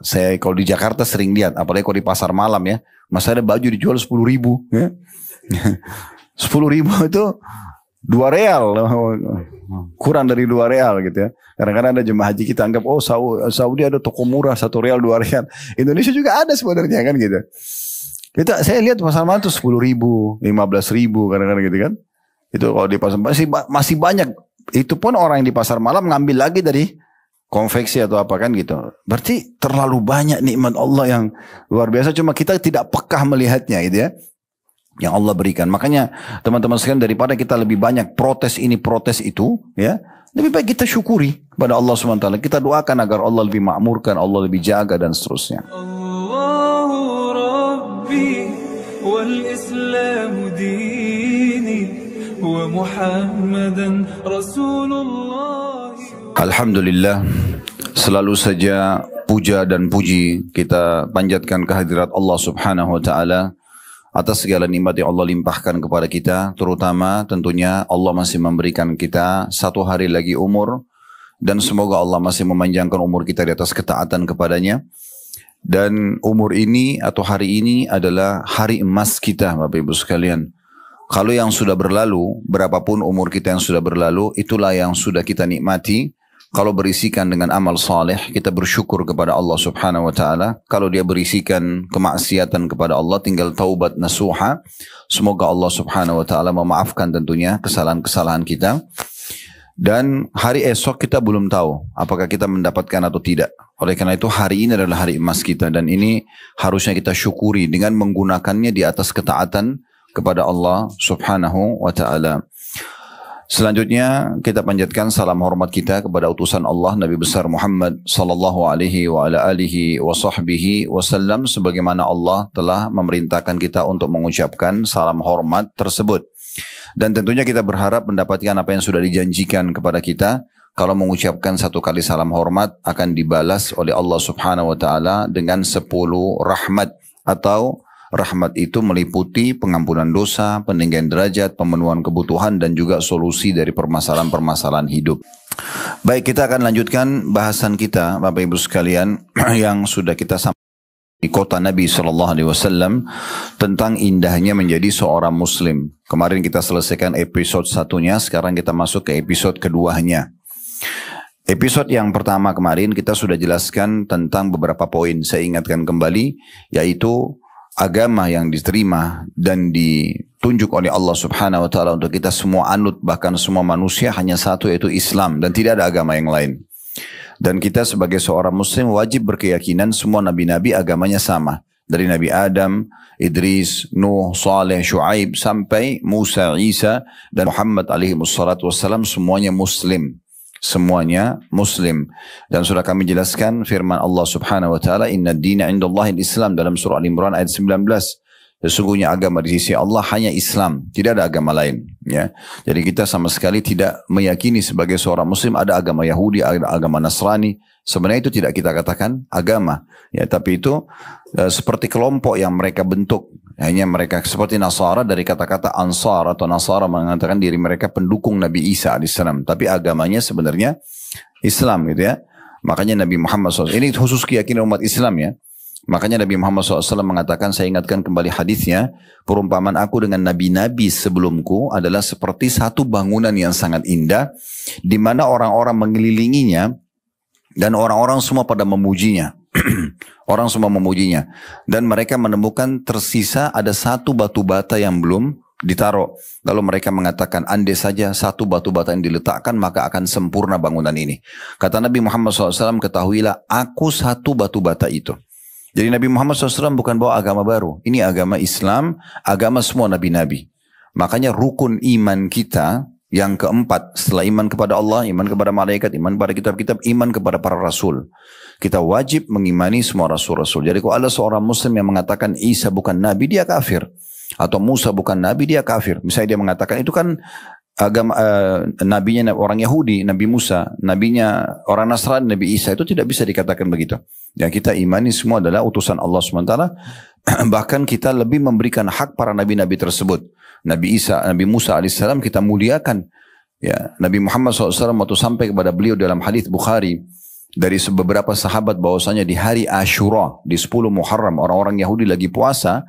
Saya kalau di Jakarta sering lihat, apalagi kalau di pasar malam ya, masa ada baju dijual 10.000 ya. 10.000 itu 2 real, kurang dari 2 real gitu ya. Kadang-kadang ada jemaah haji kita anggap, oh Saudi ada toko murah 1 real 2 real. Indonesia juga ada sebenarnya kan gitu. Saya lihat pasar malam itu 10.000, 15.000 kadang-kadang gitu kan. Itu kalau di pasar masih banyak. Itu pun orang yang di pasar malam ngambil lagi dari konveksi atau apa kan gitu. Berarti terlalu banyak nikmat Allah yang luar biasa. Cuma kita tidak pekah melihatnya gitu ya. Yang Allah berikan. Makanya teman-teman sekalian, daripada kita lebih banyak protes ini protes itu ya, lebih baik kita syukuri pada Allah SWT. Kita doakan agar Allah lebih makmurkan, Allah lebih jaga dan seterusnya. Allahu Rabbi wal Islam dini wa Muhammadan Rasulullah. Alhamdulillah, selalu saja puja dan puji kita panjatkan kehadirat Allah Subhanahu wa taala atas segala nikmat yang Allah limpahkan kepada kita, terutama tentunya Allah masih memberikan kita 1 hari lagi umur, dan semoga Allah masih memanjangkan umur kita di atas ketaatan kepadanya. Dan umur ini atau hari ini adalah hari emas kita, Bapak Ibu sekalian. Kalau yang sudah berlalu, berapapun umur kita yang sudah berlalu, itulah yang sudah kita nikmati. Kalau berisikan dengan amal saleh, kita bersyukur kepada Allah Subhanahu wa taala. Kalau dia berisikan kemaksiatan kepada Allah, tinggal taubat nasuha. Semoga Allah Subhanahu wa taala memaafkan tentunya kesalahan-kesalahan kita. Dan hari esok kita belum tahu apakah kita mendapatkan atau tidak. Oleh karena itu hari ini adalah hari emas kita, dan ini harusnya kita syukuri dengan menggunakannya di atas ketaatan kepada Allah Subhanahu wa taala. Selanjutnya kita panjatkan salam hormat kita kepada utusan Allah Nabi besar Muhammad sallallahu alaihi wa ala alihi wa sahbihi wasallam, sebagaimana Allah telah memerintahkan kita untuk mengucapkan salam hormat tersebut. Dan tentunya kita berharap mendapatkan apa yang sudah dijanjikan kepada kita. Kalau mengucapkan 1 kali salam hormat akan dibalas oleh Allah Subhanahu wa taala dengan 10 rahmat, atau rahmat itu meliputi pengampunan dosa, peninggian derajat, pemenuhan kebutuhan, dan juga solusi dari permasalahan-permasalahan hidup. Baik, kita akan lanjutkan bahasan kita, Bapak Ibu sekalian, yang sudah kita sampaikan di kota Nabi SAW tentang indahnya menjadi seorang Muslim. Kemarin kita selesaikan episode 1-nya, sekarang kita masuk ke episode keduanya. Episode yang pertama kemarin kita sudah jelaskan tentang beberapa poin. Saya ingatkan kembali, yaitu agama yang diterima dan ditunjuk oleh Allah Subhanahu wa taala untuk kita semua anut, bahkan semua manusia, hanya satu, yaitu Islam, dan tidak ada agama yang lain. Dan kita sebagai seorang muslim wajib berkeyakinan semua nabi-nabi agamanya sama, dari Nabi Adam, Idris, Nuh, Saleh, Shu'aib sampai Musa, Isa dan Muhammad alaihi wassalatu wassalam, semuanya muslim. Semuanya muslim. Dan sudah kami jelaskan firman Allah Subhanahu wa taala, inna ad-dina 'indallahi al-Islam, dalam surah Al-Imran ayat 19. Sesungguhnya agama di sisi Allah hanya Islam, tidak ada agama lain, ya. Jadi kita sama sekali tidak meyakini sebagai seorang muslim ada agama Yahudi, ada agama Nasrani. Sebenarnya itu tidak kita katakan agama, ya, tapi itu seperti kelompok yang mereka bentuk. Hanya mereka seperti Nasara, dari kata-kata Ansar atau Nasara, mengatakan diri mereka pendukung Nabi Isa alaihissalam, tapi agamanya sebenarnya Islam, gitu ya. Makanya Nabi Muhammad SAW, ini khusus keyakinan umat Islam, ya. Makanya Nabi Muhammad SAW mengatakan, saya ingatkan kembali hadisnya, perumpamaan aku dengan nabi-nabi sebelumku adalah seperti satu bangunan yang sangat indah, di mana orang-orang mengelilinginya dan orang-orang semua pada memujinya. Orang semua memujinya, dan mereka menemukan tersisa ada satu batu bata yang belum ditaruh. Lalu mereka mengatakan, andai saja satu batu bata yang diletakkan, maka akan sempurna bangunan ini. Kata Nabi Muhammad SAW, ketahuilah aku satu batu bata itu. Jadi Nabi Muhammad SAW bukan bawa agama baru. Ini agama Islam, agama semua nabi-nabi. Makanya rukun iman kita yang keempat, setelah iman kepada Allah, iman kepada malaikat, iman kepada kitab-kitab, iman kepada para rasul. Kita wajib mengimani semua rasul-rasul. Jadi kalau ada seorang muslim yang mengatakan Isa bukan nabi, dia kafir. Atau Musa bukan nabi, dia kafir. Misalnya dia mengatakan itu kan agama nabinya orang Yahudi, Nabi Musa, nabinya orang Nasrani, Nabi Isa, itu tidak bisa dikatakan begitu. Yang kita imani semua adalah utusan Allah SWT. Bahkan kita lebih memberikan hak para nabi-nabi tersebut. Nabi Isa, Nabi Musa alaihissalam kita muliakan. Ya, Nabi Muhammad SAW waktu sampai kepada beliau dalam hadis Bukhari, dari beberapa sahabat bahwasanya di hari Ashura, di 10 Muharram, orang-orang Yahudi lagi puasa.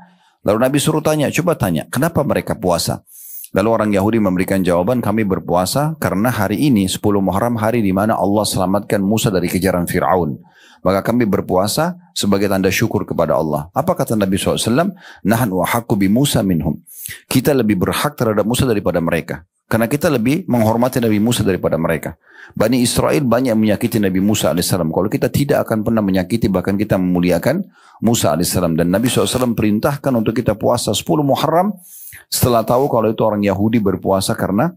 Lalu Nabi suruh tanya, coba tanya, kenapa mereka puasa? Lalu orang Yahudi memberikan jawaban, kami berpuasa karena hari ini 10 Muharram, hari di mana Allah selamatkan Musa dari kejaran Fir'aun. Maka kami berpuasa sebagai tanda syukur kepada Allah. Apa kata Nabi SAW? Nahnu ahaqqu bi Musa minhum. Kita lebih berhak terhadap Musa daripada mereka. Karena kita lebih menghormati Nabi Musa daripada mereka. Bani Israel banyak menyakiti Nabi Musa AS. Kalau kita tidak akan pernah menyakiti, bahkan kita memuliakan Musa AS. Dan Nabi SAW perintahkan untuk kita puasa 10 Muharram setelah tahu kalau itu orang Yahudi berpuasa karena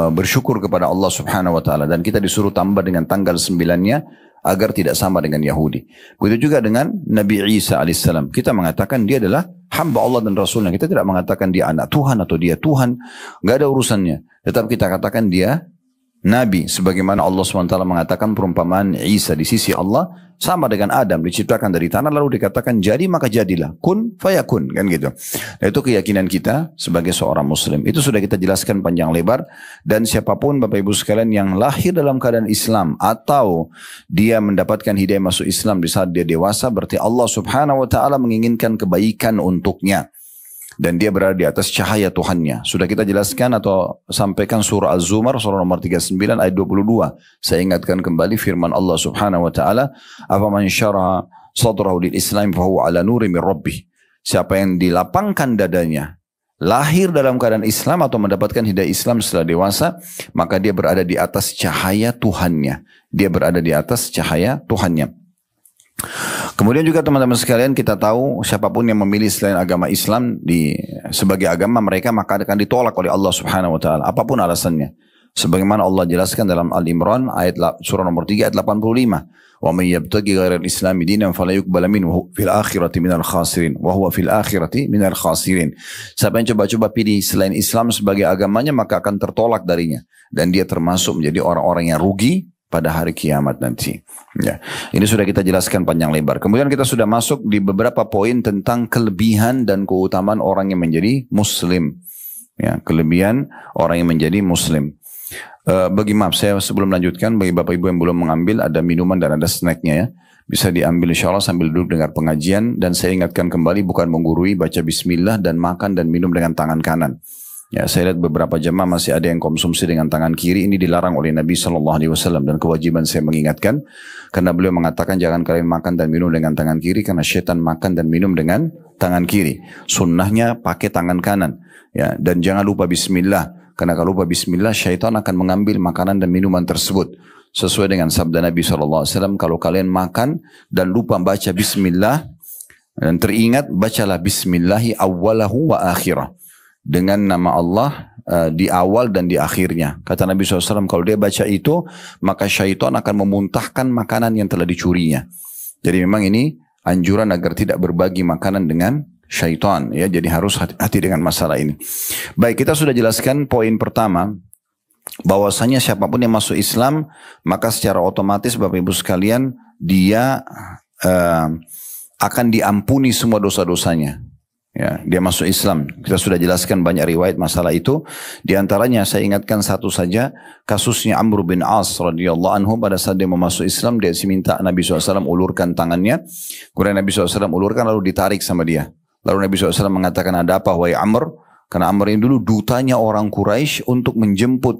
bersyukur kepada Allah Subhanahu wa taala, dan kita disuruh tambah dengan tanggal 9-nya agar tidak sama dengan Yahudi. Begitu juga dengan Nabi Isa alaihissalam. Kita mengatakan dia adalah hamba Allah dan Rasulnya. Kita tidak mengatakan dia anak Tuhan atau dia Tuhan. Nggak ada urusannya. Tetap kita katakan dia Nabi. Sebagaimana Allah SWT mengatakan perumpamaan Isa di sisi Allah sama dengan Adam, diciptakan dari tanah lalu dikatakan jadi maka jadilah, kun fayakun, kan gitu. Nah, itu keyakinan kita sebagai seorang muslim. Itu sudah kita jelaskan panjang lebar. Dan siapapun Bapak Ibu sekalian yang lahir dalam keadaan Islam atau dia mendapatkan hidayah masuk Islam di saat dia dewasa, berarti Allah Subhanahu wa taala menginginkan kebaikan untuknya. Dan dia berada di atas cahaya Tuhannya. Sudah kita jelaskan atau sampaikan surah Az-Zumar, surah nomor 39 ayat 22. Saya ingatkan kembali firman Allah Subhanahu wa taala, "Afaman syaraha sadrahu lil Islam fa huwa ala nuri min rabbih." Siapa yang dilapangkan dadanya, lahir dalam keadaan Islam atau mendapatkan hidayah Islam setelah dewasa, maka dia berada di atas cahaya Tuhannya. Dia berada di atas cahaya Tuhannya. Kemudian juga teman-teman sekalian, kita tahu siapapun yang memilih selain agama Islam sebagai agama mereka, maka akan ditolak oleh Allah Subhanahu wa taala apapun alasannya. Sebagaimana Allah jelaskan dalam Al-Imran surah nomor 3 ayat 85. Wa may yabtaghi ghairal islami dinan fala yuqbal minhu fil akhirati minal khasirin wa huwa fil akhirati minal khasirin. Siapa yang coba-coba pilih selain Islam sebagai agamanya, maka akan tertolak darinya dan dia termasuk menjadi orang-orang yang rugi pada hari kiamat nanti. Ya, ini sudah kita jelaskan panjang lebar. Kemudian kita sudah masuk di beberapa poin tentang kelebihan dan keutamaan orang yang menjadi muslim. Ya, kelebihan orang yang menjadi muslim. Saya sebelum melanjutkan, bagi Bapak Ibu yang belum mengambil, ada minuman dan ada snacknya ya. Bisa diambil insya Allah sambil duduk dengar pengajian. Dan saya ingatkan kembali, bukan menggurui, baca bismillah dan makan dan minum dengan tangan kanan. Ya, saya lihat beberapa jemaah masih ada yang konsumsi dengan tangan kiri. Ini dilarang oleh Nabi SAW, dan kewajiban saya mengingatkan karena beliau mengatakan jangan kalian makan dan minum dengan tangan kiri karena syaitan makan dan minum dengan tangan kiri. Sunnahnya pakai tangan kanan. Ya, dan jangan lupa bismillah karena kalau lupa bismillah syaitan akan mengambil makanan dan minuman tersebut. Sesuai dengan sabda Nabi SAW, kalau kalian makan dan lupa baca bismillah dan teringat, bacalah bismillahi awwalahu wa akhirah. Dengan nama Allah di awal dan di akhirnya. Kata Nabi SAW, kalau dia baca itu, maka syaitan akan memuntahkan makanan yang telah dicurinya. Jadi memang ini anjuran agar tidak berbagi makanan dengan syaitan. Ya, jadi harus hati-hati dengan masalah ini. Baik, kita sudah jelaskan poin pertama, bahwasanya siapapun yang masuk Islam, maka secara otomatis Bapak Ibu sekalian, dia akan diampuni semua dosa-dosanya. Ya, dia masuk Islam. Kita sudah jelaskan banyak riwayat masalah itu. Di antaranya saya ingatkan satu saja, kasusnya Amr bin As radhiyallahu anhu. Pada saat dia mau masuk Islam, dia minta Nabi SAW ulurkan tangannya. Kemudian Nabi SAW ulurkan lalu ditarik sama dia. Lalu Nabi SAW mengatakan, ada apa wahai Amr? Karena Amr ini dulu dutanya orang Quraisy untuk menjemput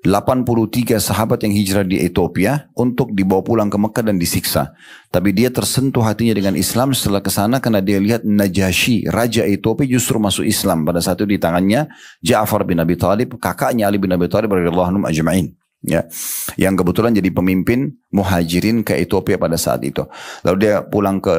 83 sahabat yang hijrah di Ethiopia untuk dibawa pulang ke Mekah dan disiksa. Tapi dia tersentuh hatinya dengan Islam setelah ke sana karena dia lihat Najasyi, raja Ethiopia justru masuk Islam. Pada saat itu di tangannya Ja'far bin Abi Thalib, kakaknya Ali bin Abi Thalib radhiyallahu anhum ajma'in. Ya, yang kebetulan jadi pemimpin muhajirin ke Ethiopia pada saat itu. Lalu dia pulang ke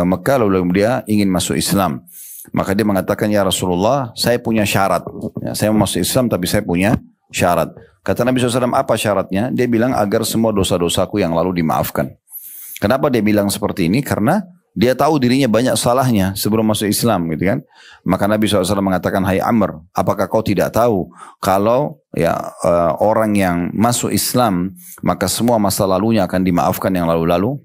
Mekah, lalu dia ingin masuk Islam. Maka dia mengatakan, ya Rasulullah, saya punya syarat. Ya, saya mau masuk Islam tapi saya punya syarat. Kata Nabi SAW, apa syaratnya? Dia bilang agar semua dosa-dosaku yang lalu dimaafkan. Kenapa dia bilang seperti ini? Karena dia tahu dirinya banyak salahnya sebelum masuk Islam, gitu kan? Maka Nabi SAW mengatakan, hai Amr, apakah kau tidak tahu kalau orang yang masuk Islam maka semua masa lalunya akan dimaafkan yang lalu-lalu?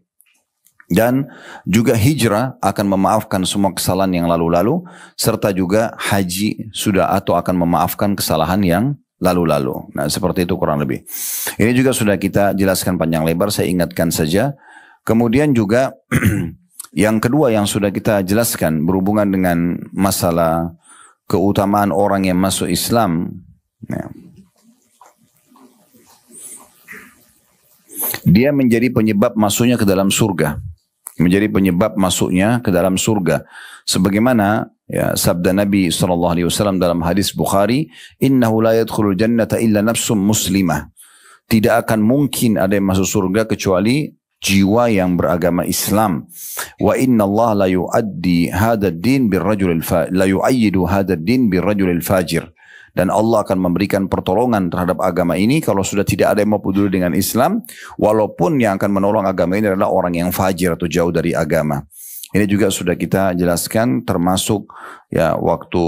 Dan juga hijrah akan memaafkan semua kesalahan yang lalu-lalu, serta juga haji sudah atau akan memaafkan kesalahan yang lalu-lalu. Nah, seperti itu kurang lebih. Ini juga sudah kita jelaskan panjang lebar, saya ingatkan saja. Kemudian juga yang kedua yang sudah kita jelaskan berhubungan dengan masalah keutamaan orang yang masuk Islam. Ya. Dia menjadi penyebab masuknya ke dalam surga. Menjadi penyebab masuknya ke dalam surga. Sebagaimana ya, sabda Nabi SAW dalam hadis Bukhari, "Innahu la yadkhulul jannata illa nafsum muslimah." Tidak akan mungkin ada yang masuk surga kecuali jiwa yang beragama Islam. Wa inna Allah la yu'addi hadad din birrajulil la yu'ayyidu hadad din birrajulil fajir. Dan Allah akan memberikan pertolongan terhadap agama ini kalau sudah tidak ada yang mau peduli dengan Islam, walaupun yang akan menolong agama ini adalah orang yang fajir atau jauh dari agama. Ini juga sudah kita jelaskan, termasuk ya waktu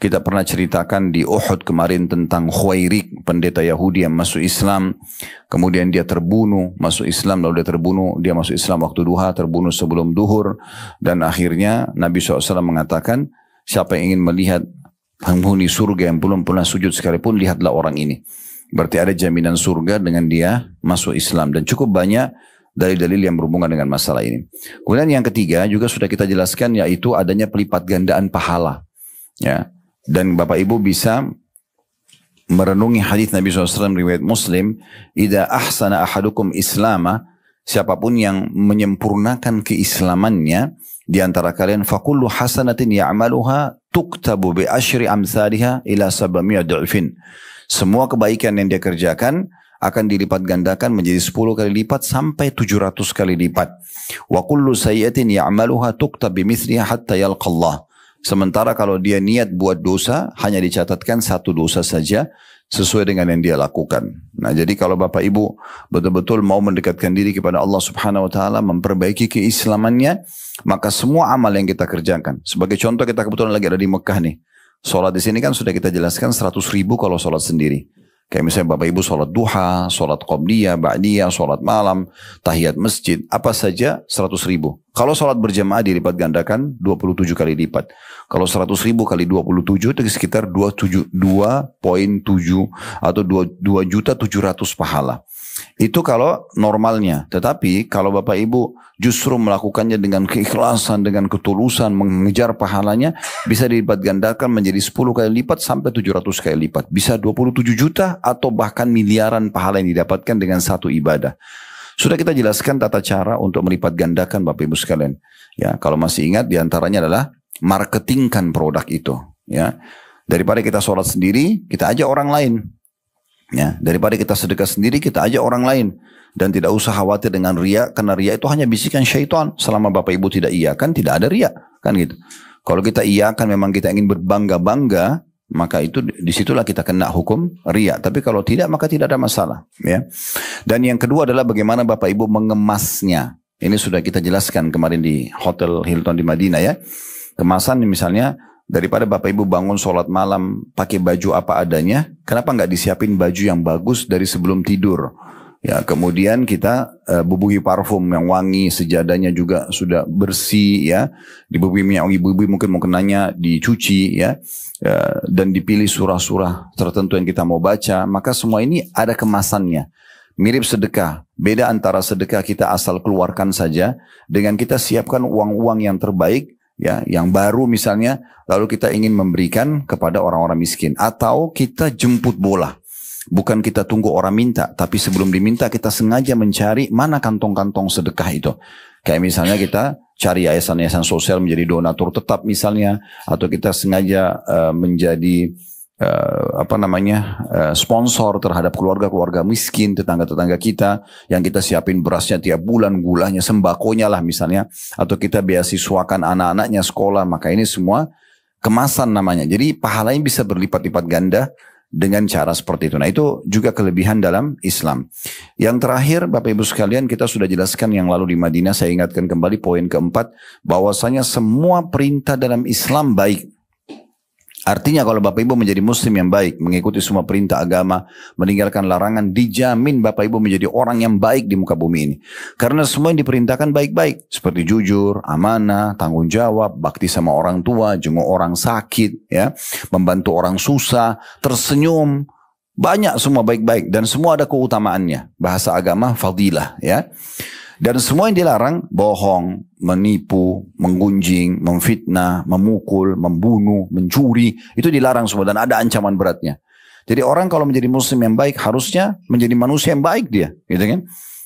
kita pernah ceritakan di Uhud kemarin tentang Khuwairik, pendeta Yahudi yang masuk Islam, kemudian dia terbunuh, masuk Islam lalu dia terbunuh, dia masuk Islam waktu duha, terbunuh sebelum duhur, dan akhirnya Nabi SAW mengatakan, siapa yang ingin melihat penghuni surga yang belum pernah sujud sekalipun, lihatlah orang ini. Berarti ada jaminan surga dengan dia masuk Islam. Dan cukup banyak dalil-dalil yang berhubungan dengan masalah ini. Kemudian yang ketiga juga sudah kita jelaskan, yaitu adanya pelipat gandaan pahala. Ya. Dan Bapak Ibu bisa merenungi hadis Nabi SAW riwayat Muslim, "Idza ahsana ahadukum islama", siapapun yang menyempurnakan keislamannya di antara kalian, fakullu hasanatin ya'maluha tuktabu bi asyri amsalha ila 700 du'fin. Semua kebaikan yang dia kerjakan akan dilipat gandakan menjadi 10 kali lipat sampai 700 kali lipat. Wa kullu sayyi'atin ya'maluha tuktab bimithliha hatta yalqa Allah. Sementara kalau dia niat buat dosa, hanya dicatatkan satu dosa saja sesuai dengan yang dia lakukan. Nah, jadi kalau Bapak Ibu betul-betul mau mendekatkan diri kepada Allah Subhanahu wa taala, memperbaiki keislamannya, maka semua amal yang kita kerjakan. Sebagai contoh, kita kebetulan lagi ada di Mekah nih. Salat di sini kan sudah kita jelaskan 100.000 kalau salat sendiri. Kayak misalnya Bapak Ibu salat duha, salat qabliyah, ba'diyah, salat malam, tahiyat masjid, apa saja 100.000. Kalau salat berjamaah dilipat gandakan 27 kali lipat. Kalau 100.000 kali 27 itu sekitar 2,7 atau 2.700.000 pahala. Itu kalau normalnya. Tetapi kalau Bapak Ibu justru melakukannya dengan keikhlasan, dengan ketulusan, mengejar pahalanya, bisa dilipat gandakan menjadi 10 kali lipat sampai 700 kali lipat. Bisa 27 juta atau bahkan miliaran pahala yang didapatkan dengan satu ibadah. Sudah kita jelaskan tata cara untuk melipat gandakan Bapak Ibu sekalian. Ya, kalau masih ingat, diantaranya adalah marketingkan produk itu. Ya, daripada kita sholat sendiri, kita ajak orang lain. Ya, daripada kita sedekah sendiri, kita ajak orang lain. Dan tidak usah khawatir dengan riya, karena riya itu hanya bisikan syaitan. Selama Bapak Ibu tidak iakan, tidak ada riya, kan gitu. Kalau kita iakan, memang kita ingin berbangga-bangga, maka itu disitulah kita kena hukum riya. Tapi kalau tidak, maka tidak ada masalah. Ya. Dan yang kedua adalah bagaimana Bapak Ibu mengemasnya. Ini sudah kita jelaskan kemarin di Hotel Hilton di Madinah ya. Kemasan misalnya, daripada Bapak Ibu bangun sholat malam pakai baju apa adanya, kenapa nggak disiapin baju yang bagus dari sebelum tidur? Ya, kemudian kita bubuhi parfum yang wangi, sejadahnya juga sudah bersih ya, dibubuhi minyak wangi, bubuhi mungkin mau kenanya dicuci ya, dan dipilih surah-surah tertentu yang kita mau baca. Maka semua ini ada kemasannya. Mirip sedekah, beda antara sedekah kita asal keluarkan saja dengan kita siapkan uang-uang yang terbaik. Ya, yang baru misalnya, lalu kita ingin memberikan kepada orang-orang miskin, atau kita jemput bola, bukan kita tunggu orang minta, tapi sebelum diminta kita sengaja mencari mana kantong-kantong sedekah itu. Kayak misalnya kita cari yayasan-yayasan sosial menjadi donatur tetap misalnya, atau kita sengaja menjadi sponsor terhadap keluarga-keluarga miskin, tetangga-tetangga kita, yang kita siapin berasnya tiap bulan, gulanya, sembakonya lah misalnya, atau kita beasiswakan anak-anaknya sekolah. Maka ini semua kemasan namanya. Jadi pahalanya bisa berlipat-lipat ganda dengan cara seperti itu. Nah, itu juga kelebihan dalam Islam. Yang terakhir Bapak Ibu sekalian, kita sudah jelaskan yang lalu di Madinah. Saya ingatkan kembali poin keempat, bahwasanya semua perintah dalam Islam baik. Artinya kalau Bapak Ibu menjadi muslim yang baik, mengikuti semua perintah agama, meninggalkan larangan, dijamin Bapak Ibu menjadi orang yang baik di muka bumi ini. Karena semua yang diperintahkan baik-baik. Seperti jujur, amanah, tanggung jawab, bakti sama orang tua, jenguk orang sakit, ya, membantu orang susah, tersenyum. Banyak semua baik-baik dan semua ada keutamaannya. Bahasa agama fadilah, ya. Dan semua yang dilarang, bohong, menipu, menggunjing, memfitnah, memukul, membunuh, mencuri, itu dilarang semua dan ada ancaman beratnya. Jadi orang kalau menjadi muslim yang baik harusnya menjadi manusia yang baik dia, gitu kan?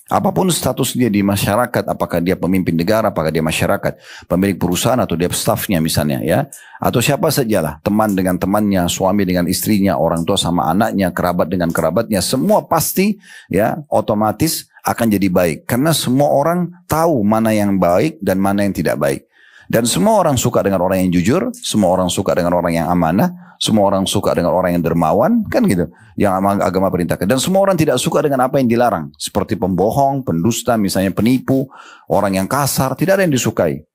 Apapun status dia di masyarakat, apakah dia pemimpin negara, apakah dia masyarakat, pemilik perusahaan atau dia stafnya misalnya, ya, atau siapa sajalah, teman dengan temannya, suami dengan istrinya, orang tua sama anaknya, kerabat dengan kerabatnya, semua pasti, ya, otomatis akan jadi baik. Karena semua orang tahu mana yang baik dan mana yang tidak baik. Dan semua orang suka dengan orang yang jujur, semua orang suka dengan orang yang amanah, semua orang suka dengan orang yang dermawan, kan gitu. Yang agama perintahkan. Dan semua orang tidak suka dengan apa yang dilarang. Seperti pembohong, pendusta, misalnya penipu, orang yang kasar, tidak ada yang disukai.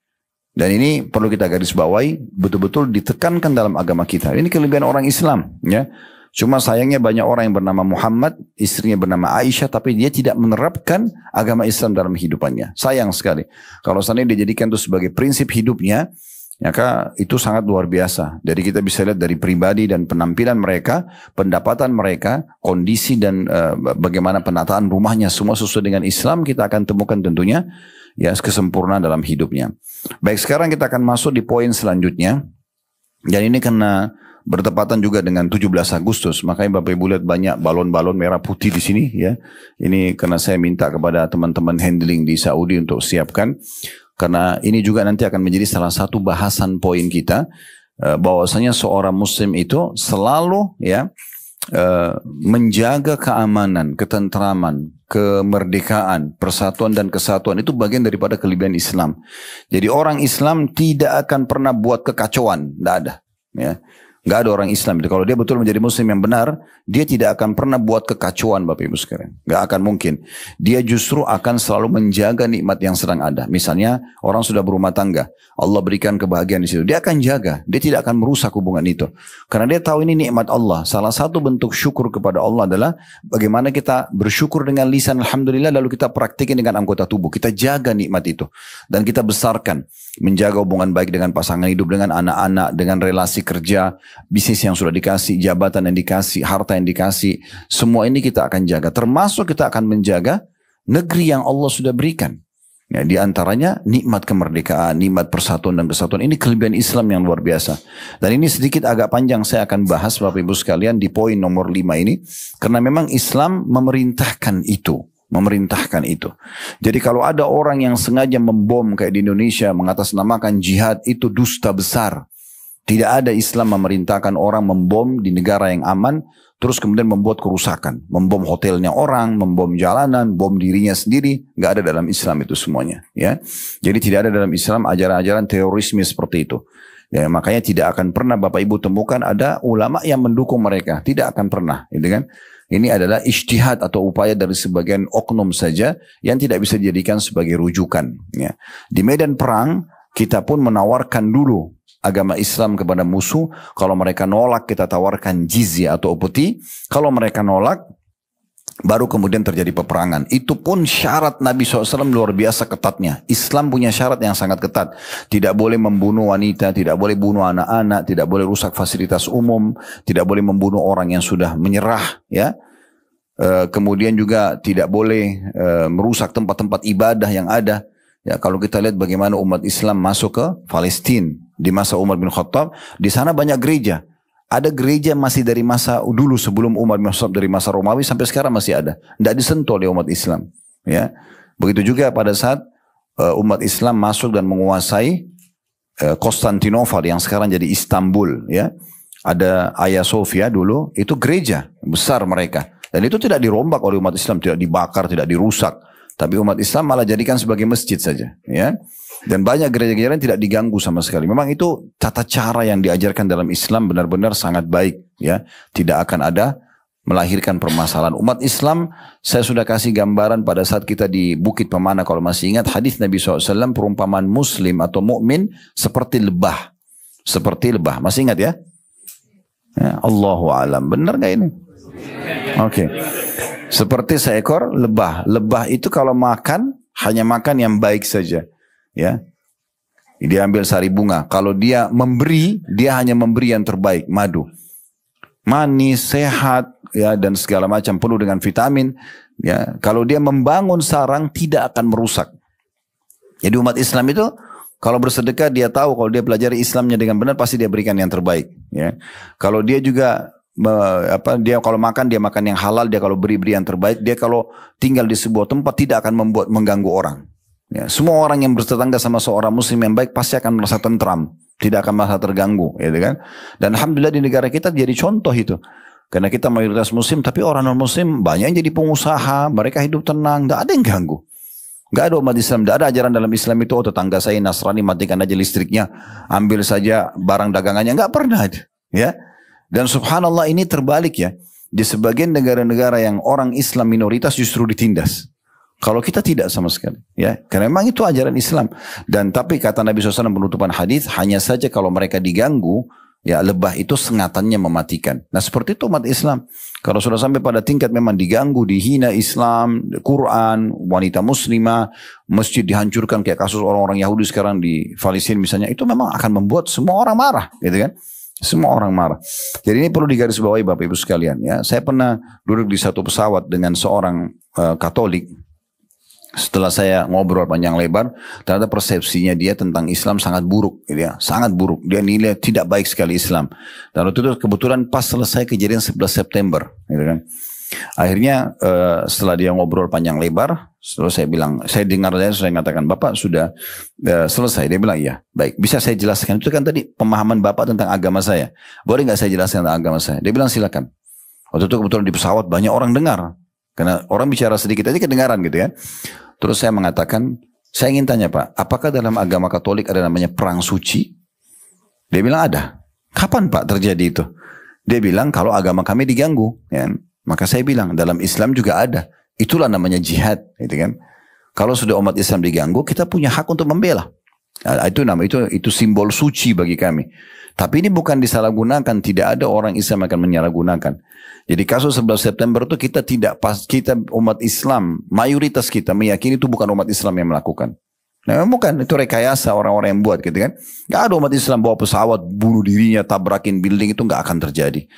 Dan ini perlu kita garis bawahi, betul-betul ditekankan dalam agama kita. Ini kelebihan orang Islam, ya. Cuma sayangnya banyak orang yang bernama Muhammad, istrinya bernama Aisyah, tapi dia tidak menerapkan agama Islam dalam kehidupannya. Sayang sekali. Kalau seandainya dijadikan itu sebagai prinsip hidupnya, maka itu sangat luar biasa. Jadi kita bisa lihat dari pribadi dan penampilan mereka, pendapatan mereka, kondisi dan bagaimana penataan rumahnya, semua sesuai dengan Islam, kita akan temukan tentunya ya kesempurnaan dalam hidupnya. Baik, sekarang kita akan masuk di poin selanjutnya. Dan ini karena bertepatan juga dengan 17 Agustus, makanya Bapak Ibu lihat banyak balon-balon merah putih di sini, ya. Ini karena saya minta kepada teman-teman handling di Saudi untuk siapkan, karena ini juga nanti akan menjadi salah satu bahasan poin kita, bahwasanya seorang Muslim itu selalu, ya, menjaga keamanan, ketentraman, kemerdekaan, persatuan dan kesatuan itu bagian daripada kelebihan Islam. Jadi orang Islam tidak akan pernah buat kekacauan, tidak ada, ya. Gak ada orang Islam. Kalau dia betul menjadi muslim yang benar, dia tidak akan pernah buat kekacauan Bapak Ibu sekalian. Gak akan mungkin. Dia justru akan selalu menjaga nikmat yang sedang ada. Misalnya orang sudah berumah tangga, Allah berikan kebahagiaan di situ. Dia akan jaga. Dia tidak akan merusak hubungan itu. Karena dia tahu ini nikmat Allah. Salah satu bentuk syukur kepada Allah adalah bagaimana kita bersyukur dengan lisan Alhamdulillah, lalu kita praktikin dengan anggota tubuh. Kita jaga nikmat itu. Dan kita besarkan. Menjaga hubungan baik dengan pasangan hidup, dengan anak-anak, dengan relasi kerja, bisnis yang sudah dikasih, jabatan yang dikasih, harta yang dikasih, semua ini kita akan jaga. Termasuk kita akan menjaga negeri yang Allah sudah berikan. Ya, di antaranya nikmat kemerdekaan, nikmat persatuan dan kesatuan. Ini kelebihan Islam yang luar biasa. Dan ini sedikit agak panjang saya akan bahas Bapak Ibu sekalian di poin nomor 5 ini. Karena memang Islam memerintahkan itu. Memerintahkan itu. Jadi kalau ada orang yang sengaja membom kayak di Indonesia, mengatasnamakan jihad, itu dusta besar. Tidak ada Islam memerintahkan orang membom di negara yang aman, terus kemudian membuat kerusakan. Membom hotelnya orang, membom jalanan, bom dirinya sendiri. Nggak ada dalam Islam itu semuanya. Ya. Jadi tidak ada dalam Islam ajaran-ajaran terorisme seperti itu. Ya, makanya tidak akan pernah Bapak Ibu temukan ada ulama yang mendukung mereka. Tidak akan pernah. Gitu kan? Ini adalah ijtihad atau upaya dari sebagian oknum saja yang tidak bisa dijadikan sebagai rujukan. Ya. Di medan perang, kita pun menawarkan dulu agama Islam kepada musuh. Kalau mereka nolak, kita tawarkan jizya atau upeti. Kalau mereka nolak, baru kemudian terjadi peperangan. Itu pun syarat Nabi SAW luar biasa ketatnya. Islam punya syarat yang sangat ketat. Tidak boleh membunuh wanita, tidak boleh bunuh anak-anak, tidak boleh rusak fasilitas umum, tidak boleh membunuh orang yang sudah menyerah. Ya. Kemudian juga tidak boleh merusak tempat-tempat ibadah yang ada. Ya, kalau kita lihat bagaimana umat Islam masuk ke Palestina di masa Umar bin Khattab, di sana banyak gereja. Ada gereja masih dari masa dulu sebelum Umar bin Khattab, dari masa Romawi sampai sekarang masih ada. Tidak disentuh oleh umat Islam. Ya. Begitu juga pada saat umat Islam masuk dan menguasai Konstantinopel yang sekarang jadi Istanbul. Ya. Ada Hagia Sophia dulu, itu gereja besar mereka. Dan itu tidak dirombak oleh umat Islam, tidak dibakar, tidak dirusak. Tapi umat Islam malah jadikan sebagai masjid saja. Ya. Dan banyak gereja-gereja yang tidak diganggu sama sekali. Memang itu tata cara yang diajarkan dalam Islam benar-benar sangat baik. Ya. Tidak akan ada melahirkan permasalahan. Umat Islam, saya sudah kasih gambaran pada saat kita di Bukit Pemana. Kalau masih ingat hadis Nabi SAW, perumpamaan muslim atau mukmin seperti lebah. Seperti lebah. Masih ingat ya? Ya, Allahu alam. Benar nggak ini? Oke. Seperti seekor lebah. Lebah itu kalau makan hanya makan yang baik saja. Ya. Dia ambil sari bunga. Kalau dia memberi, dia hanya memberi yang terbaik, madu. Manis, sehat, ya, dan segala macam penuh dengan vitamin. Ya. Kalau dia membangun sarang tidak akan merusak. Jadi umat Islam itu kalau bersedekah dia tahu kalau dia pelajari Islamnya dengan benar pasti dia berikan yang terbaik. Ya. Kalau dia juga dia kalau makan dia makan yang halal, dia kalau beri yang terbaik, dia kalau tinggal di sebuah tempat tidak akan mengganggu orang. Ya. Semua orang yang bertetangga sama seorang muslim yang baik pasti akan merasa tentram, tidak akan merasa terganggu, gitu kan? Dan alhamdulillah di negara kita jadi contoh itu. Karena kita mayoritas muslim, tapi orang non muslim banyak yang jadi pengusaha, mereka hidup tenang, tidak ada yang ganggu. Gak ada umat Islam, tidak ada ajaran dalam Islam itu, oh tetangga saya Nasrani matikan aja listriknya, ambil saja barang dagangannya, nggak pernah ada. Ya. Dan subhanallah ini terbalik ya, di sebagian negara-negara yang orang Islam minoritas justru ditindas. Kalau kita tidak sama sekali, ya, karena memang itu ajaran Islam. Dan tapi kata Nabi SAW penutupan hadis, hanya saja kalau mereka diganggu, ya lebah itu sengatannya mematikan. Nah seperti itu umat Islam. Kalau sudah sampai pada tingkat memang diganggu, dihina Islam, Quran, wanita muslimah, masjid dihancurkan kayak kasus orang-orang Yahudi sekarang di Palestina misalnya, itu memang akan membuat semua orang marah, gitu kan? Semua orang marah. Jadi ini perlu digarisbawahi Bapak Ibu sekalian. Ya, saya pernah duduk di satu pesawat dengan seorang Katolik. Setelah saya ngobrol panjang lebar, ternyata persepsinya dia tentang Islam sangat buruk, gitu ya, sangat buruk. Dia nilai tidak baik sekali Islam. Dan waktu itu kebetulan pas selesai kejadian 11 September, gitu kan. Akhirnya setelah dia ngobrol panjang lebar, setelah saya bilang, saya dengar dia saya mengatakan, Bapak sudah selesai. Dia bilang, iya, baik. Bisa saya jelaskan? Itu kan tadi pemahaman Bapak tentang agama saya. Boleh nggak saya jelaskan tentang agama saya? Dia bilang silakan. Waktu itu kebetulan di pesawat banyak orang dengar. Karena orang bicara sedikit aja kedengaran gitu ya. Terus saya mengatakan, saya ingin tanya Pak, apakah dalam agama Katolik ada namanya perang suci? Dia bilang ada. Kapan Pak terjadi itu? Dia bilang kalau agama kami diganggu. Ya. Maka saya bilang dalam Islam juga ada. Itulah namanya jihad. Gitu kan? Kalau sudah umat Islam diganggu, kita punya hak untuk membela. Nah, itu simbol suci bagi kami. Tapi ini bukan disalahgunakan. Tidak ada orang Islam akan menyalahgunakan. Jadi kasus 11 September itu kita umat Islam, mayoritas kita meyakini itu bukan umat Islam yang melakukan. Nah bukan, itu rekayasa orang-orang yang buat gitu kan. Gak ada umat Islam bawa pesawat, bunuh dirinya, tabrakin building, itu gak akan terjadi.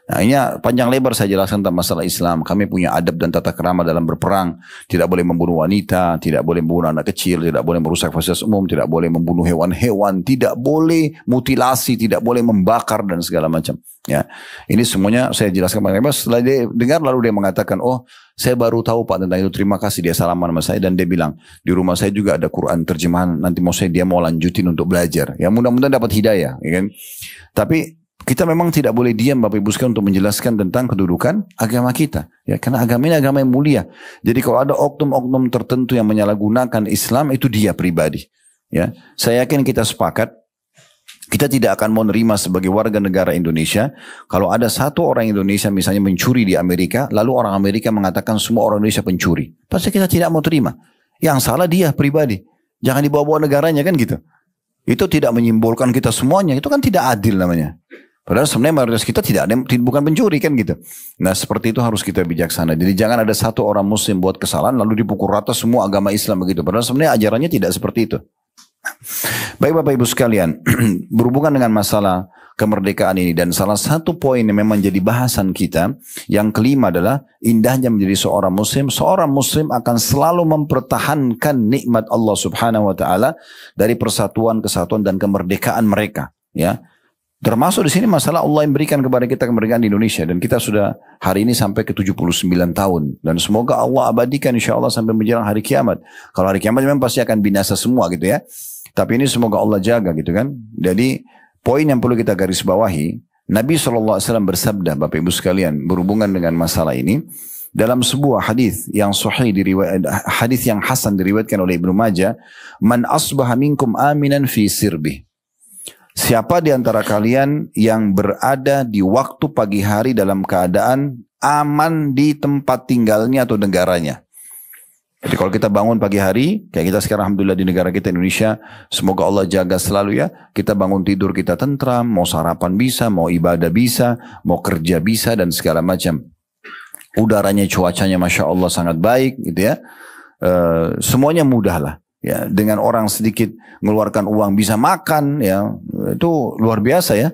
Nah ini panjang lebar saya jelaskan tentang masalah Islam. Kami punya adab dan tata krama dalam berperang. Tidak boleh membunuh wanita, tidak boleh membunuh anak kecil, tidak boleh merusak fasilitas umum, tidak boleh membunuh hewan-hewan, tidak boleh mutilasi, tidak boleh membakar dan segala macam. Ya, ini semuanya saya jelaskan panjang lebar. Setelah dia dengar lalu dia mengatakan, oh saya baru tahu Pak tentang itu. Terima kasih. Dia salaman sama saya dan dia bilang di rumah saya juga ada Quran terjemahan. Nanti dia mau lanjutin untuk belajar. Ya mudah-mudahan dapat hidayah. Ya kan? Tapi kita memang tidak boleh diam Bapak Ibu sekalian untuk menjelaskan tentang kedudukan agama kita. Ya, karena agama ini agama yang mulia. Jadi kalau ada oknum-oknum tertentu yang menyalahgunakan Islam, itu dia pribadi. Ya, saya yakin kita sepakat. Kita tidak akan mau nerima sebagai warga negara Indonesia kalau ada satu orang Indonesia misalnya mencuri di Amerika, lalu orang Amerika mengatakan semua orang Indonesia pencuri. Pasti kita tidak mau terima. Yang salah dia pribadi. Jangan dibawa-bawa negaranya kan gitu. Itu tidak menyimbolkan kita semuanya. Itu kan tidak adil namanya. Padahal sebenarnya mayoritas kita bukan pencuri kan gitu. Nah seperti itu harus kita bijaksana. Jadi jangan ada satu orang muslim buat kesalahan lalu dipukul rata semua agama Islam begitu. Padahal sebenarnya ajarannya tidak seperti itu. Baik Bapak Ibu sekalian, berhubungan dengan masalah kemerdekaan ini dan salah satu poin yang memang jadi bahasan kita, yang kelima adalah indahnya menjadi seorang muslim. Seorang muslim akan selalu mempertahankan nikmat Allah Subhanahu wa taala dari persatuan, kesatuan dan kemerdekaan mereka, ya. Termasuk di sini masalah Allah yang berikan kepada kita kemerdekaan di Indonesia. Dan kita sudah hari ini sampai ke 79 tahun. Dan semoga Allah abadikan insya Allah sampai menjelang hari kiamat. Kalau hari kiamat memang pasti akan binasa semua gitu ya. Tapi ini semoga Allah jaga gitu kan. Jadi poin yang perlu kita garis bawahi. Nabi SAW bersabda Bapak Ibu sekalian berhubungan dengan masalah ini. Dalam sebuah hadis yang sahih hadis yang hasan diriwayatkan oleh Ibnu Majah. Man asbaha minkum aminan fi sirbih. Siapa di antara kalian yang berada di waktu pagi hari dalam keadaan aman di tempat tinggalnya atau negaranya? Jadi kalau kita bangun pagi hari, kayak kita sekarang alhamdulillah di negara kita Indonesia, semoga Allah jaga selalu ya. Kita bangun tidur kita tentram, mau sarapan bisa, mau ibadah bisa, mau kerja bisa dan segala macam. Udaranya, cuacanya Masya Allah sangat baik gitu ya. Semuanya mudah lah. Ya, dengan orang sedikit mengeluarkan uang bisa makan ya, itu luar biasa ya.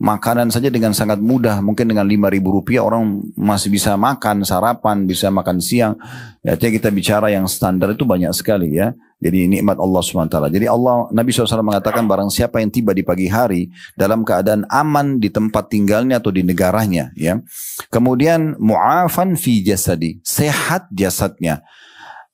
Makanan saja dengan sangat mudah, mungkin dengan 5.000 rupiah orang masih bisa makan, sarapan, bisa makan siang. Ya, kita bicara yang standar itu banyak sekali ya. Jadi nikmat Allah SWT. Jadi Nabi SAW mengatakan barang siapa yang tiba di pagi hari dalam keadaan aman di tempat tinggalnya atau di negaranya. Ya. Kemudian mu'afan fi jasadi, sehat jasadnya.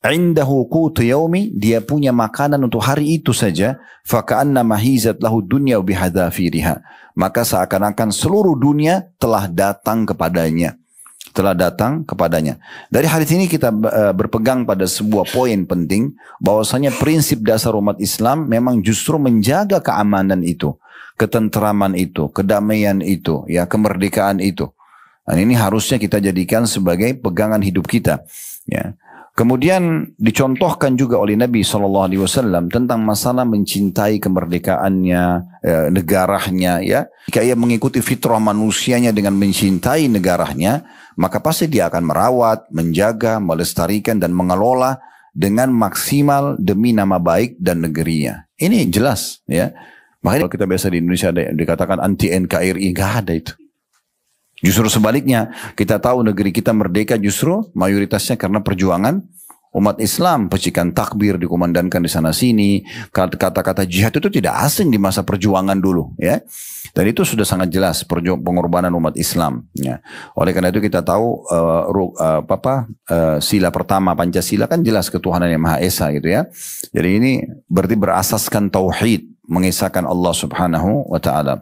Indahu qutu yaumi, dia punya makanan untuk hari itu saja, faka'anna mahizat lahu dunya bihadzafiriha, maka seakan-akan seluruh dunia telah datang kepadanya. Dari hadis ini kita berpegang pada sebuah poin penting, bahwasanya prinsip dasar umat Islam memang justru menjaga keamanan itu, ketentraman itu, kedamaian itu, ya, kemerdekaan itu. Dan ini harusnya kita jadikan sebagai pegangan hidup kita, ya. Kemudian dicontohkan juga oleh Nabi SAW tentang masalah mencintai kemerdekaannya, negaranya. Ya, jika ia mengikuti fitrah manusianya dengan mencintai negaranya, maka pasti dia akan merawat, menjaga, melestarikan dan mengelola dengan maksimal demi nama baik dan negerinya. Ini jelas, ya. Makanya kalau kita biasa di Indonesia dikatakan anti NKRI, nggak ada itu. Justru sebaliknya, kita tahu negeri kita merdeka justru mayoritasnya karena perjuangan umat Islam. Percikan takbir dikumandangkan di sana sini, kata-kata jihad itu tidak asing di masa perjuangan dulu, ya. Dan itu sudah sangat jelas pengorbanan umat Islam. Ya. Oleh karena itu kita tahu sila pertama Pancasila kan jelas ketuhanan yang Maha Esa gitu ya. Jadi ini berarti berasaskan tauhid, mengesahkan Allah Subhanahu wa Ta'ala.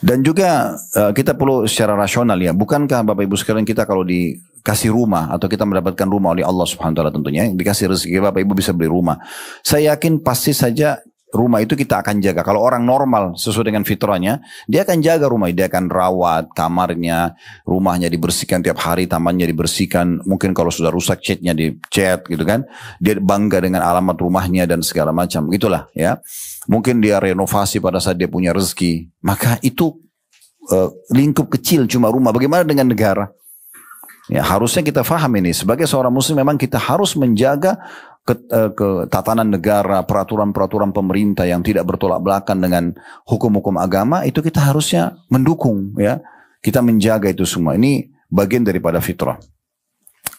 Dan juga kita perlu secara rasional ya, bukankah Bapak Ibu sekalian kita kalau dikasih rumah atau kita mendapatkan rumah oleh Allah Subhanahu wa Ta'ala tentunya, dikasih rezeki Bapak Ibu bisa beli rumah. Saya yakin pasti saja rumah itu kita akan jaga. Kalau orang normal sesuai dengan fitrahnya, dia akan jaga rumah, dia akan rawat kamarnya, rumahnya dibersihkan tiap hari, tamannya dibersihkan. Mungkin kalau sudah rusak catnya dicat gitu kan. Dia bangga dengan alamat rumahnya dan segala macam. Gitulah ya. Mungkin dia renovasi pada saat dia punya rezeki. Maka itu lingkup kecil cuma rumah. Bagaimana dengan negara? Ya, harusnya kita faham ini. Sebagai seorang muslim memang kita harus menjaga ketatanan negara, peraturan-peraturan pemerintah yang tidak bertolak belakang dengan hukum-hukum agama. Itu kita harusnya mendukung ya. Kita menjaga itu semua. Ini bagian daripada fitrah.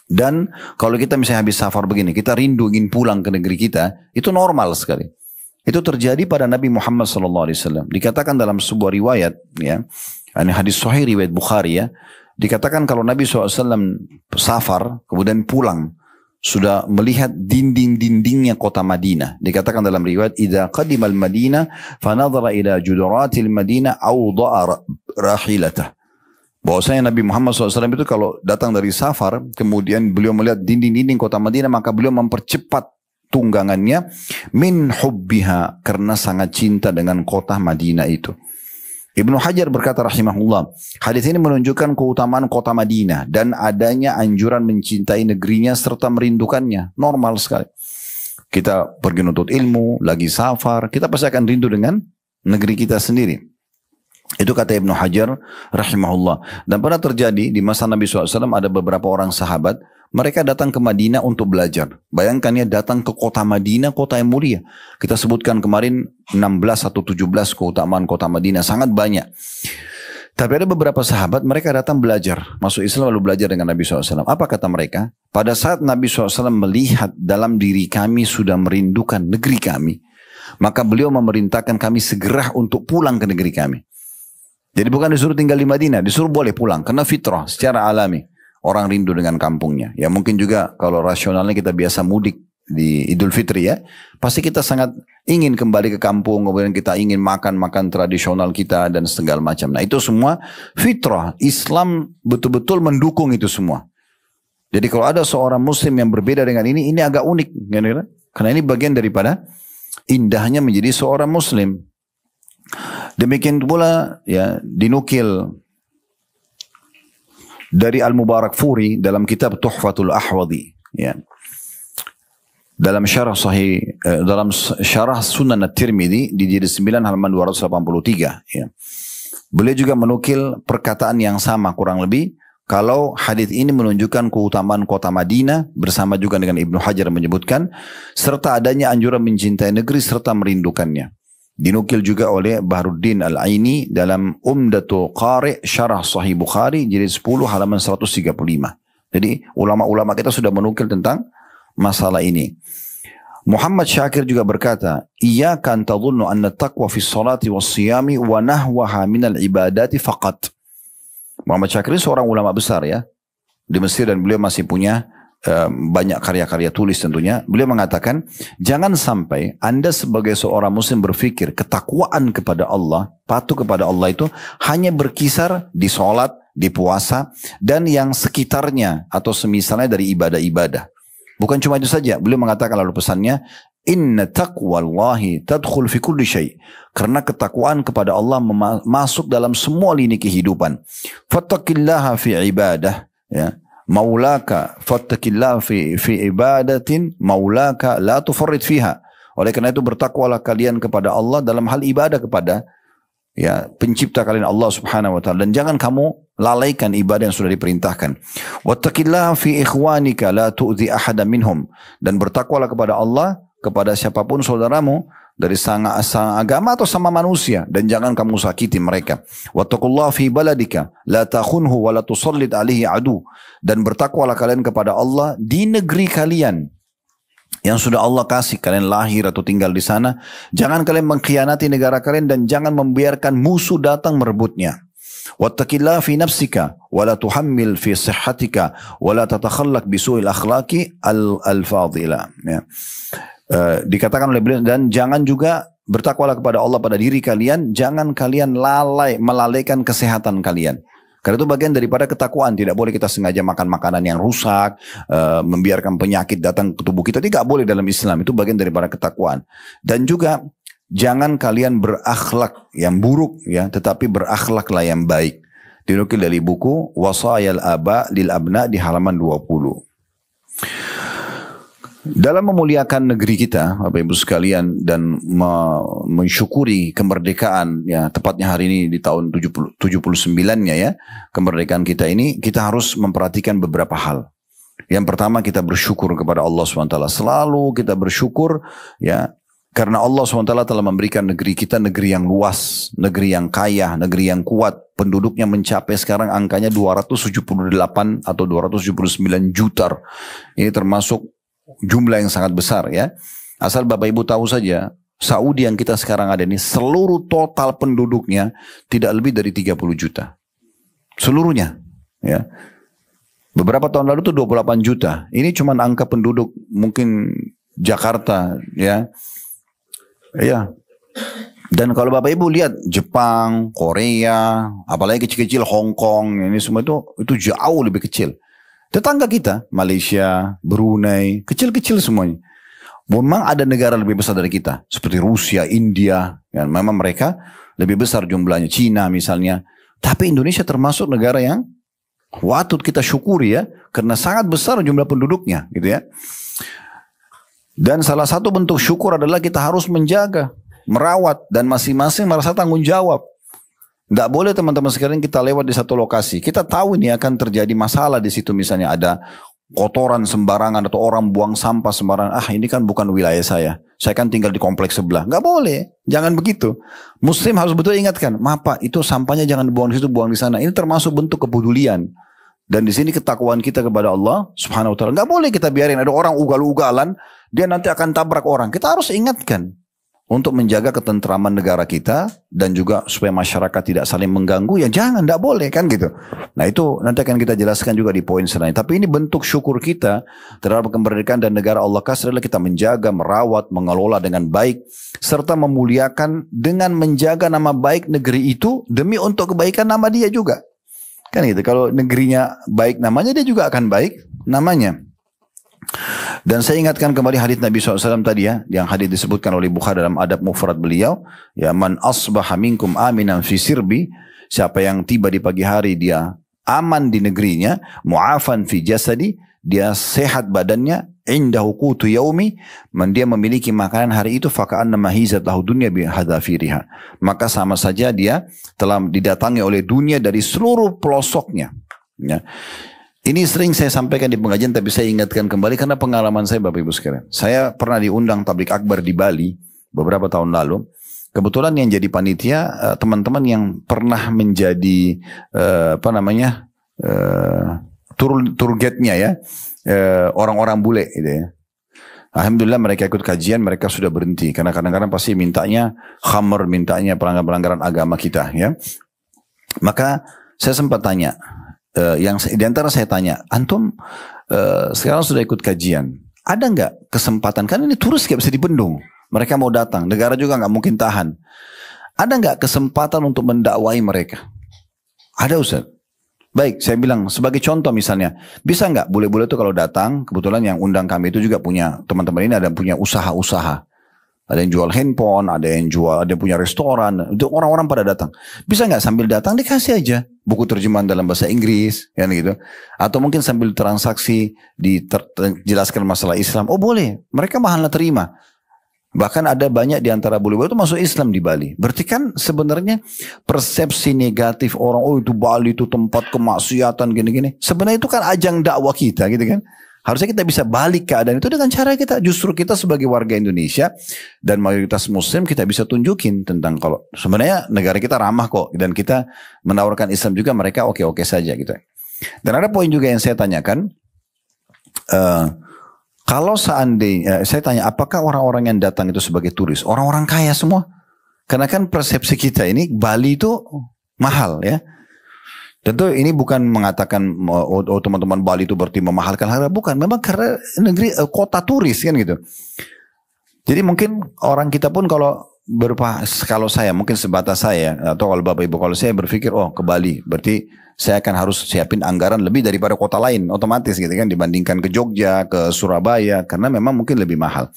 Dan kalau kita misalnya habis safar begini, kita rindu ingin pulang ke negeri kita, itu normal sekali. Itu terjadi pada Nabi Muhammad SAW. Dikatakan dalam sebuah riwayat, ya, ini hadis sahih riwayat Bukhari ya. Dikatakan kalau Nabi SAW safar, kemudian pulang, sudah melihat dinding-dindingnya kota Madinah. Dikatakan dalam riwayat, "Idza qadimal Madinah, fanadhara ila juduratil Madinah, awda'a rahilatah." Bahwasanya Nabi Muhammad SAW itu kalau datang dari safar, kemudian beliau melihat dinding-dinding kota Madinah, maka beliau mempercepat tunggangannya min hubbiha, karena sangat cinta dengan kota Madinah itu. Ibnu Hajar berkata rahimahullah, hadis ini menunjukkan keutamaan kota Madinah dan adanya anjuran mencintai negerinya serta merindukannya. Normal sekali. Kita pergi nuntut ilmu, lagi safar, kita pasti akan rindu dengan negeri kita sendiri. Itu kata Ibnu Hajar rahimahullah. Dan pernah terjadi di masa Nabi SAW ada beberapa orang sahabat, mereka datang ke Madinah untuk belajar. Bayangkan ya, datang ke kota Madinah, kota yang mulia. Kita sebutkan kemarin 16 atau 17 keutamaan kota Madinah, sangat banyak. Tapi ada beberapa sahabat, mereka datang belajar. Masuk Islam lalu belajar dengan Nabi SAW. Apa kata mereka? Pada saat Nabi SAW melihat dalam diri kami sudah merindukan negeri kami, maka beliau memerintahkan kami segera untuk pulang ke negeri kami. Jadi bukan disuruh tinggal di Madinah, disuruh boleh pulang. Karena fitrah, secara alami. Orang rindu dengan kampungnya. Ya mungkin juga kalau rasionalnya kita biasa mudik di Idul Fitri ya. Pasti kita sangat ingin kembali ke kampung. Kemudian kita ingin makan-makan tradisional kita dan segala macam. Nah itu semua fitrah. Islam betul-betul mendukung itu semua. Jadi kalau ada seorang muslim yang berbeda dengan ini agak unik. Karena ini bagian daripada indahnya menjadi seorang muslim. Demikian pula ya dinukil dari Al-Mubarakfuri dalam kitab Tuhfatul Ahwadi. ya. Dalam dalam syarah Sunan At-Tirmidzi di jilid 9 halaman 283, ya. Beliau juga menukil perkataan yang sama kurang lebih, kalau hadis ini menunjukkan keutamaan kota Madinah bersama juga dengan Ibnu Hajar menyebutkan serta adanya anjuran mencintai negeri serta merindukannya. Dinukil juga oleh Bahruddin Al-Aini dalam Umdatul Qari Syarah Sahih Bukhari jilid 10 halaman 135. Jadi ulama-ulama kita sudah menukil tentang masalah ini. Muhammad Syakir juga berkata, "Iyyaka an tadhunnu anna taqwa fi sholati was siyami wa nahwaha minal ibadati faqat." Muhammad Syakir ini seorang ulama besar ya di Mesir dan beliau masih punya banyak karya-karya tulis tentunya. Beliau mengatakan, jangan sampai Anda sebagai seorang muslim berpikir ketakwaan kepada Allah, patuh kepada Allah itu hanya berkisar di sholat, di puasa, dan yang sekitarnya atau semisalnya dari ibadah-ibadah. Bukan cuma itu saja. Beliau mengatakan lalu pesannya, inna taqwallahi tadkhul fi kulli syai'. Karena ketakwaan kepada Allah masuk dalam semua lini kehidupan. Fattaqillaha fi ibadah, ya. Maulaka fattaqillaha fi ibadatin maulaka la tufarrid fiha. Oleh karena itu bertakwalah kalian kepada Allah dalam hal ibadah kepada ya pencipta kalian Allah Subhanahu wa taala, dan jangan kamu lalaikan ibadah yang sudah diperintahkan. Wattaqillaha fi ikhwanika la tu'dhi ahada minhum, dan bertakwalah kepada Allah kepada siapapun saudaramu dari sang agama atau sama manusia, dan jangan kamu sakiti mereka. Wattaqullaha fi baladika la takhunhu wa la tusallid alaihi adu, dan bertakwalah kalian kepada Allah di negeri kalian yang sudah Allah kasih kalian lahir atau tinggal di sana. Jangan kalian mengkhianati negara kalian dan jangan membiarkan musuh datang merebutnya. Wattaqillaha fi nafsika wa la tuhammil fi sihhatika wa la tatakhallaq bi su'il akhlaqi al-fadila. Ya. Dikatakan oleh beliau, dan jangan juga bertakwalah kepada Allah pada diri kalian, jangan kalian melalaikan kesehatan kalian. Karena itu bagian daripada ketakwaan. Tidak boleh kita sengaja makan makanan yang rusak, membiarkan penyakit datang ke tubuh kita. Tidak boleh dalam Islam. Itu bagian daripada ketakwaan. Dan juga jangan kalian berakhlak yang buruk, ya, tetapi berakhlaklah yang baik. Dinukil dari buku Wasayal Aba lil Abna di halaman 20. Dalam memuliakan negeri kita, Bapak Ibu sekalian, dan mensyukuri kemerdekaan, ya tepatnya hari ini di tahun 79-nya ya, kemerdekaan kita ini, kita harus memperhatikan beberapa hal. Yang pertama, kita bersyukur kepada Allah SWT. Selalu kita bersyukur ya, karena Allah SWT telah memberikan negeri kita negeri yang luas, negeri yang kaya, negeri yang kuat. Penduduknya mencapai sekarang angkanya 278 atau 279 juta. Ini termasuk jumlah yang sangat besar ya. Asal Bapak Ibu tahu saja, Saudi yang kita sekarang ada ini, seluruh total penduduknya tidak lebih dari 30 juta. Seluruhnya ya. Beberapa tahun lalu itu 28 juta. Ini cuma angka penduduk mungkin Jakarta ya. Ya. Dan kalau Bapak Ibu lihat Jepang, Korea, apalagi kecil-kecil Hong Kong, ini semua itu jauh lebih kecil. Tetangga kita, Malaysia, Brunei, kecil-kecil semuanya. Memang ada negara lebih besar dari kita, seperti Rusia, India, ya, memang mereka lebih besar jumlahnya, Cina misalnya. Tapi Indonesia termasuk negara yang patut kita syukuri ya, karena sangat besar jumlah penduduknya, gitu ya. Dan salah satu bentuk syukur adalah kita harus menjaga, merawat, dan masing-masing merasa tanggung jawab. Tidak boleh teman-teman sekalian kita lewat di satu lokasi. Kita tahu ini akan terjadi masalah di situ, misalnya ada kotoran sembarangan atau orang buang sampah sembarangan. Ah, ini kan bukan wilayah saya. Saya kan tinggal di kompleks sebelah. Nggak boleh. Jangan begitu. Muslim harus betul ingatkan, maaf Pak, itu sampahnya jangan buang di situ, buang di sana. Ini termasuk bentuk kepedulian. Dan di sini ketakwaan kita kepada Allah Subhanahu wa taala. Nggak boleh kita biarin ada orang ugal-ugalan, dia nanti akan tabrak orang. Kita harus ingatkan untuk menjaga ketentraman negara kita dan juga supaya masyarakat tidak saling mengganggu, ya jangan, tidak boleh kan gitu. Nah itu nanti akan kita jelaskan juga di poin selanjutnya. Tapi ini bentuk syukur kita terhadap kemerdekaan dan negara Allah kasih adalah kita menjaga, merawat, mengelola dengan baik, serta memuliakan dengan menjaga nama baik negeri itu demi untuk kebaikan nama dia juga. Kan gitu, kalau negerinya baik namanya, dia juga akan baik namanya. Dan saya ingatkan kembali hadits Nabi SAW tadi ya, yang hadits disebutkan oleh Bukhari dalam adab mufrad beliau, ya man asbaha minkum aminan fi sirbi, siapa yang tiba di pagi hari dia aman di negerinya, mu'afan fi jasadi, dia sehat badannya, indahu qutu yaumi, dia memiliki makanan hari itu, faka'anna mahizat lahu dunya bihadzafiriha, maka sama saja dia telah didatangi oleh dunia dari seluruh pelosoknya. Ya. Ini sering saya sampaikan di pengajian, tapi saya ingatkan kembali karena pengalaman saya, Bapak Ibu sekalian. Saya pernah diundang tablik akbar di Bali beberapa tahun lalu. Kebetulan yang jadi panitia teman-teman yang pernah menjadi tour guide-nya ya, orang-orang bule gitu ya. Alhamdulillah mereka ikut kajian, mereka sudah berhenti karena kadang-kadang pasti mintanya khamr, mintanya pelanggaran agama kita ya. Maka saya sempat tanya, yang di antara saya tanya, antum sekarang sudah ikut kajian, ada nggak kesempatan? Kan ini turis nggak bisa dibendung, mereka mau datang, negara juga nggak mungkin tahan. Ada nggak kesempatan untuk mendakwai mereka? Ada, Ustaz. Baik, saya bilang sebagai contoh misalnya, bisa nggak bule-bule itu kalau datang, kebetulan yang undang kami itu juga punya, teman-teman ini ada punya usaha-usaha. Ada yang jual handphone, ada yang punya restoran, itu orang-orang pada datang. Bisa nggak sambil datang dikasih aja buku terjemahan dalam bahasa Inggris, kan gitu. Atau mungkin sambil transaksi dijelaskan masalah Islam. Oh boleh, mereka mahalnya terima. Bahkan ada banyak di antara bule-bule itu masuk Islam di Bali. Berarti kan sebenarnya persepsi negatif orang, oh itu Bali itu tempat kemaksiatan gini-gini. Sebenarnya itu kan ajang dakwah kita gitu kan. Harusnya kita bisa balik keadaan itu dengan cara kita, justru kita sebagai warga Indonesia dan mayoritas Muslim kita bisa tunjukin tentang kalau sebenarnya negara kita ramah kok dan kita menawarkan Islam juga, mereka oke-oke saja gitu. Dan ada poin juga yang saya tanyakan, kalau seandainya saya tanya apakah orang-orang yang datang itu sebagai turis orang-orang kaya semua? Karena kan persepsi kita ini Bali itu mahal ya. Tentu ini bukan mengatakan oh teman-teman Bali itu berarti memahalkan harga, bukan. Memang karena negeri kota turis kan gitu. Jadi mungkin orang kita pun kalau saya mungkin sebatas saya atau kalau Bapak Ibu kalau saya berpikir oh ke Bali berarti saya akan harus siapin anggaran lebih daripada kota lain otomatis gitu kan dibandingkan ke Jogja, ke Surabaya karena memang mungkin lebih mahal.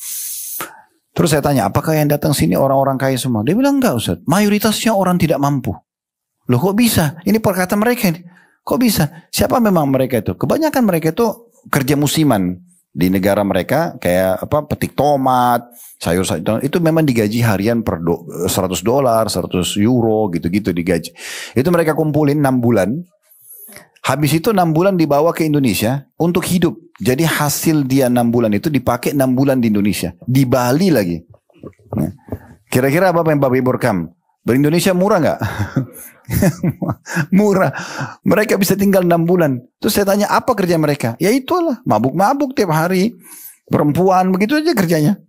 Terus saya tanya apakah yang datang sini orang-orang kaya semua? Dia bilang enggak Ustaz, mayoritasnya orang tidak mampu. Loh kok bisa? Ini perkataan mereka ini. Kok bisa? Siapa memang mereka itu? Kebanyakan mereka itu kerja musiman di negara mereka kayak apa petik tomat, sayur-sayur itu memang digaji harian per $100, 100 euro gitu-gitu digaji. Itu mereka kumpulin 6 bulan. Habis itu 6 bulan dibawa ke Indonesia untuk hidup. Jadi hasil dia 6 bulan itu dipakai 6 bulan di Indonesia. Di Bali lagi. Kira-kira apa yang Bapak Ibu rekam? Indonesia murah nggak? Murah. Mereka bisa tinggal 6 bulan. Terus saya tanya apa kerja mereka? Ya itulah mabuk-mabuk tiap hari. Perempuan begitu aja kerjanya.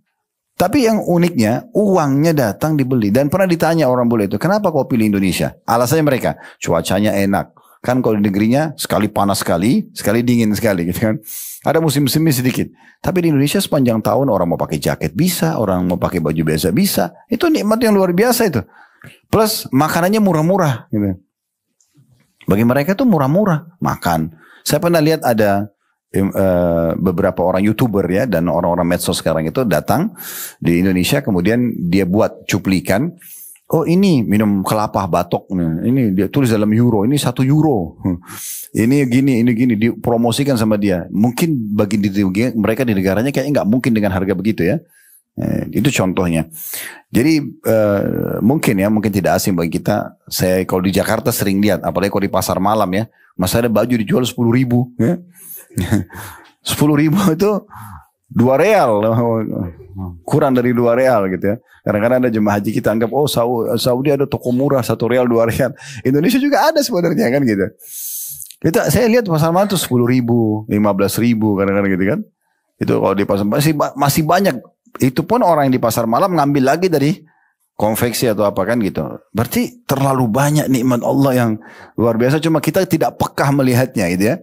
Tapi yang uniknya uangnya datang dibeli. Dan pernah ditanya orang bule itu, kenapa kau pilih Indonesia? Alasannya mereka, cuacanya enak. Kan kalau di negerinya sekali panas sekali dingin sekali gitu kan. Ada musim-musimnya sedikit. Tapi di Indonesia sepanjang tahun orang mau pakai jaket bisa, orang mau pakai baju biasa bisa. Itu nikmat yang luar biasa itu. Plus makanannya murah-murah gitu. Bagi mereka itu murah-murah makan. Saya pernah lihat ada beberapa orang YouTuber ya dan orang-orang medsos sekarang itu datang di Indonesia kemudian dia buat cuplikan. Oh ini minum kelapa batok. Ini dia tulis dalam euro. Ini 1 euro. Ini gini dipromosikan sama dia. Mungkin bagi mereka di negaranya kayaknya nggak mungkin dengan harga begitu ya. Itu contohnya. Jadi mungkin tidak asing bagi kita. Saya kalau di Jakarta sering lihat, apalagi kalau di pasar malam ya, masa ada baju dijual 10.000 ya. 10.000 itu 2 real, kurang dari 2 real gitu ya. Kadang-kadang ada jemaah haji kita anggap oh Saudi ada toko murah 1 real 2 real. Indonesia juga ada sebenarnya kan gitu. Saya lihat pasar malam itu 10.000, 15.000 kadang-kadang gitu kan. Itu kalau di pasar masih banyak. Itu pun orang yang di pasar malam ngambil lagi dari konveksi atau apa kan gitu. Berarti terlalu banyak nikmat Allah yang luar biasa. Cuma kita tidak pekah melihatnya gitu ya.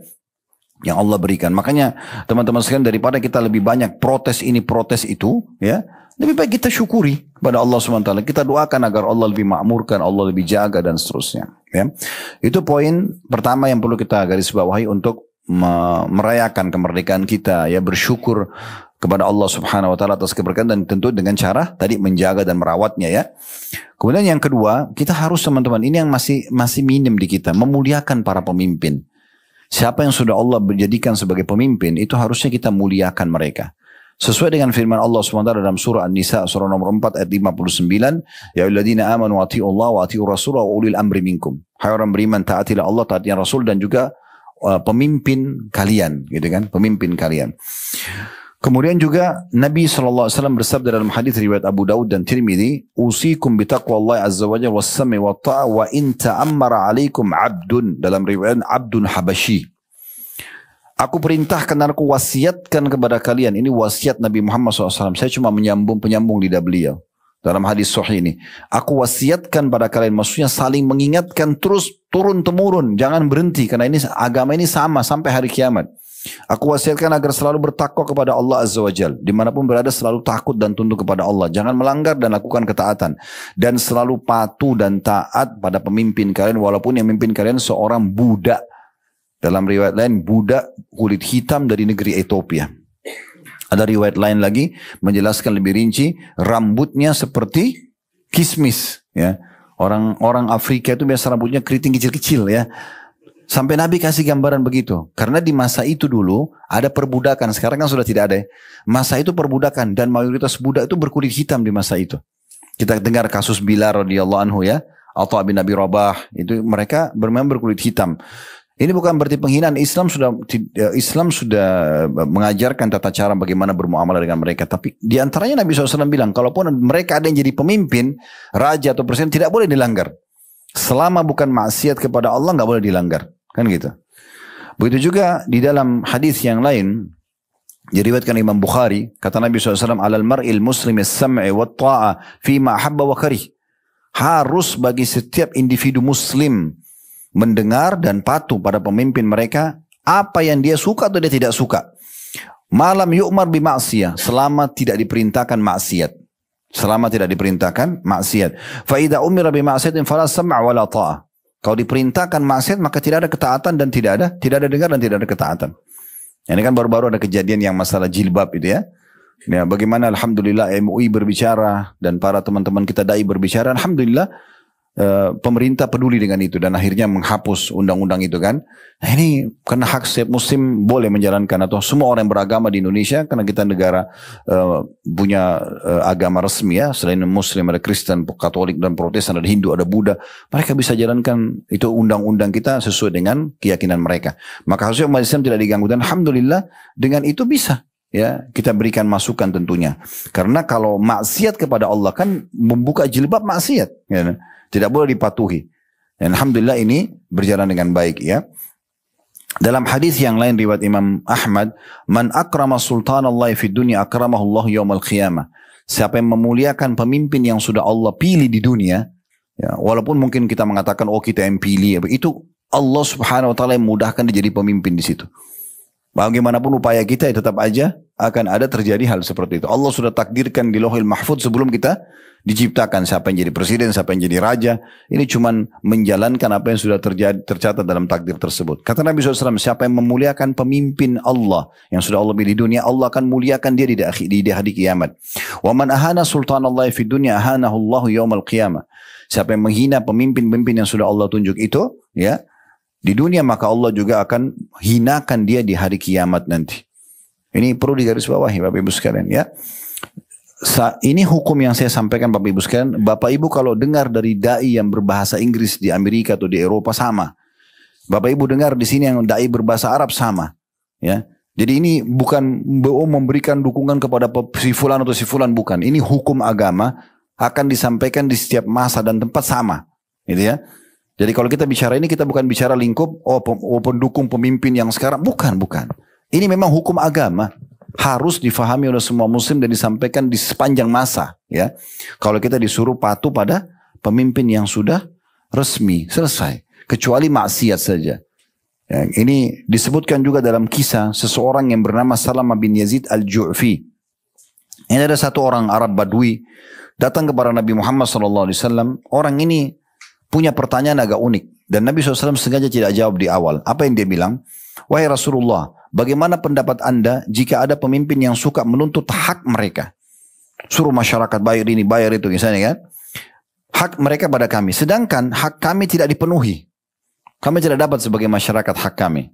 Yang Allah berikan. Makanya teman-teman sekalian daripada kita lebih banyak protes ini protes itu ya. Lebih baik kita syukuri kepada Allah SWT. Kita doakan agar Allah lebih makmurkan, Allah lebih jaga dan seterusnya. Ya. Itu poin pertama yang perlu kita garis bawahi untuk merayakan kemerdekaan kita, ya bersyukur kepada Allah Subhanahu wa taala atas keberkahan, dan tentu dengan cara tadi menjaga dan merawatnya ya. Kemudian yang kedua, kita harus teman-teman, ini yang masih minim di kita, memuliakan para pemimpin. Siapa yang sudah Allah menjadikan sebagai pemimpin, itu harusnya kita muliakan mereka. Sesuai dengan firman Allah SWT dalam surah An-Nisa surah nomor 4 ayat 59, ya ayyuhalladzina amanu atii'ullaha wa atii'ur rasul wa ulil amri minkum. Hai orang beriman, taatilah Allah, taatilah Rasul, dan juga pemimpin kalian, gitu kan? Pemimpin kalian. Kemudian juga Nabi SAW bersabda dalam hadis riwayat Abu Daud dan Tirmidzi, usikum bitaqwallahi azza wa jalla was-sam'i wa ta'a wa in ta'ammara 'alaikum 'abdun, dalam riwayat abdun habasyi. Aku perintahkan dan aku wasiatkan kepada kalian. Ini wasiat Nabi Muhammad SAW. Saya cuma penyambung lidah beliau. Dalam hadis sahih ini. Aku wasiatkan pada kalian. Maksudnya saling mengingatkan terus turun-temurun. Jangan berhenti. Karena ini agama ini sama sampai hari kiamat. Aku wasiatkan agar selalu bertakwa kepada Allah Azza wa Jal. Dimanapun berada selalu takut dan tunduk kepada Allah. Jangan melanggar dan lakukan ketaatan. Dan selalu patuh dan taat pada pemimpin kalian. Walaupun yang memimpin kalian seorang budak. Dalam riwayat lain, budak kulit hitam dari negeri Ethiopia. Ada riwayat lain lagi menjelaskan lebih rinci, rambutnya seperti kismis. Ya, orang Afrika itu biasa rambutnya keriting kecil-kecil ya. Sampai Nabi kasih gambaran begitu. Karena di masa itu dulu ada perbudakan. Sekarang kan sudah tidak ada ya. Masa itu perbudakan dan mayoritas budak itu berkulit hitam di masa itu. Kita dengar kasus Bilal radhiyallahu anhu ya, atau bin Abi Rabah, itu mereka bermain berkulit hitam. Ini bukan berarti penghinaan. Islam sudah mengajarkan tata cara bagaimana bermuamalah dengan mereka. Tapi diantaranya Nabi SAW bilang, kalaupun mereka ada yang jadi pemimpin, raja atau presiden, tidak boleh dilanggar. Selama bukan maksiat kepada Allah, nggak boleh dilanggar. Kan gitu. Begitu juga di dalam hadis yang lain, diriwayatkan Imam Bukhari, kata Nabi SAW, alal mar'il muslimi as-sam'i wa ta'a fima ahabba wa karih. Harus bagi setiap individu muslim mendengar dan patuh pada pemimpin mereka, apa yang dia suka atau dia tidak suka. Malam yu'mar bimaksiyah, selama tidak diperintahkan maksiat. Selama tidak diperintahkan maksiat. Fa idza umira bimaksiatin fala sam'a wala ta'ah. Kalau diperintahkan maksiat maka tidak ada ketaatan dan tidak ada dengar dan tidak ada ketaatan. Ini kan baru-baru ada kejadian yang masalah jilbab itu ya. Ya, bagaimana alhamdulillah MUI berbicara dan para teman-teman kita dai berbicara, alhamdulillah pemerintah peduli dengan itu dan akhirnya menghapus undang-undang itu kan. Nah ini karena hak setiap muslim boleh menjalankan, atau semua orang yang beragama di Indonesia, karena kita negara punya agama resmi ya, selain muslim ada Kristen, Katolik dan Protestan, ada Hindu, ada Buddha, mereka bisa jalankan itu undang-undang kita sesuai dengan keyakinan mereka. Maka harusnya umat Islam tidak diganggu, dan alhamdulillah dengan itu bisa ya kita berikan masukan tentunya. Karena kalau maksiat kepada Allah kan membuka jilbab maksiat ya. Tidak boleh dipatuhi. Dan alhamdulillah ini berjalan dengan baik ya. Dalam hadis yang lain riwayat Imam Ahmad, man akrama sultanallahi fid dunya akramahullahu yaumal qiyamah. Siapa yang memuliakan pemimpin yang sudah Allah pilih di dunia, ya, walaupun mungkin kita mengatakan oh kita yang pilih, itu Allah Subhanahu wa taala yang mudahkan dia jadi pemimpin di situ. Bagaimanapun upaya kita tetap aja akan ada terjadi hal seperti itu. Allah sudah takdirkan di Lauhul Mahfuz sebelum kita diciptakan siapa yang jadi presiden, siapa yang jadi raja. Ini cuman menjalankan apa yang sudah tercatat dalam takdir tersebut. Kata Nabi SAW, siapa yang memuliakan pemimpin Allah yang sudah Allah pilih di dunia, Allah akan muliakan dia di hari kiamat. Wa man ahana sultanallahi fid dunya ahanahu Allahu yaumal qiyamah. Siapa yang menghina pemimpin-pemimpin yang sudah Allah tunjuk itu, ya, di dunia, maka Allah juga akan hinakan dia di hari kiamat nanti. Ini perlu digarisbawahi Bapak Ibu sekalian ya. Ini hukum yang saya sampaikan Bapak Ibu sekalian. Bapak Ibu kalau dengar dari dai yang berbahasa Inggris di Amerika atau di Eropa sama. Bapak Ibu dengar di sini yang dai berbahasa Arab sama. Ya. Jadi ini bukan memberikan dukungan kepada si fulan atau si fulan, bukan. Ini hukum agama akan disampaikan di setiap masa dan tempat sama. Gitu ya. Jadi kalau kita bicara ini, kita bukan bicara lingkup, pendukung pemimpin yang sekarang. Bukan. Ini memang hukum agama. Harus difahami oleh semua muslim dan disampaikan di sepanjang masa. Ya, kalau kita disuruh patuh pada pemimpin yang sudah resmi, selesai. Kecuali maksiat saja. Ya, ini disebutkan juga dalam kisah seseorang yang bernama Salamah bin Yazid al-Ju'fi. Ini ada satu orang Arab Badui datang kepada Nabi Muhammad SAW. Orang ini punya pertanyaan agak unik. Dan Nabi SAW sengaja tidak jawab di awal. Apa yang dia bilang? Wahai Rasulullah, bagaimana pendapat Anda jika ada pemimpin yang suka menuntut hak mereka? Suruh masyarakat bayar ini, bayar itu misalnya kan. Hak mereka pada kami. Sedangkan hak kami tidak dipenuhi. Kami tidak dapat sebagai masyarakat hak kami.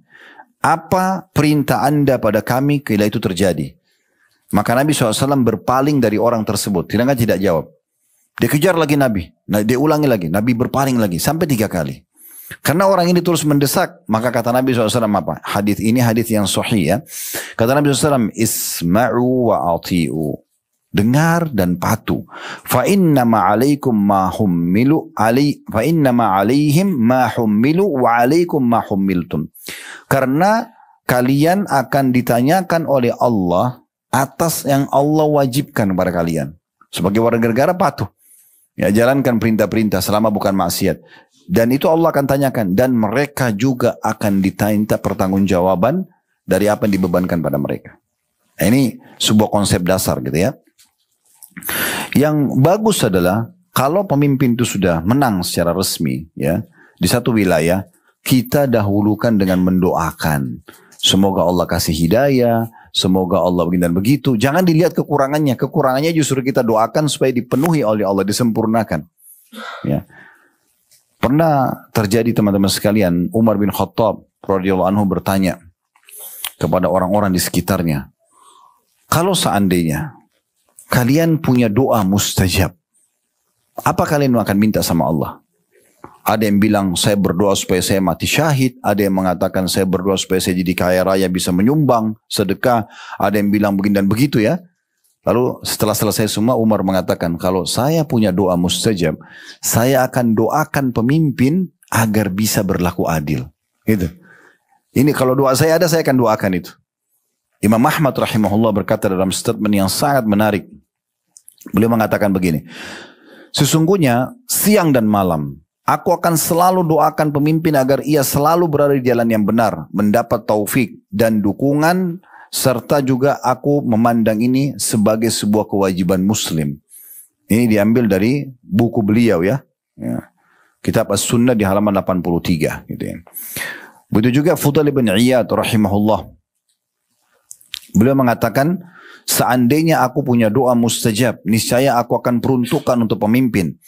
Apa perintah Anda pada kami bila itu terjadi? Maka Nabi SAW berpaling dari orang tersebut. Sedangkan tidak jawab. Dia kejar lagi Nabi. Nah, dia ulangi lagi. Nabi berpaling lagi. Sampai 3 kali. Karena orang ini terus mendesak. Maka kata Nabi SAW apa? Hadis ini hadis yang sahih ya. Kata Nabi SAW. Isma'u wa ati'u. Dengar dan patuh. Fa innama alaihim ma hummilu wa alaikum ma hummiltum. Karena kalian akan ditanyakan oleh Allah atas yang Allah wajibkan kepada kalian. Sebagai warga negara patuh. Ya, jalankan perintah-perintah selama bukan maksiat. Dan itu Allah akan tanyakan. Dan mereka juga akan diminta pertanggungjawaban dari apa yang dibebankan pada mereka. Nah, ini sebuah konsep dasar gitu ya. Yang bagus adalah kalau pemimpin itu sudah menang secara resmi ya di satu wilayah, kita dahulukan dengan mendoakan. Semoga Allah kasih hidayah, semoga Allah begini dan begitu. Jangan dilihat kekurangannya. Kekurangannya justru kita doakan supaya dipenuhi oleh Allah, disempurnakan. Ya. Pernah terjadi teman-teman sekalian, Umar bin Khattab radhiyallahu anhu bertanya kepada orang-orang di sekitarnya, kalau seandainya kalian punya doa mustajab, apa kalian akan minta sama Allah? Ada yang bilang saya berdoa supaya saya mati syahid. Ada yang mengatakan saya berdoa supaya saya jadi kaya raya bisa menyumbang sedekah. Ada yang bilang begini dan begitu ya. Lalu setelah selesai semua Umar mengatakan kalau saya punya doa mustajab, saya akan doakan pemimpin agar bisa berlaku adil. Gitu. Ini kalau doa saya ada, saya akan doakan itu. Imam Ahmad rahimahullah berkata dalam statement yang sangat menarik. Beliau mengatakan begini. Sesungguhnya siang dan malam aku akan selalu doakan pemimpin agar ia selalu berada di jalan yang benar, mendapat taufik dan dukungan, serta juga aku memandang ini sebagai sebuah kewajiban muslim. Ini diambil dari buku beliau ya. Kitab As-Sunnah di halaman 83 gitu ya. Begitu juga Fudail bin Iyad rahimahullah. Beliau mengatakan, seandainya aku punya doa mustajab, niscaya aku akan peruntukkan untuk pemimpin.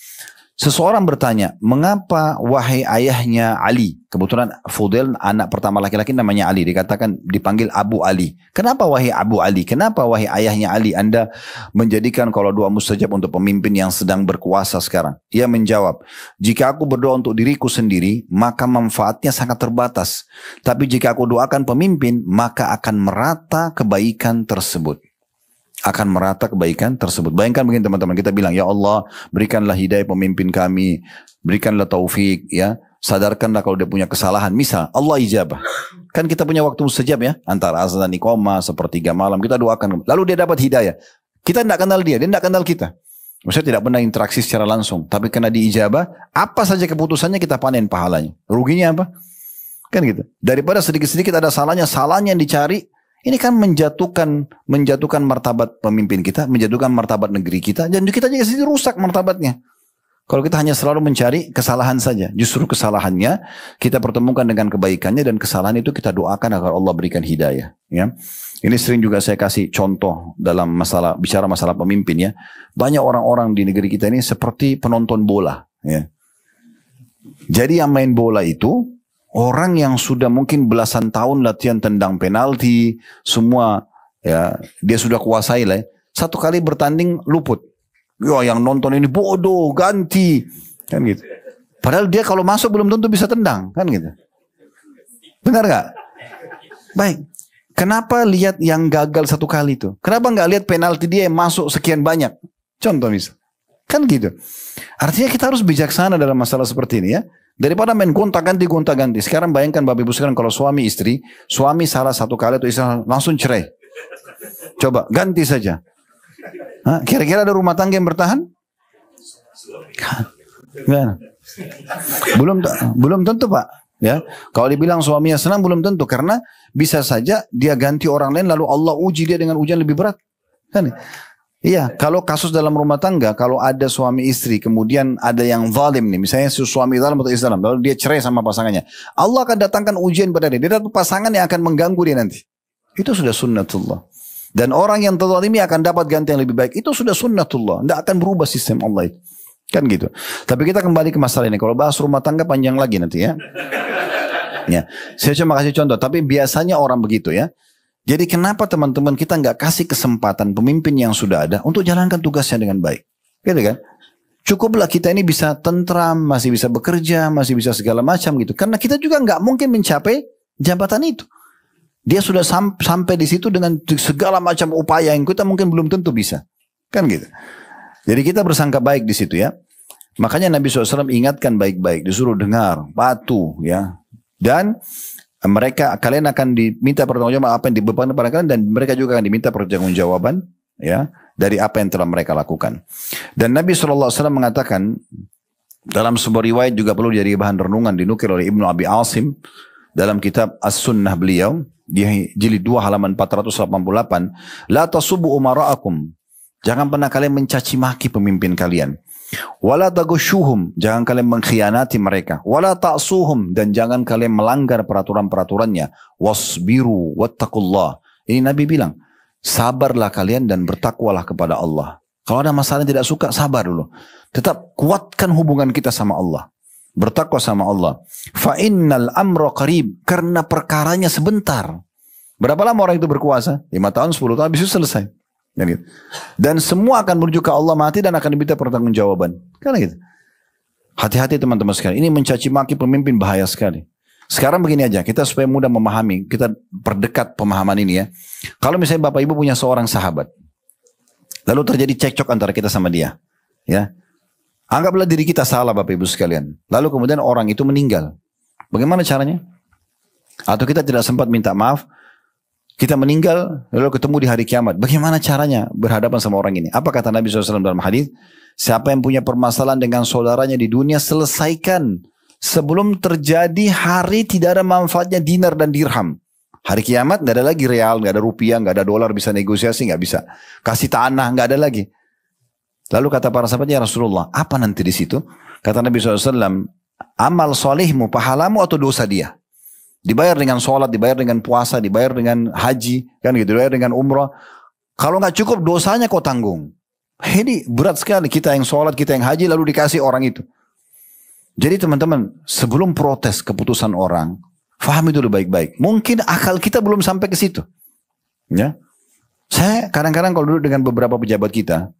Seseorang bertanya, mengapa wahai ayahnya Ali? Kebetulan Fudail anak pertama laki-laki namanya Ali. Dikatakan dipanggil Abu Ali. Kenapa wahai Abu Ali? Kenapa wahai ayahnya Ali? Anda menjadikan kalau doa mustajab untuk pemimpin yang sedang berkuasa sekarang. Ia menjawab, jika aku berdoa untuk diriku sendiri, maka manfaatnya sangat terbatas. Tapi jika aku doakan pemimpin, maka akan merata kebaikan tersebut. Akan merata kebaikan tersebut. Bayangkan begini teman-teman, kita bilang, ya Allah berikanlah hidayah pemimpin kami, berikanlah taufik, ya, sadarkanlah kalau dia punya kesalahan. Misal Allah ijabah, kan kita punya waktu mustajab ya, antara azan dan iqamah sepertiga malam, kita doakan, lalu dia dapat hidayah. Kita tidak kenal dia tidak kenal kita. Maksudnya tidak pernah interaksi secara langsung, tapi karena diijabah, apa saja keputusannya kita panen pahalanya. Ruginya apa? Kan gitu. Daripada sedikit-sedikit ada salahnya yang dicari. Ini kan menjatuhkan martabat pemimpin kita, menjatuhkan martabat negeri kita, dan kita juga sendiri rusak martabatnya. Kalau kita hanya selalu mencari kesalahan saja, justru kesalahannya kita pertemukan dengan kebaikannya, dan kesalahan itu kita doakan agar Allah berikan hidayah. Ya, ini sering juga saya kasih contoh dalam bicara masalah pemimpin ya. Banyak orang-orang di negeri kita ini seperti penonton bola. Ya. Jadi yang main bola itu orang yang sudah mungkin belasan tahun latihan tendang penalti, semua ya dia sudah kuasai lah. Satu kali bertanding luput. Ya, yang nonton ini bodoh, ganti, kan gitu. Padahal dia kalau masuk belum tentu bisa tendang, kan gitu. Benar nggak? Baik. Kenapa lihat yang gagal satu kali itu? Kenapa nggak lihat penalti dia yang masuk sekian banyak? Contoh misal, kan gitu. Artinya kita harus bijaksana dalam masalah seperti ini ya. Daripada main gonta-ganti. Sekarang bayangkan Bapak Ibu sekalian kalau suami istri, suami salah satu kali atau istri langsung cerai. Coba ganti saja. Kira-kira ada rumah tangga yang bertahan? Belum tentu Pak. Ya, kalau dibilang suaminya senang belum tentu, karena bisa saja dia ganti orang lain lalu Allah uji dia dengan ujian lebih berat. Kan? Iya, kalau kasus dalam rumah tangga, kalau ada suami istri, kemudian ada yang zalim nih, misalnya suami zalim atau istri zalim, lalu dia cerai sama pasangannya, Allah akan datangkan ujian pada dia. Dia dapat pasangan yang akan mengganggu dia nanti. Itu sudah sunnatullah. Dan orang yang terzalimi akan dapat ganti yang lebih baik. Itu sudah sunnatullah. Tidak akan berubah sistem Allah itu. Kan gitu. Tapi kita kembali ke masalah ini. Kalau bahas rumah tangga panjang lagi nanti ya. Ya, saya cuma kasih contoh. Tapi biasanya orang begitu ya. Jadi kenapa teman-teman kita nggak kasih kesempatan pemimpin yang sudah ada untuk jalankan tugasnya dengan baik. Gitu kan. Cukuplah kita ini bisa tentram, masih bisa bekerja, masih bisa segala macam gitu. Karena kita juga nggak mungkin mencapai jabatan itu. Dia sudah sampai di situ dengan segala macam upaya yang kita mungkin belum tentu bisa. Kan gitu. Jadi kita bersangka baik di situ ya. Makanya Nabi SAW ingatkan baik-baik. Disuruh dengar, patuh ya. Dan kalian akan diminta pertanggungjawaban apa yang dibebankan pada kalian. Dan mereka juga akan diminta pertanggungjawaban ya, dari apa yang telah mereka lakukan. Dan Nabi SAW mengatakan, dalam sebuah riwayat juga perlu jadi bahan renungan, dinukil oleh Ibnu Abi Asim dalam kitab As-Sunnah beliau, di jilid 2 halaman 488, la tasubu umara'akum, jangan pernah kalian mencaci maki pemimpin kalian, wala tagushuhum, jangan kalian mengkhianati mereka, wala ta'suhum, dan jangan kalian melanggar peraturan-peraturannya, wasbiru wattaqullah. Ini Nabi bilang, sabarlah kalian dan bertakwalah kepada Allah. Kalau ada masalah yang tidak suka, sabar dulu. Tetap kuatkan hubungan kita sama Allah. Bertakwa sama Allah. Fa innal amra qarib, karena perkaranya sebentar. Berapa lama orang itu berkuasa? 5 tahun, 10 tahun, habis itu selesai. Dan semua akan menuju ke Allah mati dan akan diminta pertanggungjawaban. Karena gitu. Hati-hati teman-teman sekalian. Ini mencaci maki pemimpin bahaya sekali. Sekarang begini aja, kita supaya mudah memahami, kita perdekat pemahaman ini ya. Kalau misalnya Bapak Ibu punya seorang sahabat, lalu terjadi cekcok antara kita sama dia, ya. Anggaplah diri kita salah Bapak Ibu sekalian. Lalu kemudian orang itu meninggal. Bagaimana caranya? Atau kita tidak sempat minta maaf. Kita meninggal lalu ketemu di hari kiamat. Bagaimana caranya berhadapan sama orang ini? Apa kata Nabi SAW dalam hadis? Siapa yang punya permasalahan dengan saudaranya di dunia, selesaikan. Sebelum terjadi hari tidak ada manfaatnya dinar dan dirham. Hari kiamat gak ada lagi real, gak ada rupiah, gak ada dolar bisa negosiasi, gak bisa. Kasih tanah, gak ada lagi. Lalu kata para sahabatnya, Rasulullah, apa nanti di situ? Kata Nabi SAW, amal solehmu, pahalamu atau dosa dia? Dibayar dengan sholat, dibayar dengan puasa, dibayar dengan haji, kan gitu, dibayar dengan umrah. Kalau nggak cukup, dosanya kau tanggung. Ini berat sekali, kita yang sholat, kita yang haji, lalu dikasih orang itu. Jadi teman-teman, sebelum protes keputusan orang, fahami dulu baik-baik. Mungkin akal kita belum sampai ke situ. Ya, saya kadang-kadang kalau duduk dengan beberapa pejabat kita,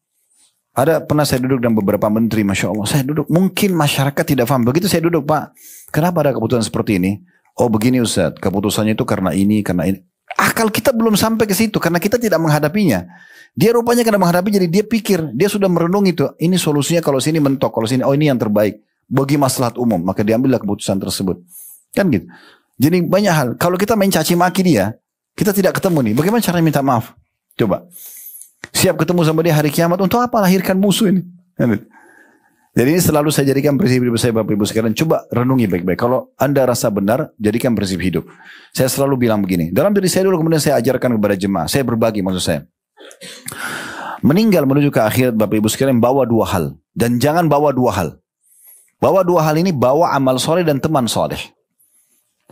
pernah saya duduk dengan beberapa menteri, Masya Allah, saya duduk, mungkin masyarakat tidak paham. Begitu saya duduk, Pak, kenapa ada keputusan seperti ini? Oh begini Ustaz, keputusannya itu karena ini, karena ini. Akal kita belum sampai ke situ, karena kita tidak menghadapinya. Dia rupanya karena menghadapi, jadi dia pikir, dia sudah merenung itu, ini solusinya kalau sini mentok, kalau sini, oh ini yang terbaik, bagi maslahat umum, maka diambillah keputusan tersebut. Kan gitu. Jadi banyak hal, kalau kita main caci maki dia, kita tidak ketemu nih, bagaimana cara minta maaf? Coba. Siap ketemu sama dia hari kiamat, untuk apa lahirkan musuh ini? Jadi ini selalu saya jadikan prinsip hidup saya Bapak Ibu sekalian. Coba renungi baik-baik. Kalau Anda rasa benar, jadikan prinsip hidup. Saya selalu bilang begini. Dalam diri saya dulu kemudian saya ajarkan kepada jemaah. Saya berbagi maksud saya. Meninggal menuju ke akhirat Bapak Ibu sekalian bawa 2 hal. Dan jangan bawa 2 hal. Bawa 2 hal ini, bawa amal soleh dan teman soleh.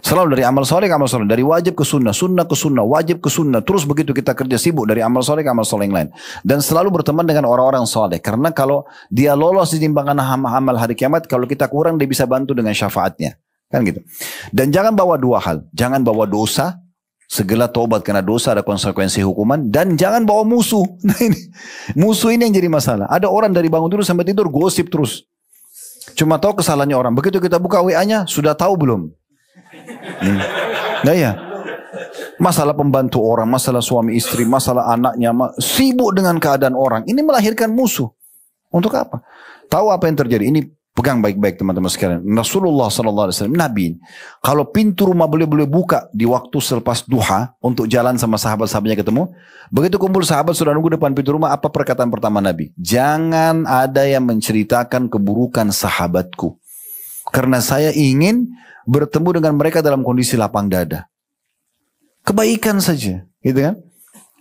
Selalu dari amal soleh ke amal soleh. Dari wajib ke sunnah, sunnah ke sunnah, wajib ke sunnah. Terus begitu kita kerja sibuk dari amal soleh ke amal soleh yang lain. Dan selalu berteman dengan orang-orang soleh. Karena kalau dia lolos di timbangan amal hari kiamat, kalau kita kurang dia bisa bantu dengan syafaatnya. Kan gitu. Dan jangan bawa 2 hal. Jangan bawa dosa, segala tobat karena dosa ada konsekuensi hukuman. Dan jangan bawa musuh. Nah ini, musuh ini yang jadi masalah. Ada orang dari bangun tidur sampai tidur gosip terus. Cuma tahu kesalahannya orang. Begitu kita buka WA-nya, sudah tahu belum? Nah ya, masalah pembantu orang, masalah suami istri, masalah anaknya, sibuk dengan keadaan orang. Ini melahirkan musuh. Untuk apa? Tahu apa yang terjadi? Ini pegang baik-baik teman-teman sekalian. Rasulullah SAW, Nabi, kalau pintu rumah boleh buka di waktu selepas duha untuk jalan sama sahabat-sahabatnya ketemu. Begitu kumpul sahabat sudah nunggu depan pintu rumah, apa perkataan pertama Nabi? Jangan ada yang menceritakan keburukan sahabatku. Karena saya ingin bertemu dengan mereka dalam kondisi lapang dada. Kebaikan saja, gitu kan?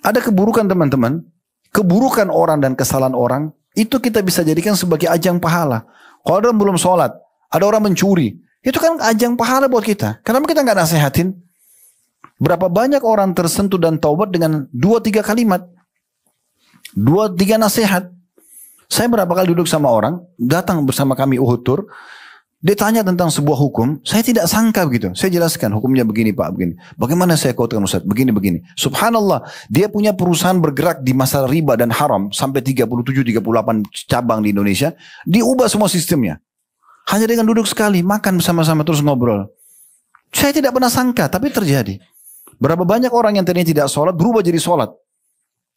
Ada keburukan teman-teman, keburukan orang dan kesalahan orang, itu kita bisa jadikan sebagai ajang pahala. Kalau orang belum sholat, ada orang mencuri, itu kan ajang pahala buat kita. Kenapa kita nggak nasehatin? Berapa banyak orang tersentuh dan taubat dengan 2-3 kalimat. 2-3 nasihat. Saya berapa kali duduk sama orang, datang bersama kami Uhud Tour, dia tanya tentang sebuah hukum, saya tidak sangka begitu. Saya jelaskan hukumnya begini Pak, begini. Bagaimana saya katakan Ustaz? Begini. Subhanallah, dia punya perusahaan bergerak di masalah riba dan haram sampai 37-38 cabang di Indonesia, diubah semua sistemnya. Hanya dengan duduk sekali, makan bersama-sama terus ngobrol. Saya tidak pernah sangka, tapi terjadi. Berapa banyak orang yang tadinya tidak sholat, berubah jadi sholat.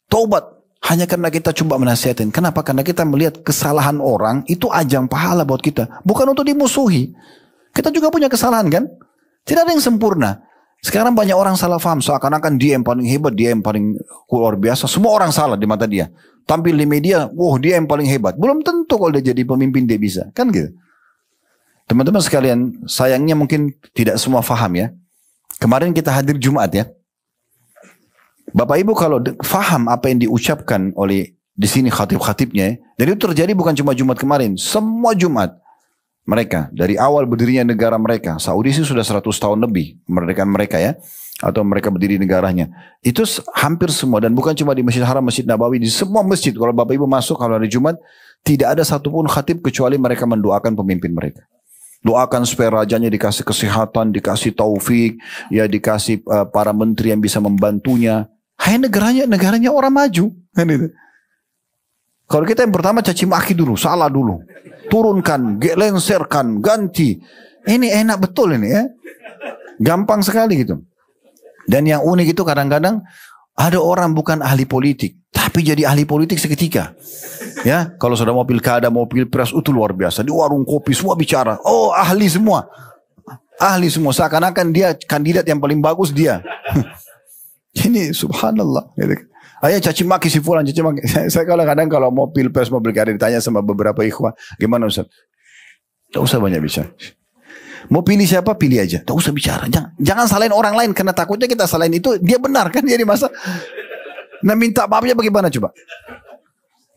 Taubat. Hanya karena kita coba menasihatin. Kenapa? Karena kita melihat kesalahan orang itu ajang pahala buat kita. Bukan untuk dimusuhi. Kita juga punya kesalahan kan? Tidak ada yang sempurna. Sekarang banyak orang salah paham. Seakan-akan dia yang paling hebat, dia yang paling luar biasa. Semua orang salah di mata dia. Tampil di media, wah dia yang paling hebat. Belum tentu kalau dia jadi pemimpin dia bisa. Kan gitu. Teman-teman sekalian, sayangnya mungkin tidak semua paham ya. Kemarin kita hadir Jumat ya. Bapak Ibu kalau faham apa yang diucapkan oleh di sini khatib-khatibnya, dan itu terjadi bukan cuma Jumat kemarin, semua Jumat mereka dari awal berdirinya negara mereka, Saudi sih sudah 100 tahun lebih kemerdekaan mereka ya, atau mereka berdiri negaranya, itu hampir semua dan bukan cuma di Masjid Haram, Masjid Nabawi, di semua masjid kalau Bapak Ibu masuk kalau hari Jumat tidak ada satupun khatib kecuali mereka mendoakan pemimpin mereka. Doakan supaya rajanya dikasih kesehatan, dikasih taufik, ya dikasih para menteri yang bisa membantunya. Hai negaranya orang maju kan itu. Kalau kita yang pertama caci maki dulu, salah dulu, turunkan, lenserkan, ganti. Ini enak betul ini ya, gampang sekali gitu. Dan yang unik itu kadang-kadang ada orang bukan ahli politik, tapi jadi ahli politik seketika. Ya, kalau sudah mau pilkada, mau pilpres itu luar biasa. Di warung kopi semua bicara, oh ahli semua, seakan-akan dia kandidat yang paling bagus dia. Ini subhanallah. Ayo caci maki si fulan, caci maki. Saya kadang-kadang kalau mau pilpres, mau pilkada ditanya sama beberapa ikhwah, gimana Ustaz? Tak usah banyak bicara. Mau pilih siapa, pilih aja. Tak usah bicara. Jangan salahin orang lain, karena takutnya kita salahin itu, dia benar kan, dia di masa. Nah minta maafnya bagaimana coba?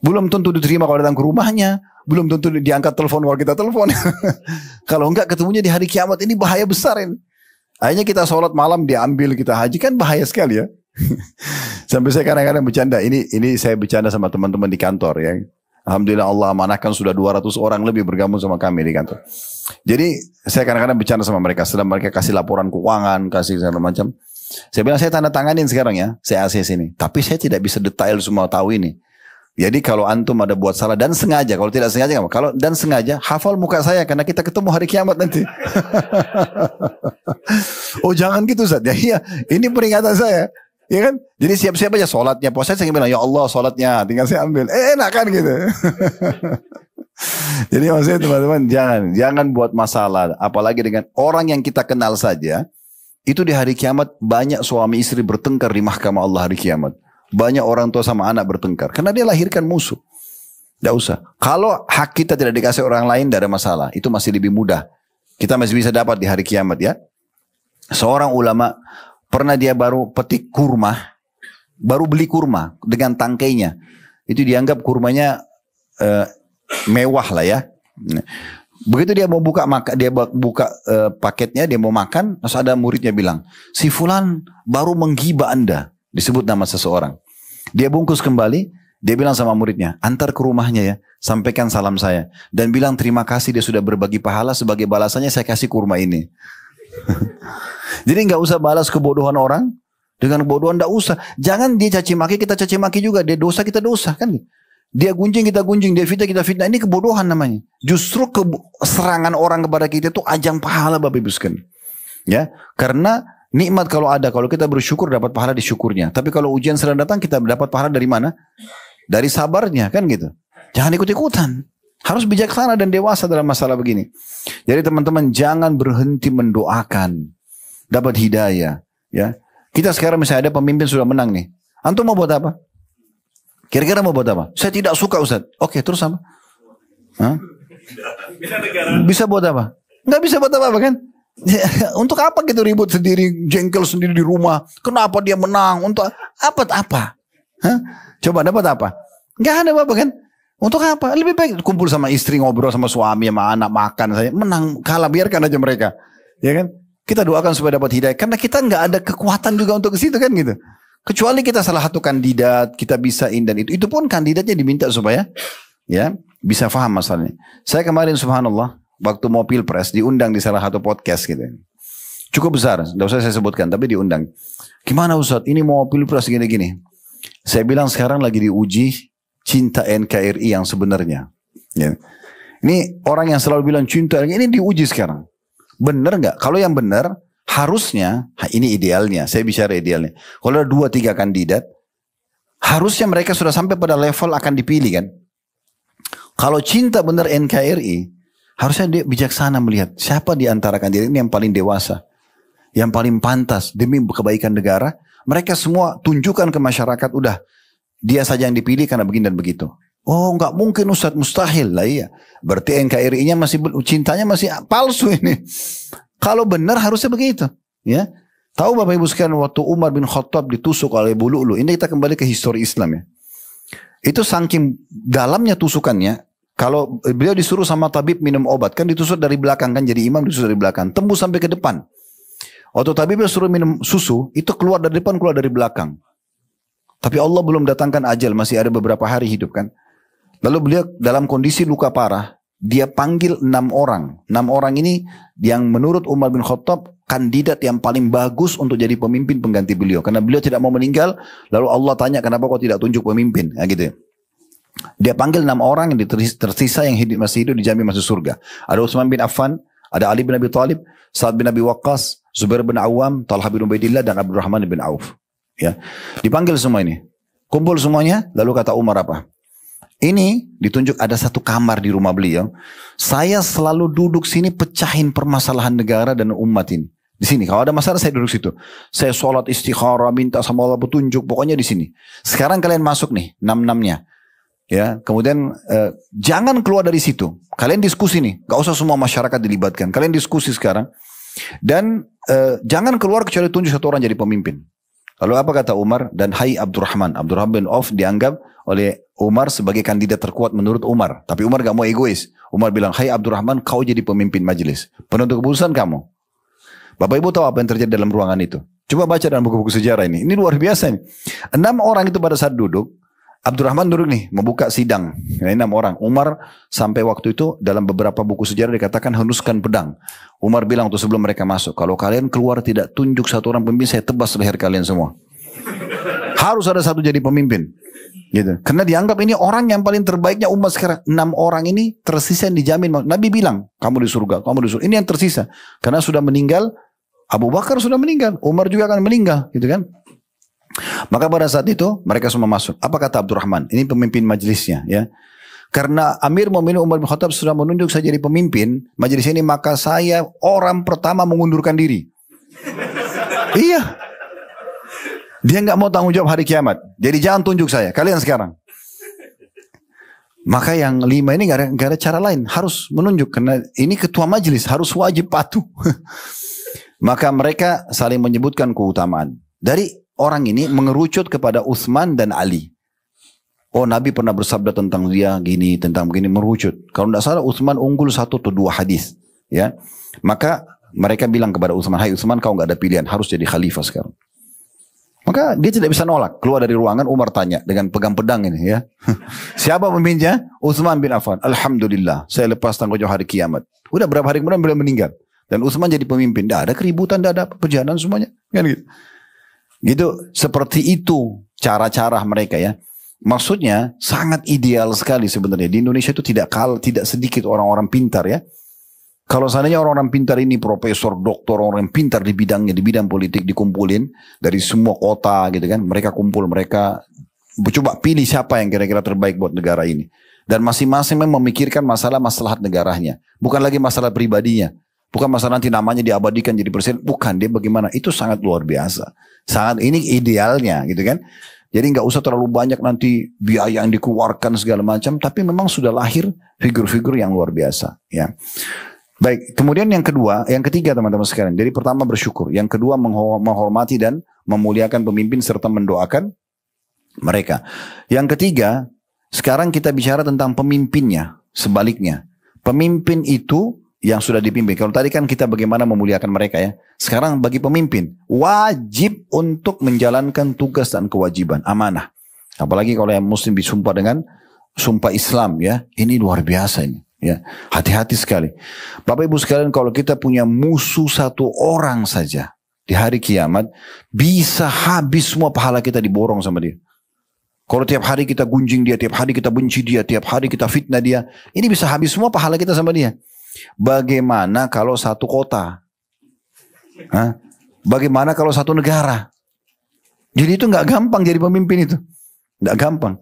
Belum tentu diterima kalau datang ke rumahnya. Belum tentu diangkat telepon kalau kita telepon. Kalau enggak ketemunya di hari kiamat, ini bahaya besar ini. Akhirnya kita sholat malam diambil, kita haji, kan bahaya sekali ya. Sampai saya kadang-kadang bercanda, ini saya bercanda sama teman-teman di kantor ya. Alhamdulillah Allah amanahkan sudah 200 orang lebih bergabung sama kami di kantor. Jadi saya kadang-kadang bercanda sama mereka, setelah mereka kasih laporan keuangan, kasih segala macam. Saya bilang saya tanda tanganin sekarang ya, saya ACC ini. Tapi saya tidak bisa detail semua tahu ini. Jadi kalau antum ada buat salah dan sengaja, kalau tidak sengaja nggak, kalau dan sengaja hafal muka saya karena kita ketemu hari kiamat nanti. Oh jangan gitu Ustaz. Ya iya, ini peringatan saya. Ya kan? Jadi siap-siap aja sholatnya, puasa saya bilang ya Allah sholatnya, tinggal saya ambil. Enak kan gitu. Jadi maksudnya teman-teman jangan buat masalah, apalagi dengan orang yang kita kenal saja. Itu di hari kiamat banyak suami istri bertengkar di mahkamah Allah hari kiamat. Banyak orang tua sama anak bertengkar. Karena dia lahirkan musuh. Tidak usah. Kalau hak kita tidak dikasih orang lain, tidak ada masalah. Itu masih lebih mudah. Kita masih bisa dapat di hari kiamat ya. Seorang ulama, pernah dia baru petik kurma. Baru beli kurma dengan tangkainya. Itu dianggap kurmanya mewah lah ya. Begitu dia mau buka paketnya, dia mau makan. Terus ada muridnya bilang, si fulan baru menggibah Anda. Disebut nama seseorang. Dia bungkus kembali, dia bilang sama muridnya, antar ke rumahnya ya, sampaikan salam saya. Dan bilang terima kasih dia sudah berbagi pahala, sebagai balasannya saya kasih kurma ini. Jadi nggak usah balas kebodohan orang, dengan kebodohan nggak usah. Jangan dia caci maki, kita caci maki juga. Dia dosa, kita dosa kan. Dia gunjing, kita gunjing. Dia fitnah, kita fitnah. Ini kebodohan namanya. Justru serangan orang kepada kita itu ajang pahala Bapak Ibu sekalian. Ya, karena nikmat kalau ada, kalau kita bersyukur dapat pahala di syukurnya. Tapi kalau ujian sedang datang, kita dapat pahala dari mana? Dari sabarnya kan gitu. Jangan ikut-ikutan. Harus bijaksana dan dewasa dalam masalah begini. Jadi teman-teman jangan berhenti mendoakan. Dapat hidayah. Ya. Kita sekarang misalnya ada pemimpin sudah menang nih. Antum mau buat apa? Kira-kira mau buat apa? Saya tidak suka Ustaz. Oke terus apa? Hah? Bisa buat apa? Nggak bisa buat apa kan? Untuk apa gitu ribut sendiri, jengkel sendiri di rumah? Kenapa dia menang? Untuk apa? Hah? Coba dapat apa? Nggak ada apa-apa kan? Untuk apa? Lebih baik kumpul sama istri, ngobrol sama suami, sama anak, makan saja. Menang, kalah, biarkan aja mereka. Ya kan? Kita doakan supaya dapat hidayah. Karena kita nggak ada kekuatan juga untuk ke situ kan gitu. Kecuali kita salah satu kandidat, kita bisain dan itu. Itu pun kandidatnya diminta supaya ya bisa paham masalahnya. Saya kemarin subhanallah, waktu mau pilpres diundang di salah satu podcast gitu. Cukup besar, tidak usah saya sebutkan, tapi diundang. Gimana Ustaz, ini mau pilpres gini-gini. Saya bilang sekarang lagi diuji cinta NKRI yang sebenarnya. Ya. Ini orang yang selalu bilang cinta, ini diuji sekarang. Benar nggak? Kalau yang benar, harusnya, ini idealnya, saya bicara idealnya. Kalau ada 2-3 kandidat, harusnya mereka sudah sampai pada level akan dipilih kan. Kalau cinta benar NKRI, harusnya dia bijaksana melihat siapa di antara kandidat ini yang paling dewasa, yang paling pantas demi kebaikan negara. Mereka semua tunjukkan ke masyarakat, udah dia saja yang dipilih karena begini dan begitu. Oh nggak mungkin Ustaz, mustahil lah iya. Berarti NKRI-nya masih cintanya masih palsu ini. Kalau benar harusnya begitu. Ya, tahu Bapak Ibu sekalian waktu Umar bin Khattab ditusuk oleh Abu Lu'lu. Ini kita kembali ke histori Islam ya. Itu saking dalamnya tusukannya. Kalau beliau disuruh sama tabib minum obat kan ditusuk dari belakang kan, jadi imam ditusuk dari belakang, tembus sampai ke depan. Waktu tabib suruh minum susu itu keluar dari depan, keluar dari belakang. Tapi Allah belum datangkan ajal, masih ada beberapa hari hidup kan. Lalu beliau dalam kondisi luka parah, dia panggil 6 orang. 6 orang ini yang menurut Umar bin Khattab kandidat yang paling bagus untuk jadi pemimpin pengganti beliau. Karena beliau tidak mau meninggal, lalu Allah tanya kenapa kau tidak tunjuk pemimpin. Ya, gitu ya. Dia panggil 6 orang yang tersisa yang masih hidup dijamin masuk surga. Ada Utsman bin Affan, ada Ali bin Abi Thalib, Sa'ad bin Abi Waqqas, Zubair bin Awam, Talha bin Ubaidillah, dan Abdurrahman bin Auf. Ya, dipanggil semua ini. Kumpul semuanya, lalu kata Umar apa? Ini ditunjuk ada satu kamar di rumah beliau. Saya selalu duduk sini pecahin permasalahan negara dan umat ini. Di sini, kalau ada masalah saya duduk situ. Saya sholat istikharah, minta sama Allah petunjuk, pokoknya di sini. Sekarang kalian masuk nih, 6-6-nya. Ya, kemudian jangan keluar dari situ. Kalian diskusi nih, gak usah semua masyarakat dilibatkan. Kalian diskusi sekarang. Dan jangan keluar kecuali tunjuk satu orang jadi pemimpin. Lalu apa kata Umar? Dan hai Abdurrahman bin Auf dianggap oleh Umar sebagai kandidat terkuat menurut Umar. Tapi Umar gak mau egois. Umar bilang, hai Abdurrahman, kau jadi pemimpin majelis. Penentu keputusan kamu. Bapak Ibu tahu apa yang terjadi dalam ruangan itu? Coba baca dalam buku-buku sejarah ini. Ini luar biasa nih. 6 orang itu pada saat duduk, Abdurrahman duduk nih, membuka sidang. Ini 6 orang. Umar sampai waktu itu dalam beberapa buku sejarah dikatakan henuskan pedang. Umar bilang tuh sebelum mereka masuk, kalau kalian keluar tidak tunjuk satu orang pemimpin, saya tebas leher kalian semua. Harus ada satu jadi pemimpin. Gitu. Karena dianggap ini orang yang paling terbaiknya umat sekarang. 6 orang ini tersisa yang dijamin. Nabi bilang, kamu di surga, kamu di surga. Ini yang tersisa. Karena sudah meninggal, Abu Bakar sudah meninggal, Umar juga akan meninggal. Gitu kan. Maka pada saat itu mereka semua masuk. Apa kata Abdurrahman? Ini pemimpin majelisnya ya. Karena Amir Mu'minin Umar bin Khattab sudah menunjuk saya jadi pemimpin majelis ini, maka saya orang pertama mengundurkan diri. Iya. Dia nggak mau tanggung jawab hari kiamat. Jadi jangan tunjuk saya. Kalian sekarang. Maka yang 5 ini nggak ada cara lain. Harus menunjuk. Karena ini ketua majelis. Harus wajib patuh. Maka mereka saling menyebutkan keutamaan. Dari orang ini mengerucut kepada Utsman dan Ali. Oh Nabi pernah bersabda tentang dia gini, tentang begini, merucut. Kalau tidak salah Utsman unggul 1 atau 2 hadis. Ya, maka mereka bilang kepada Utsman, hai Utsman kau nggak ada pilihan, harus jadi khalifah sekarang. Maka dia tidak bisa nolak. Keluar dari ruangan Umar tanya dengan pegang pedang ini ya. Siapa pemimpinnya? Utsman bin Affan. Alhamdulillah, saya lepas tanggung jawab hari kiamat. Udah berapa hari kemudian beliau meninggal. Dan Utsman jadi pemimpin. Tidak ada keributan, tidak ada perjalanan semuanya. Kan gitu. Gitu, seperti itu cara-cara mereka ya. Maksudnya sangat ideal sekali sebenarnya. Di Indonesia itu tidak sedikit orang-orang pintar ya. Kalau seandainya orang-orang pintar ini profesor, doktor, orang yang pintar di bidangnya, di bidang politik dikumpulin dari semua kota gitu kan. Mereka kumpul, mereka coba pilih siapa yang kira-kira terbaik buat negara ini. Dan masing-masing memikirkan masalah maslahat negaranya. Bukan lagi masalah pribadinya. Bukan masalah nanti namanya diabadikan jadi presiden. Bukan, dia bagaimana. Itu sangat luar biasa. Sangat, ini idealnya gitu kan. Jadi nggak usah terlalu banyak nanti biaya yang dikeluarkan segala macam. Tapi memang sudah lahir figur-figur yang luar biasa. Ya. Baik, kemudian yang ketiga teman-teman sekalian. Jadi pertama bersyukur. Yang kedua menghormati dan memuliakan pemimpin serta mendoakan mereka. Yang ketiga, sekarang kita bicara tentang pemimpinnya. Sebaliknya, pemimpin itu yang sudah dipimpin. Kalau tadi kan kita bagaimana memuliakan mereka ya. Sekarang bagi pemimpin, wajib untuk menjalankan tugas dan kewajiban, amanah. Apalagi kalau yang muslim disumpah dengan sumpah Islam ya. Ini luar biasa ini. Ya, hati-hati sekali. Bapak Ibu sekalian, kalau kita punya musuh satu orang saja di hari kiamat, bisa habis semua pahala kita diborong sama dia. Kalau tiap hari kita gunjing dia, tiap hari kita benci dia, tiap hari kita fitnah dia, ini bisa habis semua pahala kita sama dia. Bagaimana kalau satu kota? Hah? Bagaimana kalau satu negara? Jadi itu nggak gampang jadi pemimpin itu, nggak gampang.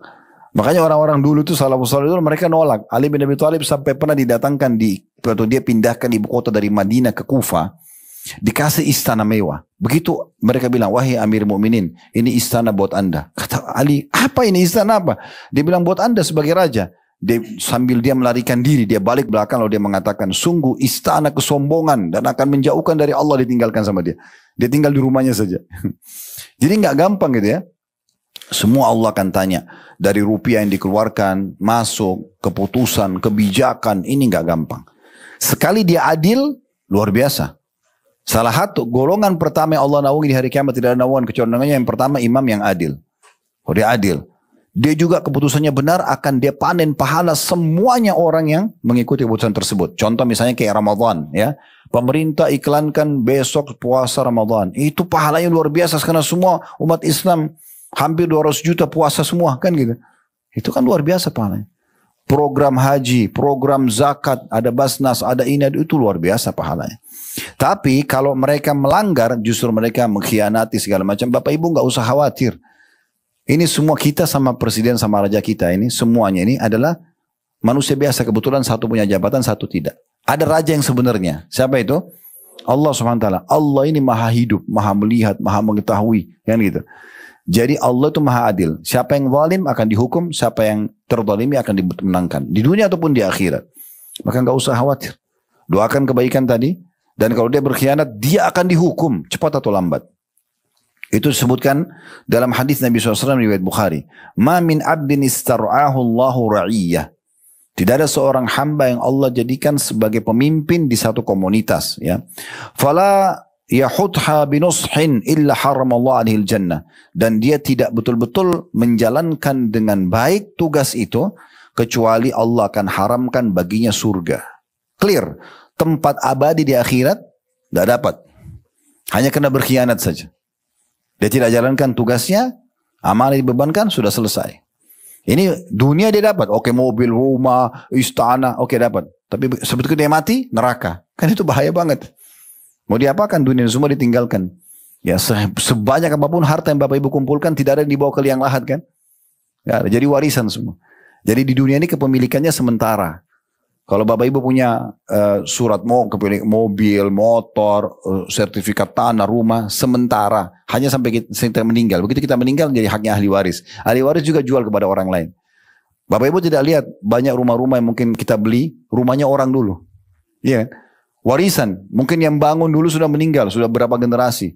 Makanya orang-orang dulu tuh salafus saleh dulu mereka nolak. Ali bin Abi Thalib sampai pernah didatangkan waktu dia pindahkan ibu kota dari Madinah ke Kufa, dikasih istana mewah. Begitu mereka bilang, wahai Amir Mu'minin, ini istana buat anda. Kata Ali, apa ini istana apa? Dia bilang buat anda sebagai raja. Sambil dia melarikan diri, dia balik belakang lalu dia mengatakan, sungguh istana kesombongan dan akan menjauhkan dari Allah, ditinggalkan sama dia. Dia tinggal di rumahnya saja. Jadi nggak gampang gitu ya. Semua Allah akan tanya. Dari rupiah yang dikeluarkan, masuk, keputusan, kebijakan, ini nggak gampang. Sekali dia adil, luar biasa. Salah satu golongan pertama yang Allah naungi di hari kiamat, tidak ada naungan kecuali yang pertama, imam yang adil. Oh, dia adil. Dia juga keputusannya benar, akan dia panen pahala semuanya orang yang mengikuti keputusan tersebut. Contoh misalnya kayak Ramadan ya. Pemerintah iklankan besok puasa Ramadan. Itu pahalanya luar biasa karena semua umat Islam hampir 200 juta puasa semua kan gitu. Itu kan luar biasa pahalanya. Program haji, program zakat, ada basnas, ada ini, itu luar biasa pahalanya. Tapi kalau mereka melanggar, justru mereka mengkhianati segala macam. Bapak Ibu nggak usah khawatir. Ini semua kita sama presiden sama raja kita ini, semuanya ini adalah manusia biasa. Kebetulan satu punya jabatan, satu tidak. Ada raja yang sebenarnya. Siapa itu? Allah SWT. Allah ini maha hidup, maha melihat, maha mengetahui. Kan gitu. Jadi Allah itu maha adil. Siapa yang zalim akan dihukum, siapa yang terzalimi akan dimenangkan. Di dunia ataupun di akhirat. Maka nggak usah khawatir. Doakan kebaikan tadi. Dan kalau dia berkhianat, dia akan dihukum. Cepat atau lambat. Itu disebutkan dalam hadis Nabi SAW riwayat Bukhari. Ma min abdin istar'ahu Allahu ra'iyyah. Tidak ada seorang hamba yang Allah jadikan sebagai pemimpin di satu komunitas. Ya. Fala yahudha binushin illa haram Allah alihil jannah. Dan dia tidak betul-betul menjalankan dengan baik tugas itu, kecuali Allah akan haramkan baginya surga. Clear. Tempat abadi di akhirat tidak dapat. Hanya kena berkhianat saja. Dia tidak jalankan tugasnya, amal yang dibebankan, sudah selesai. Ini dunia dia dapat. Oke, mobil, rumah, istana, oke dapat. Tapi sebetulnya dia mati, neraka. Kan itu bahaya banget. Mau diapakan dunia semua ditinggalkan. Ya, sebanyak apapun harta yang Bapak Ibu kumpulkan, tidak ada yang dibawa ke liang lahat kan. Ya, jadi warisan semua. Jadi di dunia ini kepemilikannya sementara. Kalau Bapak Ibu punya surat mobil, motor, sertifikat tanah, rumah, sementara. Hanya sampai kita meninggal. Begitu kita meninggal jadi haknya ahli waris. Ahli waris juga jual kepada orang lain. Bapak Ibu tidak lihat banyak rumah-rumah yang mungkin kita beli, rumahnya orang dulu. Iya. Warisan. Mungkin yang bangun dulu sudah meninggal, sudah berapa generasi.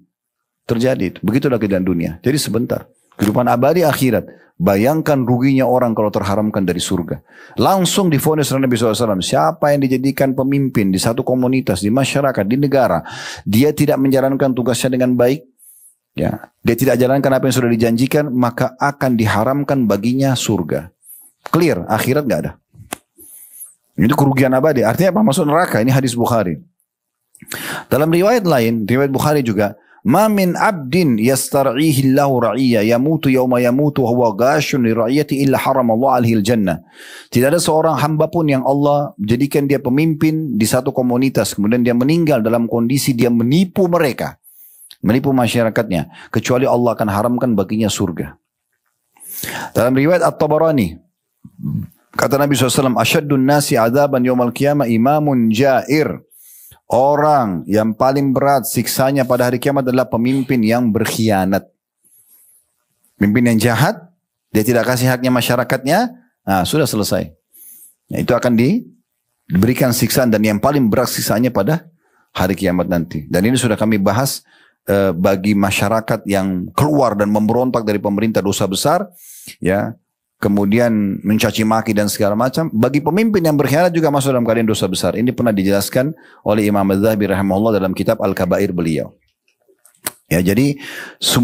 Terjadi itu. Begitulah keadaan dunia. Jadi sebentar. Kehidupan abadi akhirat. Bayangkan ruginya orang kalau terharamkan dari surga. Langsung divonis oleh Nabi SAW. Siapa yang dijadikan pemimpin di satu komunitas, di masyarakat, di negara. Dia tidak menjalankan tugasnya dengan baik. Ya, dia tidak jalankan apa yang sudah dijanjikan. Maka akan diharamkan baginya surga. Clear, akhirat gak ada. Itu kerugian abadi. Artinya apa? Masuk neraka. Ini hadis Bukhari. Dalam riwayat lain, riwayat Bukhari juga. Ma min abdin yastar'ihi Allahu ra'iyya yamutu yawma yamutu huwa ghashun li ra'iyati illa haram Allah alihil jannah. Tidak ada seorang hamba pun yang Allah jadikan dia pemimpin di satu komunitas, kemudian dia meninggal dalam kondisi dia menipu mereka, menipu masyarakatnya, kecuali Allah akan haramkan baginya surga. Dalam riwayat At-Tabarani, kata Nabi SAW, asyaddun nasi adzaban yawmal qiyamah imamun jair. Orang yang paling berat siksanya pada hari kiamat adalah pemimpin yang berkhianat. Pemimpin yang jahat, dia tidak kasih haknya masyarakatnya, nah sudah selesai. Nah, itu akan diberikan siksaan dan yang paling berat siksanya pada hari kiamat nanti. Dan ini sudah kami bahas bagi masyarakat yang keluar dan memberontak dari pemerintah dosa besar, ya. kemudian mencaci maki dan segala macam. Bagi pemimpin yang berkhianat juga masuk dalam keadaan dosa besar. Ini pernah dijelaskan oleh Imam Az-Zahabi rahimahullah dalam kitab Al-Kabair beliau. Ya, jadi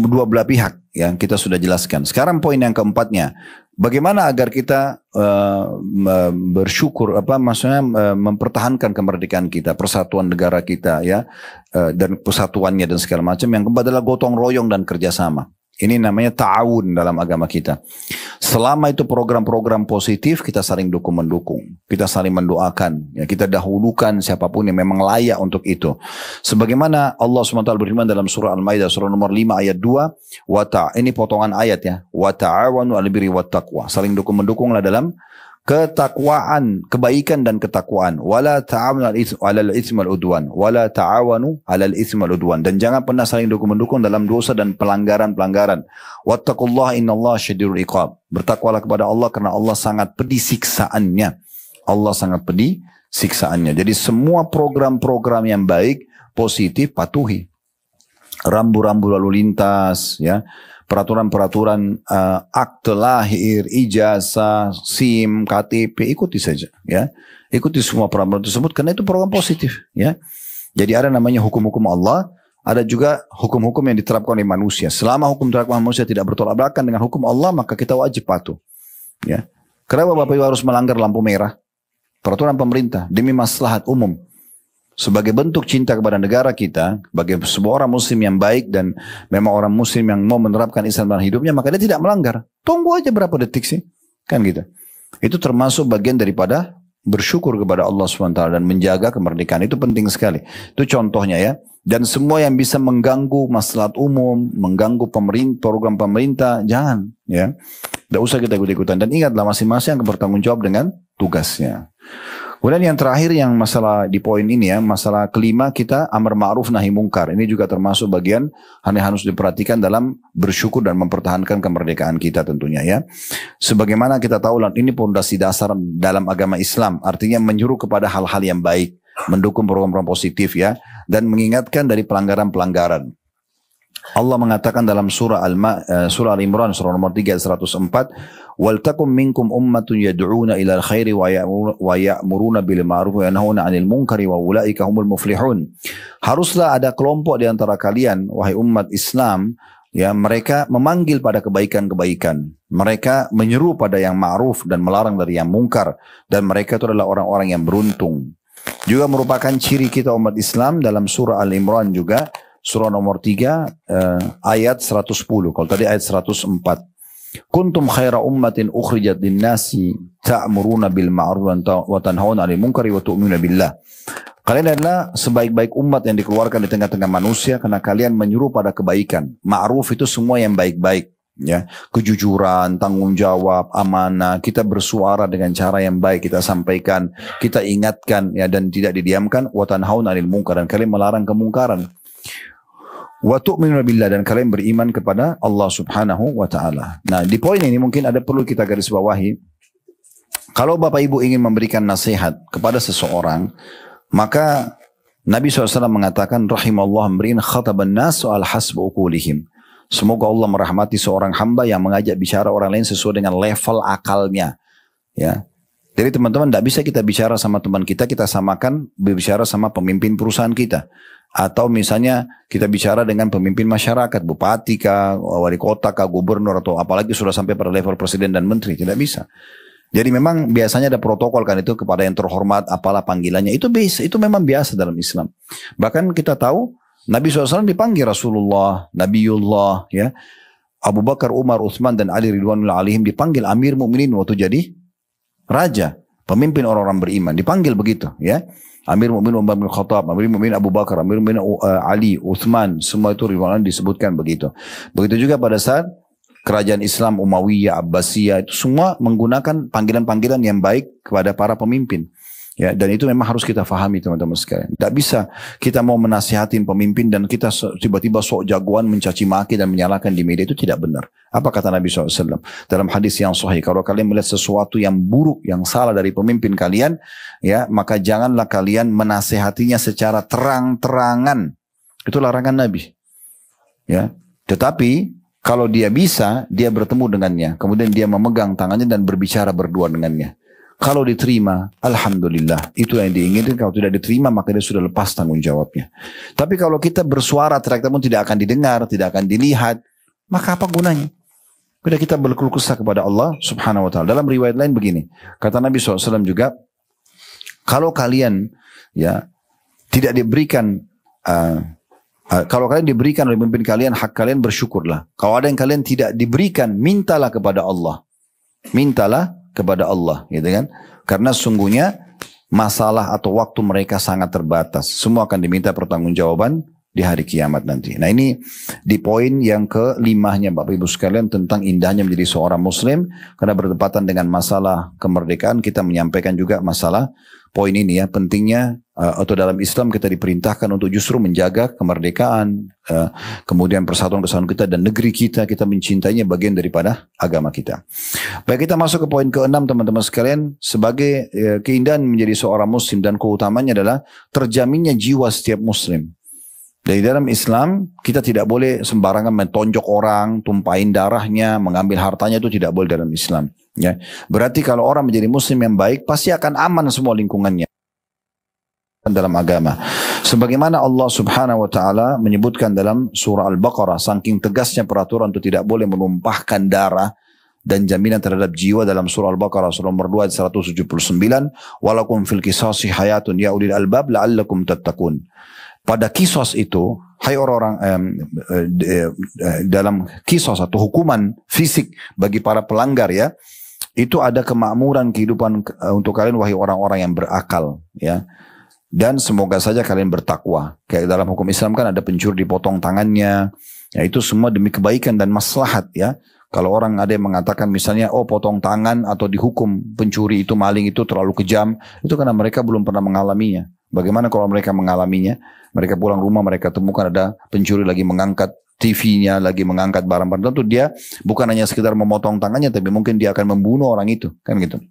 dua belah pihak yang kita sudah jelaskan. Sekarang poin yang keempatnya, bagaimana agar kita bersyukur, maksudnya mempertahankan kemerdekaan kita, persatuan negara kita, ya, dan persatuannya dan segala macam. Yang keempat adalah gotong royong dan kerjasama. Ini namanya ta'awun dalam agama kita. Selama itu program-program positif, kita saling dukung-mendukung. Kita saling mendoakan. Ya, kita dahulukan siapapun yang memang layak untuk itu. Sebagaimana Allah SWT berfirman dalam surah Al-Maidah, surah nomor 5 ayat 2. Ini potongan ayat ya. Wa ta'awanu al-birri wa taqwa. Saling dukung-mendukunglah dalam ketakwaan, kebaikan dan ketakwaan. Wala ta'awanu alal itsmi wal udwan. Wala ta'awanu alal itsmi wal udwan. Dan jangan pernah saling dukung-mendukung dalam dosa dan pelanggaran-pelanggaran. Wattaqullaha innallaha syadidul iqab. Bertakwalah kepada Allah karena Allah sangat pedih siksaannya. Allah sangat pedih siksaannya. Jadi semua program-program yang baik, positif, patuhi. Rambu-rambu lalu lintas, ya. Peraturan-peraturan akte lahir, ijazah, SIM, KTP, ikuti saja, ya. Ikuti semua peraturan tersebut karena itu program positif, ya. Jadi ada namanya hukum-hukum Allah, ada juga hukum-hukum yang diterapkan oleh manusia. Selama hukum diterapkan manusia tidak bertolak belakang dengan hukum Allah, maka kita wajib patuh, ya. Kenapa Bapak Ibu harus melanggar lampu merah? Peraturan pemerintah demi maslahat umum. Sebagai bentuk cinta kepada negara kita, bagi sebuah orang muslim yang baik dan memang orang muslim yang mau menerapkan Islam dalam hidupnya, maka dia tidak melanggar. Tunggu aja berapa detik sih, kan gitu. Itu termasuk bagian daripada bersyukur kepada Allah SWT dan menjaga kemerdekaan. Itu penting sekali. Itu contohnya ya. Dan semua yang bisa mengganggu maslahat umum, mengganggu program pemerintah, jangan, ya. Tidak usah kita ikut-ikutan. Dan ingatlah masing-masing yang bertanggung jawab dengan tugasnya. Kemudian yang terakhir yang masalah di poin ini ya, masalah kelima kita amar ma'ruf nahi mungkar. Ini juga termasuk bagian yang harus diperhatikan dalam bersyukur dan mempertahankan kemerdekaan kita tentunya ya. Sebagaimana kita tahu ini pondasi dasar dalam agama Islam, artinya menyuruh kepada hal-hal yang baik, mendukung program-program positif ya, dan mengingatkan dari pelanggaran-pelanggaran. Allah mengatakan dalam surah Al-Imran surah nomor 3 104, "Wal takum minkum ummatun yad'una ila al-khairi wa ya'muruna bil ma'ruf wa yanhauna 'anil munkari wa ulaika humul muflihun." Haruslah ada kelompok di antara kalian wahai umat Islam, ya, mereka memanggil pada kebaikan-kebaikan. Mereka menyeru pada yang ma'ruf dan melarang dari yang mungkar, dan mereka itu adalah orang-orang yang beruntung. Juga merupakan ciri kita umat Islam dalam surah Al-Imran juga surah nomor 3 ayat 110. Kalau tadi ayat 104. Kuntum khaira ummatin ukhrijat linnasi ta'muruna bil ma'ruf wa tanhauna 'anil munkari wa tu'minuna billah. Kalian adalah sebaik-baik umat yang dikeluarkan di tengah-tengah manusia karena kalian menyuruh pada kebaikan. Ma'ruf itu semua yang baik-baik, ya. Kejujuran, tanggung jawab, amanah, kita bersuara dengan cara yang baik, kita sampaikan, kita ingatkan ya, dan tidak didiamkan. Wa tanhauna 'anil munkar, dan kalian melarang kemungkaran. Wa tu'minuna billah, dan kalian beriman kepada Allah Subhanahu wa taala. Nah, di poin ini mungkin ada perlu kita garis bawahi. Kalau Bapak Ibu ingin memberikan nasihat kepada seseorang, maka Nabi SAW mengatakan rahimallahu amrin khataban nas al hasbu uqulihim. Semoga Allah merahmati seorang hamba yang mengajak bicara orang lain sesuai dengan level akalnya, ya. Jadi teman-teman, tidak bisa kita bicara sama teman kita samakan berbicara sama pemimpin perusahaan kita. Atau misalnya kita bicara dengan pemimpin masyarakat, bupati kah, wali kota kah, gubernur, atau apalagi sudah sampai pada level presiden dan menteri. Tidak bisa. Jadi memang biasanya ada protokol kan itu kepada yang terhormat, apalah panggilannya. Itu biasa, itu memang biasa dalam Islam. Bahkan kita tahu Nabi SAW dipanggil Rasulullah, Nabiullah, ya. Abu Bakar, Umar, Utsman dan Ali ridwanullah alaihim dipanggil Amir Mukminin waktu jadi raja, pemimpin orang-orang beriman, dipanggil begitu, ya. Amir Mukminin Umar bin Khattab, Amir Mukminin Abu Bakar, Amir Mukminin Ali, Utsman, semua itu ridwanullah disebutkan begitu. Begitu juga pada saat kerajaan Islam Umayyah, Abbasiyah, itu semua menggunakan panggilan-panggilan yang baik kepada para pemimpin. Ya, dan itu memang harus kita fahami teman-teman sekalian. Tidak bisa kita mau menasihatin pemimpin dan kita tiba-tiba sok jagoan mencaci maki dan menyalahkan di media, itu tidak benar. Apa kata Nabi SAW dalam hadis yang sahih? Kalau kalian melihat sesuatu yang buruk, yang salah dari pemimpin kalian, ya, maka janganlah kalian menasihatinya secara terang-terangan. Itu larangan Nabi. Ya, tetapi Kalau dia bisa, dia bertemu dengannya. Kemudian dia memegang tangannya dan berbicara berdua dengannya. Kalau diterima, alhamdulillah. Itu yang diinginkan. Kalau tidak diterima, maka dia sudah lepas tanggung jawabnya. Tapi kalau kita bersuara, teriak pun tidak akan didengar, tidak akan dilihat, maka apa gunanya? Bila kita berkeluh kesah kepada Allah subhanahu wa ta'ala. Dalam riwayat lain begini. Kata Nabi SAW juga, kalau kalian ya tidak diberikan, kalau kalian diberikan oleh pemimpin kalian, hak kalian bersyukurlah. Kalau ada yang kalian tidak diberikan, mintalah kepada Allah. Mintalah kepada Allah, gitu kan? Karena sungguhnya masalah atau waktu mereka sangat terbatas. Semua akan diminta pertanggungjawaban di hari kiamat nanti. Nah ini di poin yang kelimanya Bapak Ibu sekalian tentang indahnya menjadi seorang muslim. Karena bertepatan dengan masalah kemerdekaan, kita menyampaikan juga masalah poin ini ya, pentingnya atau dalam Islam kita diperintahkan untuk justru menjaga kemerdekaan, kemudian persatuan kesatuan kita dan negeri kita mencintainya bagian daripada agama kita. Baik, kita masuk ke poin ke-6 teman-teman sekalian. Sebagai keindahan menjadi seorang muslim dan keutamanya adalah terjaminnya jiwa setiap muslim. Dari dalam Islam kita tidak boleh sembarangan mentonjok orang, tumpahin darahnya, mengambil hartanya, itu tidak boleh dalam Islam. Ya, berarti kalau orang menjadi muslim yang baik pasti akan aman semua lingkungannya dalam agama. Sebagaimana Allah subhanahu wa ta'ala menyebutkan dalam surah Al-Baqarah, saking tegasnya peraturan untuk tidak boleh menumpahkan darah dan jaminan terhadap jiwa dalam surah Al-Baqarah surah nomor 2 ayat 179, walakum fil qisasi hayatun ya ulil albab la'allakum tattaqun. Pada kisos itu, hai orang-orang dalam kisos atau hukuman fisik bagi para pelanggar ya, itu ada kemakmuran kehidupan untuk kalian wahai orang-orang yang berakal ya. Dan semoga saja kalian bertakwa. Kayak dalam hukum Islam kan ada pencuri dipotong tangannya. Ya itu semua demi kebaikan dan maslahat ya. Kalau orang ada yang mengatakan misalnya, oh potong tangan atau dihukum pencuri itu, maling itu terlalu kejam. Itu karena mereka belum pernah mengalaminya. Bagaimana kalau mereka mengalaminya? Mereka pulang rumah, mereka temukan ada pencuri lagi mengangkat TV-nya, lagi mengangkat barang-barang. Tentu dia bukan hanya sekedar memotong tangannya, tapi mungkin dia akan membunuh orang itu. Kan gitu.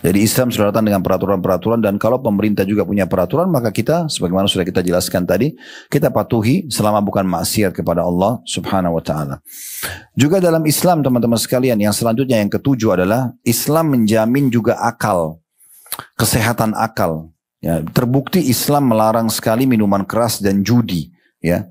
Jadi Islam sudah datang dengan peraturan-peraturan, dan kalau pemerintah juga punya peraturan, maka kita sebagaimana sudah kita jelaskan tadi, kita patuhi selama bukan maksiat kepada Allah subhanahu wa ta'ala. Juga dalam Islam teman-teman sekalian, yang selanjutnya yang ketujuh adalah Islam menjamin juga akal, kesehatan akal. Ya, terbukti Islam melarang sekali minuman keras dan judi, ya,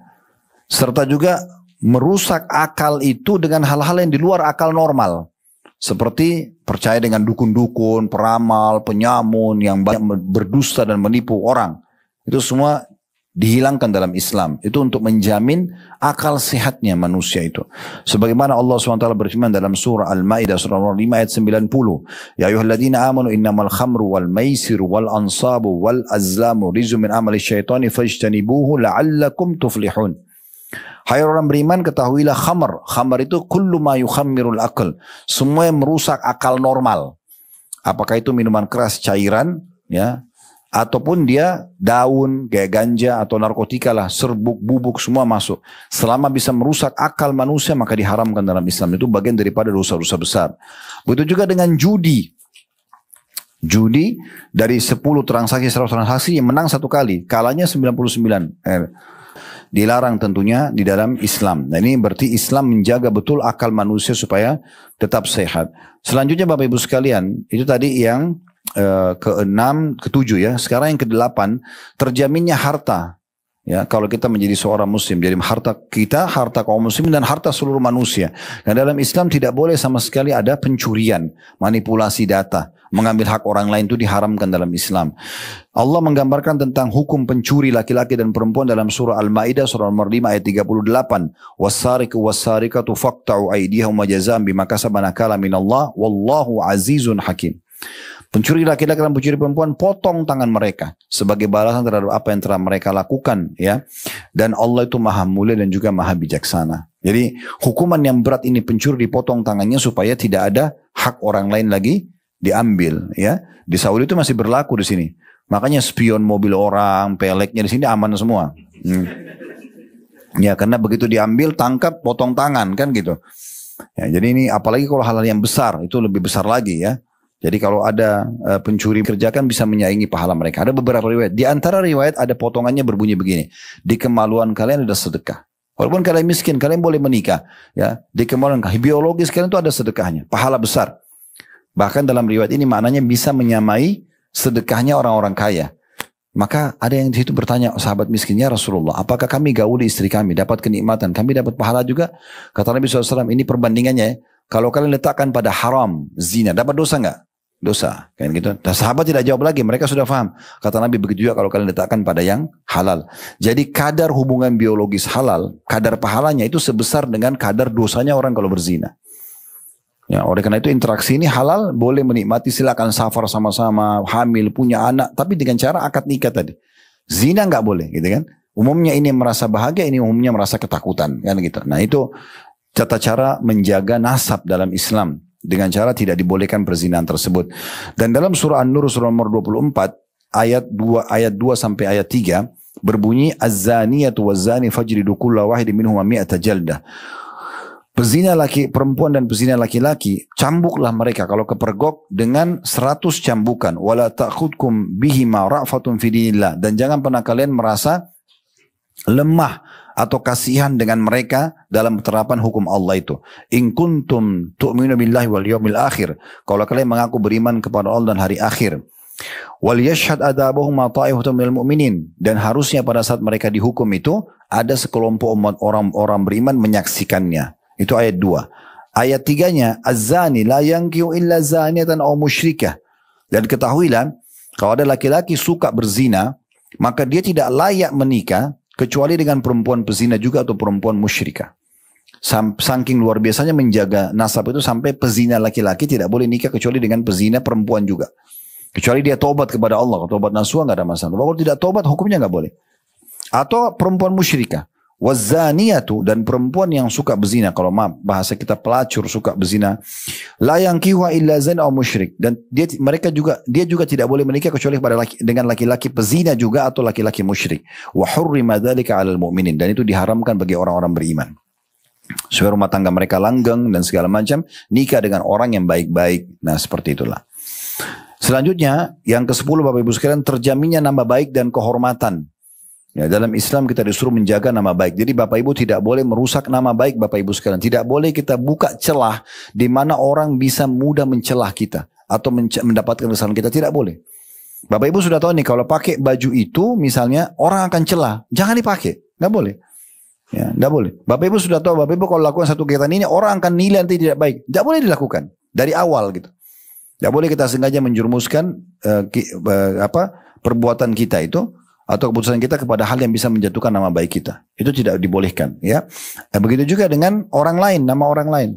serta juga merusak akal itu dengan hal-hal yang di luar akal normal. Seperti percaya dengan dukun-dukun, peramal, penyamun yang banyak berdusta dan menipu orang. Itu semua dihilangkan dalam Islam. Itu untuk menjamin akal sehatnya manusia itu. Sebagaimana Allah SWT berfirman dalam surah Al-Ma'idah surah 5 ayat 90. Ya ayyuhalladzina amanu innamal khamru wal maisiru wal ansabu wal azlamu rizqun min amali syaitani fajtanibuhu la'allakum tuflihun. Hai orang beriman, ketahuilah khamar. Khamar itu kullu ma yukhammirul aql. Semua yang merusak akal normal. Apakah itu minuman keras cairan, ya, ataupun dia daun kayak ganja atau narkotika lah, serbuk, bubuk semua masuk. Selama bisa merusak akal manusia maka diharamkan dalam Islam. Itu bagian daripada dosa-dosa besar. Begitu juga dengan judi. Judi dari 10 transaksi, 100 transaksi yang menang satu kali, kalahnya 99. Dilarang tentunya di dalam Islam. Nah ini berarti Islam menjaga betul akal manusia supaya tetap sehat. Selanjutnya Bapak Ibu sekalian, itu tadi yang ke-6, ke-7 ya. Sekarang yang ke-8, terjaminnya harta. Ya, kalau kita menjadi seorang muslim, jadi harta kita, harta kaum muslimin dan harta seluruh manusia. Nah, dalam Islam tidak boleh sama sekali ada pencurian, manipulasi data, mengambil hak orang lain, itu diharamkan dalam Islam. Allah menggambarkan tentang hukum pencuri laki-laki dan perempuan dalam surah Al-Maidah surah nomor 5 ayat 38. Was-sariqu was-sariqatu faqta'u aydiyahum wa jazaa'an bima kasaba nakala minallah wallahu azizun hakim. Pencuri laki-laki dan pencuri perempuan, potong tangan mereka sebagai balasan terhadap apa yang telah mereka lakukan, ya. Dan Allah itu maha mulia dan juga maha bijaksana. Jadi hukuman yang berat ini, pencuri dipotong tangannya supaya tidak ada hak orang lain lagi diambil, ya. Di Saudi itu masih berlaku di sini. Makanya spion mobil orang, peleknya di sini aman semua. Ya, karena begitu diambil, tangkap, potong tangan, kan gitu. Ya, jadi ini apalagi kalau hal-hal yang besar, itu lebih besar lagi, ya. Jadi kalau ada pencuri kerjakan bisa menyaingi pahala mereka. Ada beberapa riwayat. Di antara riwayat ada potongannya berbunyi begini. Di kemaluan kalian ada sedekah. Walaupun kalian miskin, kalian boleh menikah. Ya, di kemudian biologis kalian itu ada sedekahnya, pahala besar. Bahkan dalam riwayat ini maknanya bisa menyamai sedekahnya orang-orang kaya. Maka ada yang di situ bertanya, sahabat miskinnya Rasulullah, apakah kami gauli istri kami, dapat kenikmatan, kami dapat pahala juga? Kata Nabi SAW, ini perbandingannya ya. Kalau kalian letakkan pada haram, zina, dapat dosa nggak? Dosa, kan gitu. Dan sahabat tidak jawab lagi, mereka sudah paham. Kata Nabi begitu juga kalau kalian letakkan pada yang halal. Jadi kadar hubungan biologis halal, kadar pahalanya itu sebesar dengan kadar dosanya orang kalau berzina. Ya, oleh karena itu interaksi ini halal, boleh menikmati, silakan safar sama-sama, hamil, punya anak, tapi dengan cara akad nikah tadi. Zina nggak boleh, gitu kan? Umumnya ini merasa bahagia, ini umumnya merasa ketakutan, kan gitu. Nah itu tata cara menjaga nasab dalam Islam dengan cara tidak dibolehkan perzinahan tersebut. Dan dalam surah An-Nur surah nomor 24 ayat 2 sampai ayat 3 berbunyi az-zaniyatu waz-zani fajridu kulla wahidin minhuma mi'ata jaldah. Pezina laki perempuan dan pezina laki-laki, cambuklah mereka kalau kepergok dengan 100 cambukan. Wala ta'khudkum bihima ra'fatun fi dinillah, dan jangan pernah kalian merasa lemah atau kasihan dengan mereka dalam penerapan hukum Allah itu. In kuntum tu'minu billahi wal yawmil akhir, kalau kalian mengaku beriman kepada Allah dan hari akhir. Wal yashhad adabahum ta'ifatun minal mu'minin, dan harusnya pada saat mereka dihukum itu ada sekelompok umat orang-orang beriman menyaksikannya. Itu ayat 2. Ayat 3-nya, az-zani la yankihu illa zaniyatan aw musyrikah. Dan ketahuilah, kalau ada laki-laki suka berzina, maka dia tidak layak menikah kecuali dengan perempuan pezina juga atau perempuan musyrikah. Saking luar biasanya menjaga nasab itu sampai pezina laki-laki tidak boleh nikah kecuali dengan pezina perempuan juga. Kecuali dia tobat kepada Allah. Kalau tobat nasuha nggak ada masalah. Kalau tidak tobat hukumnya nggak boleh. Atau perempuan musyrikah. Wazaniyatu, dan perempuan yang suka berzina, kalau bahasa kita pelacur suka berzina, la yankihu illa zan aw musyrik, dan dia juga tidak boleh menikah kecuali dengan laki-laki pezina juga atau laki-laki musyrik. Wa hurrima dzalika 'alal mu'minin, dan itu diharamkan bagi orang-orang beriman. Supaya rumah tangga mereka langgeng dan segala macam, nikah dengan orang yang baik-baik. Nah, seperti itulah. Selanjutnya, yang ke-10 Bapak Ibu sekalian, terjaminnya nama baik dan kehormatan. Ya, dalam Islam kita disuruh menjaga nama baik. Jadi Bapak Ibu tidak boleh merusak nama baik Bapak Ibu sekalian. Tidak boleh kita buka celah di mana orang bisa mudah mencelah kita atau mendapatkan kesalahan kita. Tidak boleh. Bapak Ibu sudah tahu nih, kalau pakai baju itu misalnya orang akan celah, jangan dipakai. Nggak boleh. Ya, nggak boleh. Bapak Ibu sudah tahu, Bapak Ibu kalau lakukan satu kegiatan ini orang akan nilai nanti tidak baik. Nggak boleh dilakukan dari awal gitu. Nggak boleh kita sengaja menjerumuskan perbuatan kita itu atau keputusan kita kepada hal yang bisa menjatuhkan nama baik kita. Itu tidak dibolehkan, ya. Begitu juga dengan orang lain, nama orang lain.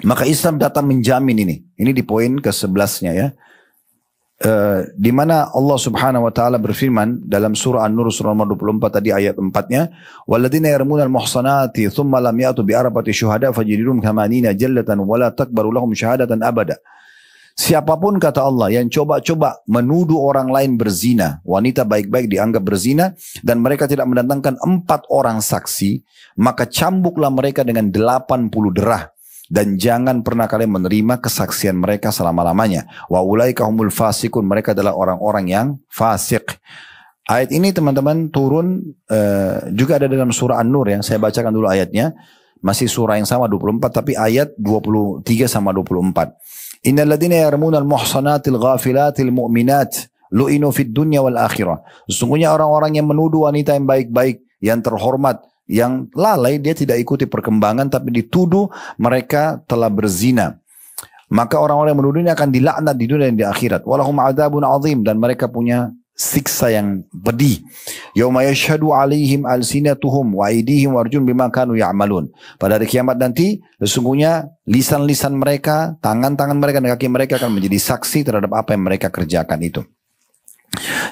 Maka Islam datang menjamin ini. Ini di poin ke-11-nya, ya. Di mana Allah Subhanahu wa taala berfirman dalam surah An-Nur surah nomor 24 tadi ayat 4-nya, walladzina yarmunal muhsanati tsumma lam ya'tu bi arba'ati syuhada fajliduhum 80 jaldatan wa la takbaru lahum syahadatan abada. Siapapun kata Allah yang coba-coba menuduh orang lain berzina, wanita baik-baik dianggap berzina, dan mereka tidak mendatangkan 4 orang saksi, maka cambuklah mereka dengan 80 derah. Dan jangan pernah kalian menerima kesaksian mereka selama-lamanya. Wa ulaika humul fasikun, mereka adalah orang-orang yang fasik. Ayat ini teman-teman turun juga ada dalam surah An-Nur, ya. Saya bacakan dulu ayatnya. Masih surah yang sama 24 tapi ayat 23 sama 24. Innal ladzina yarmunal muhsanatil ghafilatil mu'minat lu'inu fid dunya wal akhirah. Sesungguhnya orang-orang yang menuduh wanita yang baik-baik, yang terhormat, yang lalai, dia tidak ikuti perkembangan tapi dituduh mereka telah berzina. Maka orang-orang yang menuduh ini akan dilaknat di dunia dan di akhirat. Walahum adzabun azim, dan mereka punya siksa yang pedih. Yauma yashhadu alaihim alsinatuhum wa aydihim warjun bima kanu ya'malun. Pada hari kiamat nanti sesungguhnya lisan-lisan mereka, tangan-tangan mereka dan kaki mereka akan menjadi saksi terhadap apa yang mereka kerjakan itu.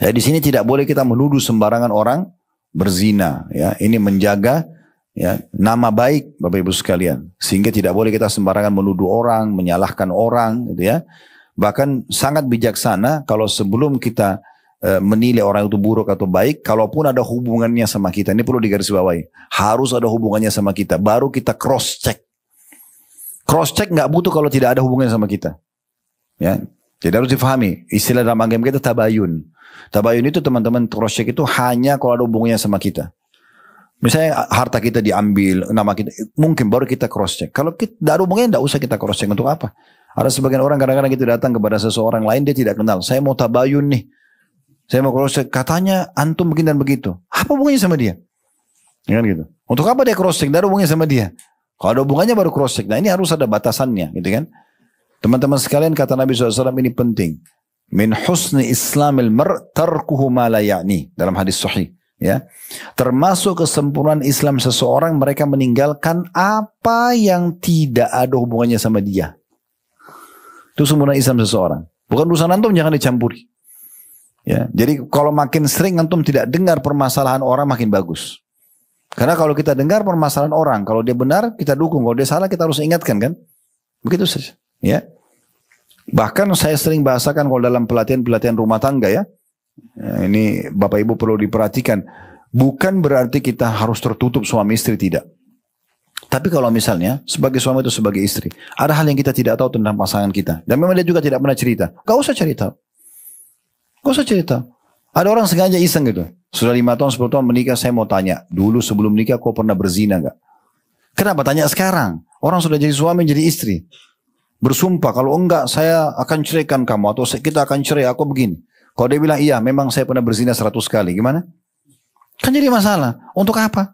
Ya, di sini tidak boleh kita menuduh sembarangan orang berzina, ya. Ini menjaga, ya, nama baik Bapak Ibu sekalian, sehingga tidak boleh kita sembarangan menuduh orang, menyalahkan orang, gitu ya. Bahkan sangat bijaksana kalau sebelum kita menilai orang itu buruk atau baik, kalaupun ada hubungannya sama kita, ini perlu digarisbawahi, harus ada hubungannya sama kita, baru kita cross check. Cross check nggak butuh kalau tidak ada hubungannya sama kita, ya. Jadi harus difahami istilah dalam agama kita tabayun. Tabayun itu teman-teman, cross check itu hanya kalau ada hubungannya sama kita. Misalnya harta kita diambil, nama kita, mungkin baru kita cross check. Kalau kita tidak ada hubungannya, tidak usah kita cross check. Untuk apa? Ada sebagian orang kadang-kadang kita datang kepada seseorang lain, dia tidak kenal. Saya mau tabayun nih. Saya mau cross check. Katanya antum begini dan begitu. Apa hubungannya sama dia? Ya kan gitu. Untuk apa dia cross check? Tidak ada hubungannya sama dia. Kalau ada hubungannya baru cross check. Nah ini harus ada batasannya, gitu kan? Teman-teman sekalian, kata Nabi SAW ini penting. Min husni islamil mar' tarkuhu ma la ya'ni. Dalam hadis sahih. Ya, termasuk kesempurnaan Islam seseorang, mereka meninggalkan apa yang tidak ada hubungannya sama dia. Itu sempurna Islam seseorang. Bukan urusan antum, jangan dicampuri. Ya, jadi kalau makin sering antum tidak dengar permasalahan orang, makin bagus. Karena kalau kita dengar permasalahan orang, kalau dia benar kita dukung, kalau dia salah kita harus ingatkan kan. Begitu saja. Ya. Bahkan saya sering bahasakan kalau dalam pelatihan rumah tangga ya. Ini Bapak Ibu perlu diperhatikan. Bukan berarti kita harus tertutup suami istri, tidak. Tapi kalau misalnya sebagai suami atau sebagai istri, ada hal yang kita tidak tahu tentang pasangan kita, dan memang dia juga tidak pernah cerita, gak usah cerita. Gak usah cerita. Ada orang sengaja iseng gitu. Sudah 5 tahun, 10 tahun menikah, saya mau tanya. Dulu sebelum nikah kau pernah berzina gak? Kenapa tanya sekarang? Orang sudah jadi suami, jadi istri. Bersumpah, kalau enggak saya akan ceraikan kamu, atau kita akan cerai, aku begini. Kalau dia bilang, iya memang saya pernah berzina 100 kali. Gimana? Kan jadi masalah. Untuk apa?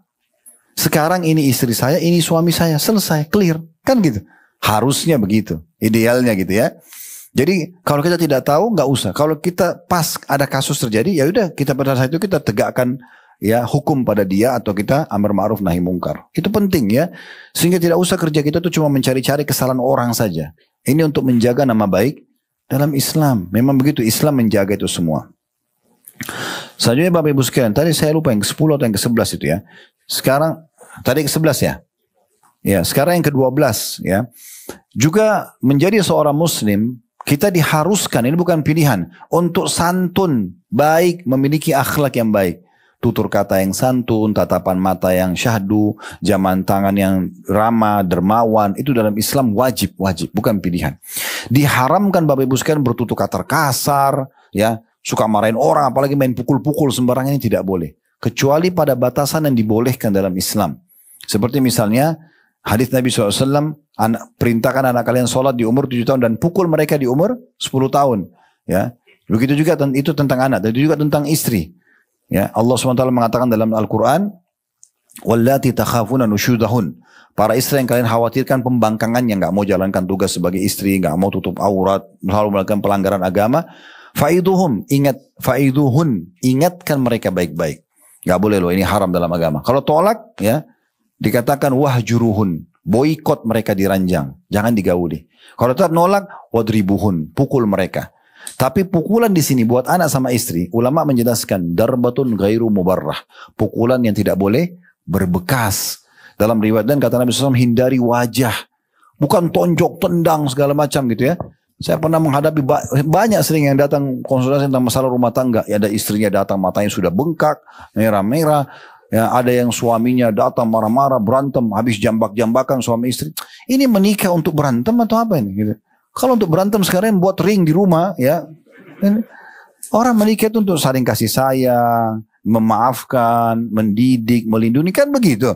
Sekarang ini istri saya, ini suami saya. Selesai, clear. Kan gitu. Harusnya begitu. Idealnya gitu ya. Jadi kalau kita tidak tahu, nggak usah. Kalau kita pas ada kasus terjadi, ya udah kita pada saat itu kita tegakkan ya hukum pada dia, atau kita amar ma'ruf nahi mungkar. Itu penting ya. Sehingga tidak usah kerja kita tuh cuma mencari-cari kesalahan orang saja. Ini untuk menjaga nama baik dalam Islam. Memang begitu, Islam menjaga itu semua. Selanjutnya Bapak Ibu sekalian, tadi saya lupa yang ke-10 atau yang ke-11 itu ya. Sekarang, tadi ke-11 ya. Ya, sekarang yang ke-12 ya. Juga menjadi seorang muslim, kita diharuskan, ini bukan pilihan, untuk santun, baik, memiliki akhlak yang baik. Tutur kata yang santun, tatapan mata yang syahdu, jaman tangan yang ramah, dermawan, itu dalam Islam wajib, bukan pilihan. Diharamkan Bapak Ibu sekalian bertutur kata kasar, ya, suka marahin orang, apalagi main pukul-pukul sembarangan, ini tidak boleh. Kecuali pada batasan yang dibolehkan dalam Islam. Seperti misalnya hadis Nabi SAW, perintahkan anak kalian sholat di umur 7 tahun dan pukul mereka di umur 10 tahun. Ya, begitu juga itu tentang anak, dan juga tentang istri. Ya, Allah SWT mengatakan dalam Al-Quran, wallati takhafuna nusyudahun. Para istri yang kalian khawatirkan pembangkangannya, nggak mau jalankan tugas sebagai istri, nggak mau tutup aurat, selalu melakukan pelanggaran agama. Faiduhum, ingatkan mereka baik-baik. Nggak boleh loh, ini haram dalam agama. Kalau tolak, ya dikatakan wahjuruhun, boikot mereka diranjang, jangan digauli. Kalau tetap nolak, wadribuhun, pukul mereka. Tapi pukulan di sini buat anak sama istri, ulama menjelaskan darbatun ghairu mubarrah, pukulan yang tidak boleh berbekas. Dalam riwayat dan kata Nabi SAW, hindari wajah, bukan tonjok, tendang segala macam gitu ya. Saya pernah menghadapi banyak sering yang datang konsultasi tentang masalah rumah tangga. Ya, ada istrinya datang matanya sudah bengkak, merah-merah. Ya, ada yang suaminya datang marah-marah, berantem, habis jambak-jambakan suami istri. Ini menikah untuk berantem atau apa ini? Gitu. Kalau untuk berantem sekarang buat ring di rumah, ya. Orang menikah itu untuk saling kasih sayang, memaafkan, mendidik, melindungi, kan begitu.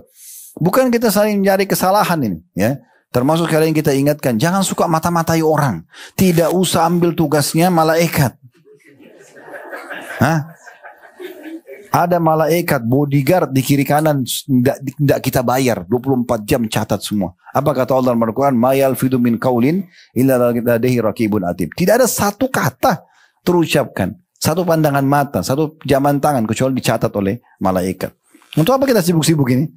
Bukan kita saling mencari kesalahan ini, ya. Termasuk kalian kita ingatkan, jangan suka mata-matai orang. Tidak usah ambil tugasnya malaikat. Hah? Ada malaikat bodyguard di kiri kanan, tidak kita bayar, 24 jam catat semua. Apa kata Allah dalam Al-Quran? Ma yalfidu min qaulin illa ladaihi raqibun atid. Tidak ada satu kata terucapkan, satu pandangan mata, satu jaman tangan kecuali dicatat oleh malaikat. Untuk apa kita sibuk-sibuk ini?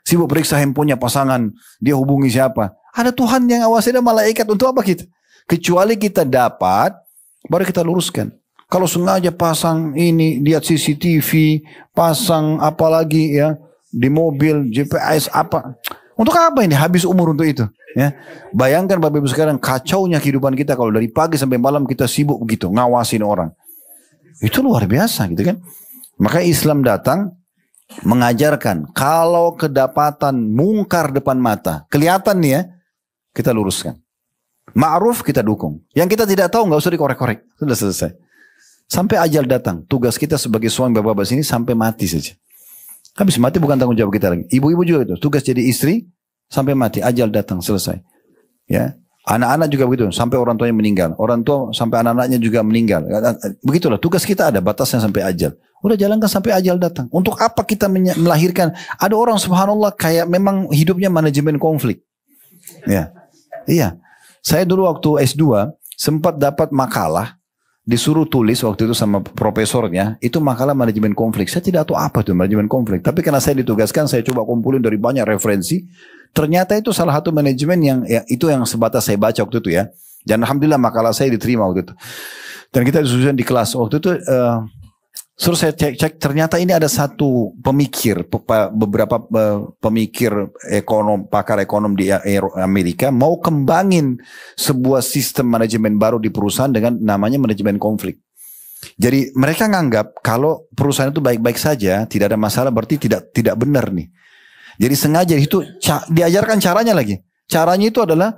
Sibuk periksa handphonenya pasangan, dia hubungi siapa? Ada Tuhan yang awasi, ada malaikat. Untuk apa kita? Kecuali kita dapat, baru kita luruskan. Kalau sengaja pasang ini, lihat CCTV, pasang apalagi ya di mobil, GPS apa? Untuk apa ini? Habis umur untuk itu. Ya, bayangkan Bapak Ibu sekarang kacaunya kehidupan kita kalau dari pagi sampai malam kita sibuk begitu ngawasin orang. Itu luar biasa gitu kan? Maka Islam datang mengajarkan kalau kedapatan mungkar depan mata, kelihatan nih ya, kita luruskan. Ma'ruf kita dukung. Yang kita tidak tahu nggak usah dikorek-korek. Sudah selesai. Sampai ajal datang. Tugas kita sebagai suami bapak-bapak sini sampai mati saja. Habis mati bukan tanggung jawab kita lagi. Ibu-ibu juga itu, tugas jadi istri sampai mati, ajal datang, selesai. Ya, anak-anak juga begitu, sampai orang tuanya meninggal. Orang tua sampai anak-anaknya juga meninggal. Begitulah, tugas kita ada batasnya sampai ajal. Udah jalankan sampai ajal datang. Untuk apa kita melahirkan? Ada orang subhanallah kayak memang hidupnya manajemen konflik. Ya, iya. Saya dulu waktu S2 sempat dapat makalah. Disuruh tulis waktu itu sama profesornya, itu makalah manajemen konflik. Saya tidak tahu apa itu manajemen konflik. Tapi karena saya ditugaskan, saya coba kumpulin dari banyak referensi. Ternyata itu salah satu manajemen yang itu yang sebatas saya baca waktu itu ya. Dan alhamdulillah makalah saya diterima waktu itu. Dan kita disusun di kelas waktu itu. Suruh saya cek, ternyata ini ada satu pemikir, beberapa pemikir ekonom, pakar ekonom di Amerika mau kembangin sebuah sistem manajemen baru di perusahaan dengan namanya manajemen konflik. Jadi mereka nganggap kalau perusahaan itu baik-baik saja, tidak ada masalah, berarti tidak benar nih. Jadi sengaja itu diajarkan caranya lagi. Caranya itu adalah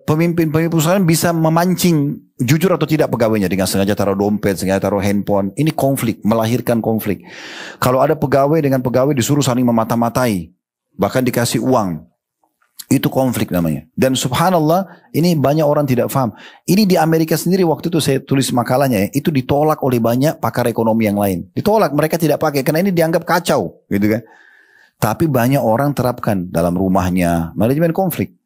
pemimpin perusahaan bisa memancing jujur atau tidak pegawainya dengan sengaja taruh dompet, sengaja taruh handphone. Ini konflik, melahirkan konflik. Kalau ada pegawai dengan pegawai disuruh saling memata-matai, bahkan dikasih uang, itu konflik namanya. Dan subhanallah, ini banyak orang tidak paham. Ini di Amerika sendiri waktu itu saya tulis makalahnya, itu ditolak oleh banyak pakar ekonomi yang lain. Ditolak, mereka tidak pakai karena ini dianggap kacau, gitu kan. Tapi banyak orang terapkan dalam rumahnya manajemen konflik.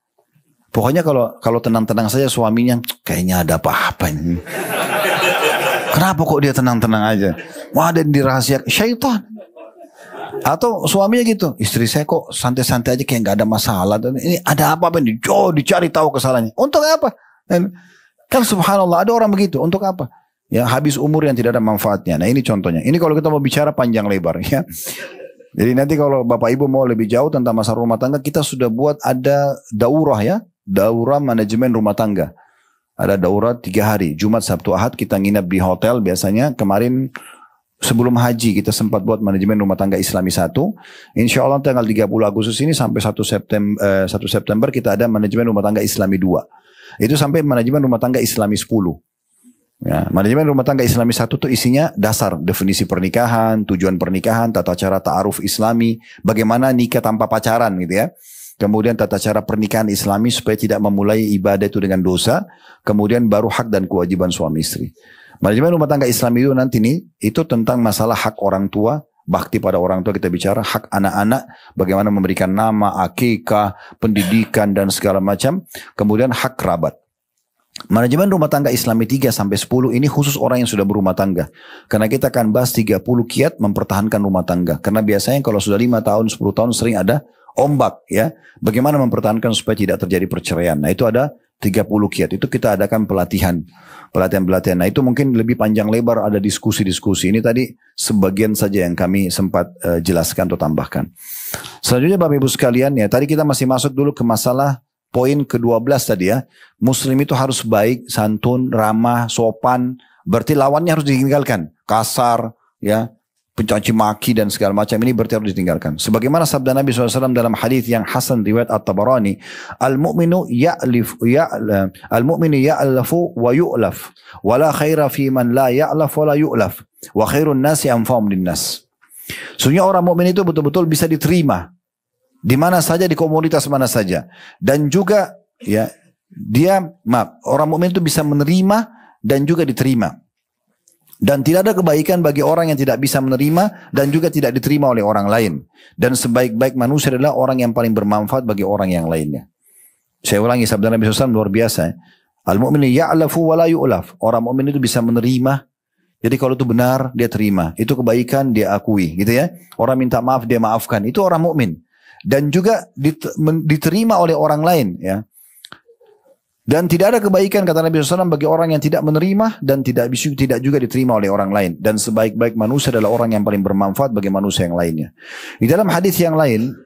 Pokoknya kalau tenang-tenang saja suaminya, kayaknya ada apa-apa ini. Kenapa kok dia tenang-tenang aja? Wah, ada dirahasiakan syaitan. Atau suaminya gitu, istri saya kok santai-santai aja kayak nggak ada masalah. Ini ada apa-apa nih? Dicari tahu kesalahannya. Untuk apa? Kan subhanallah ada orang begitu. Untuk apa? Ya habis umur yang tidak ada manfaatnya. Nah ini contohnya. Ini kalau kita mau bicara panjang lebar ya. Jadi nanti kalau Bapak Ibu mau lebih jauh tentang masalah rumah tangga, kita sudah buat ada daurah ya. Daurah manajemen rumah tangga. Ada daurah 3 hari. Jumat, Sabtu, Ahad kita nginap di hotel biasanya. Kemarin sebelum haji kita sempat buat manajemen rumah tangga Islami 1. Insya Allah tanggal 30 Agustus ini sampai 1 September kita ada manajemen rumah tangga Islami 2. Itu sampai manajemen rumah tangga Islami 10. Ya, manajemen rumah tangga Islami 1 itu isinya dasar definisi pernikahan, tujuan pernikahan, tata cara ta'aruf Islami, bagaimana nikah tanpa pacaran gitu ya. Kemudian tata cara pernikahan Islami supaya tidak memulai ibadah itu dengan dosa. Kemudian baru hak dan kewajiban suami istri. Manajemen rumah tangga Islami itu nanti nih, itu tentang masalah hak orang tua, bakti pada orang tua kita bicara, hak anak-anak, bagaimana memberikan nama, akikah, pendidikan dan segala macam. Kemudian hak kerabat. Manajemen rumah tangga Islami 3 sampai 10 ini khusus orang yang sudah berumah tangga. Karena kita akan bahas 30 kiat mempertahankan rumah tangga. Karena biasanya kalau sudah 5 tahun, 10 tahun sering ada ombak ya. Bagaimana mempertahankan supaya tidak terjadi perceraian. Nah itu ada 30 kiat. Itu kita adakan pelatihan. Nah itu mungkin lebih panjang lebar ada diskusi-diskusi. Ini tadi sebagian saja yang kami sempat jelaskan atau tambahkan. Selanjutnya Bapak Ibu sekalian ya. Tadi kita masih masuk dulu ke masalah poin ke-12 tadi ya. Muslim itu harus baik, santun, ramah, sopan. Berarti lawannya harus ditinggalkan. Kasar ya. Pencaci maki dan segala macam ini berarti harus ditinggalkan. Sebagaimana sabda Nabi SAW dalam hadis yang hasan riwayat At-Tabarani, al-mu'minu ya'lafu wa yu'laf, wa la khaira fi man la ya'laf wa la yu'laf, wa khairun nasi anfa'um linnas. Sesungguhnya orang mukmin itu betul-betul bisa diterima di mana saja, di komunitas mana saja, dan juga ya orang mukmin itu bisa menerima dan juga diterima. Dan tidak ada kebaikan bagi orang yang tidak bisa menerima dan juga tidak diterima oleh orang lain. Dan sebaik-baik manusia adalah orang yang paling bermanfaat bagi orang yang lainnya. Saya ulangi sabda Nabi SAW luar biasa. Al-mu'minu ya'lafu wa la yu'laf. Orang mukmin itu bisa menerima. Jadi kalau itu benar dia terima. Itu kebaikan dia akui, gitu ya. Orang minta maaf dia maafkan. Itu orang mukmin. Dan juga diterima oleh orang lain, ya. Dan tidak ada kebaikan kata Nabi SAW bagi orang yang tidak menerima dan tidak juga diterima oleh orang lain. Dan sebaik-baik manusia adalah orang yang paling bermanfaat bagi manusia yang lainnya. Di dalam hadis yang lain,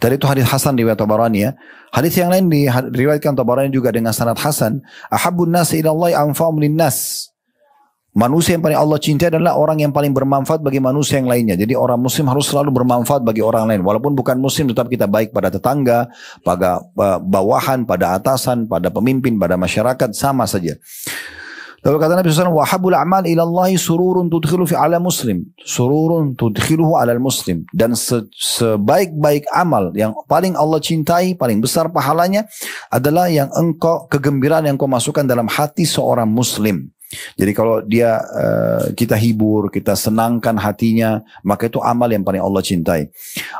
tadi itu hadis Hasan riwayat Tabarani ya. Hadis yang lain diriwayatkan Tabarani juga dengan sanad Hasan. Ahabbun nasi ilallahi anfa'um linnas. Manusia yang paling Allah cintai adalah orang yang paling bermanfaat bagi manusia yang lainnya. Jadi orang muslim harus selalu bermanfaat bagi orang lain. Walaupun bukan muslim tetap kita baik pada tetangga, pada bawahan, pada atasan, pada pemimpin, pada masyarakat, sama saja. Lalu kata Nabi SAW, wahabul a'mal ilallahi sururun tudkhilu fi ala muslim. Sururun tudkhiluhu ala muslim. Dan sebaik-baik amal yang paling Allah cintai, paling besar pahalanya adalah yang kegembiraan yang kau masukkan dalam hati seorang muslim. Jadi kalau dia kita hibur, kita senangkan hatinya, maka itu amal yang paling Allah cintai.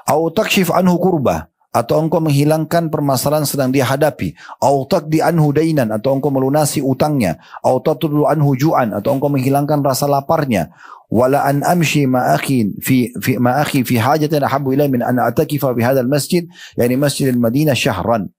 Au takshif anhu kurbah, atau engkau menghilangkan permasalahan sedang dia hadapi, au taqdi anhu dainan, atau engkau melunasi utangnya, au tatrudu anhu ju'an, atau engkau menghilangkan rasa laparnya, wala an amshi ma akhi fi hajatin ahabbu ilai min an atakifa fi hadzal masjid, yani Masjidil Madinah syahran.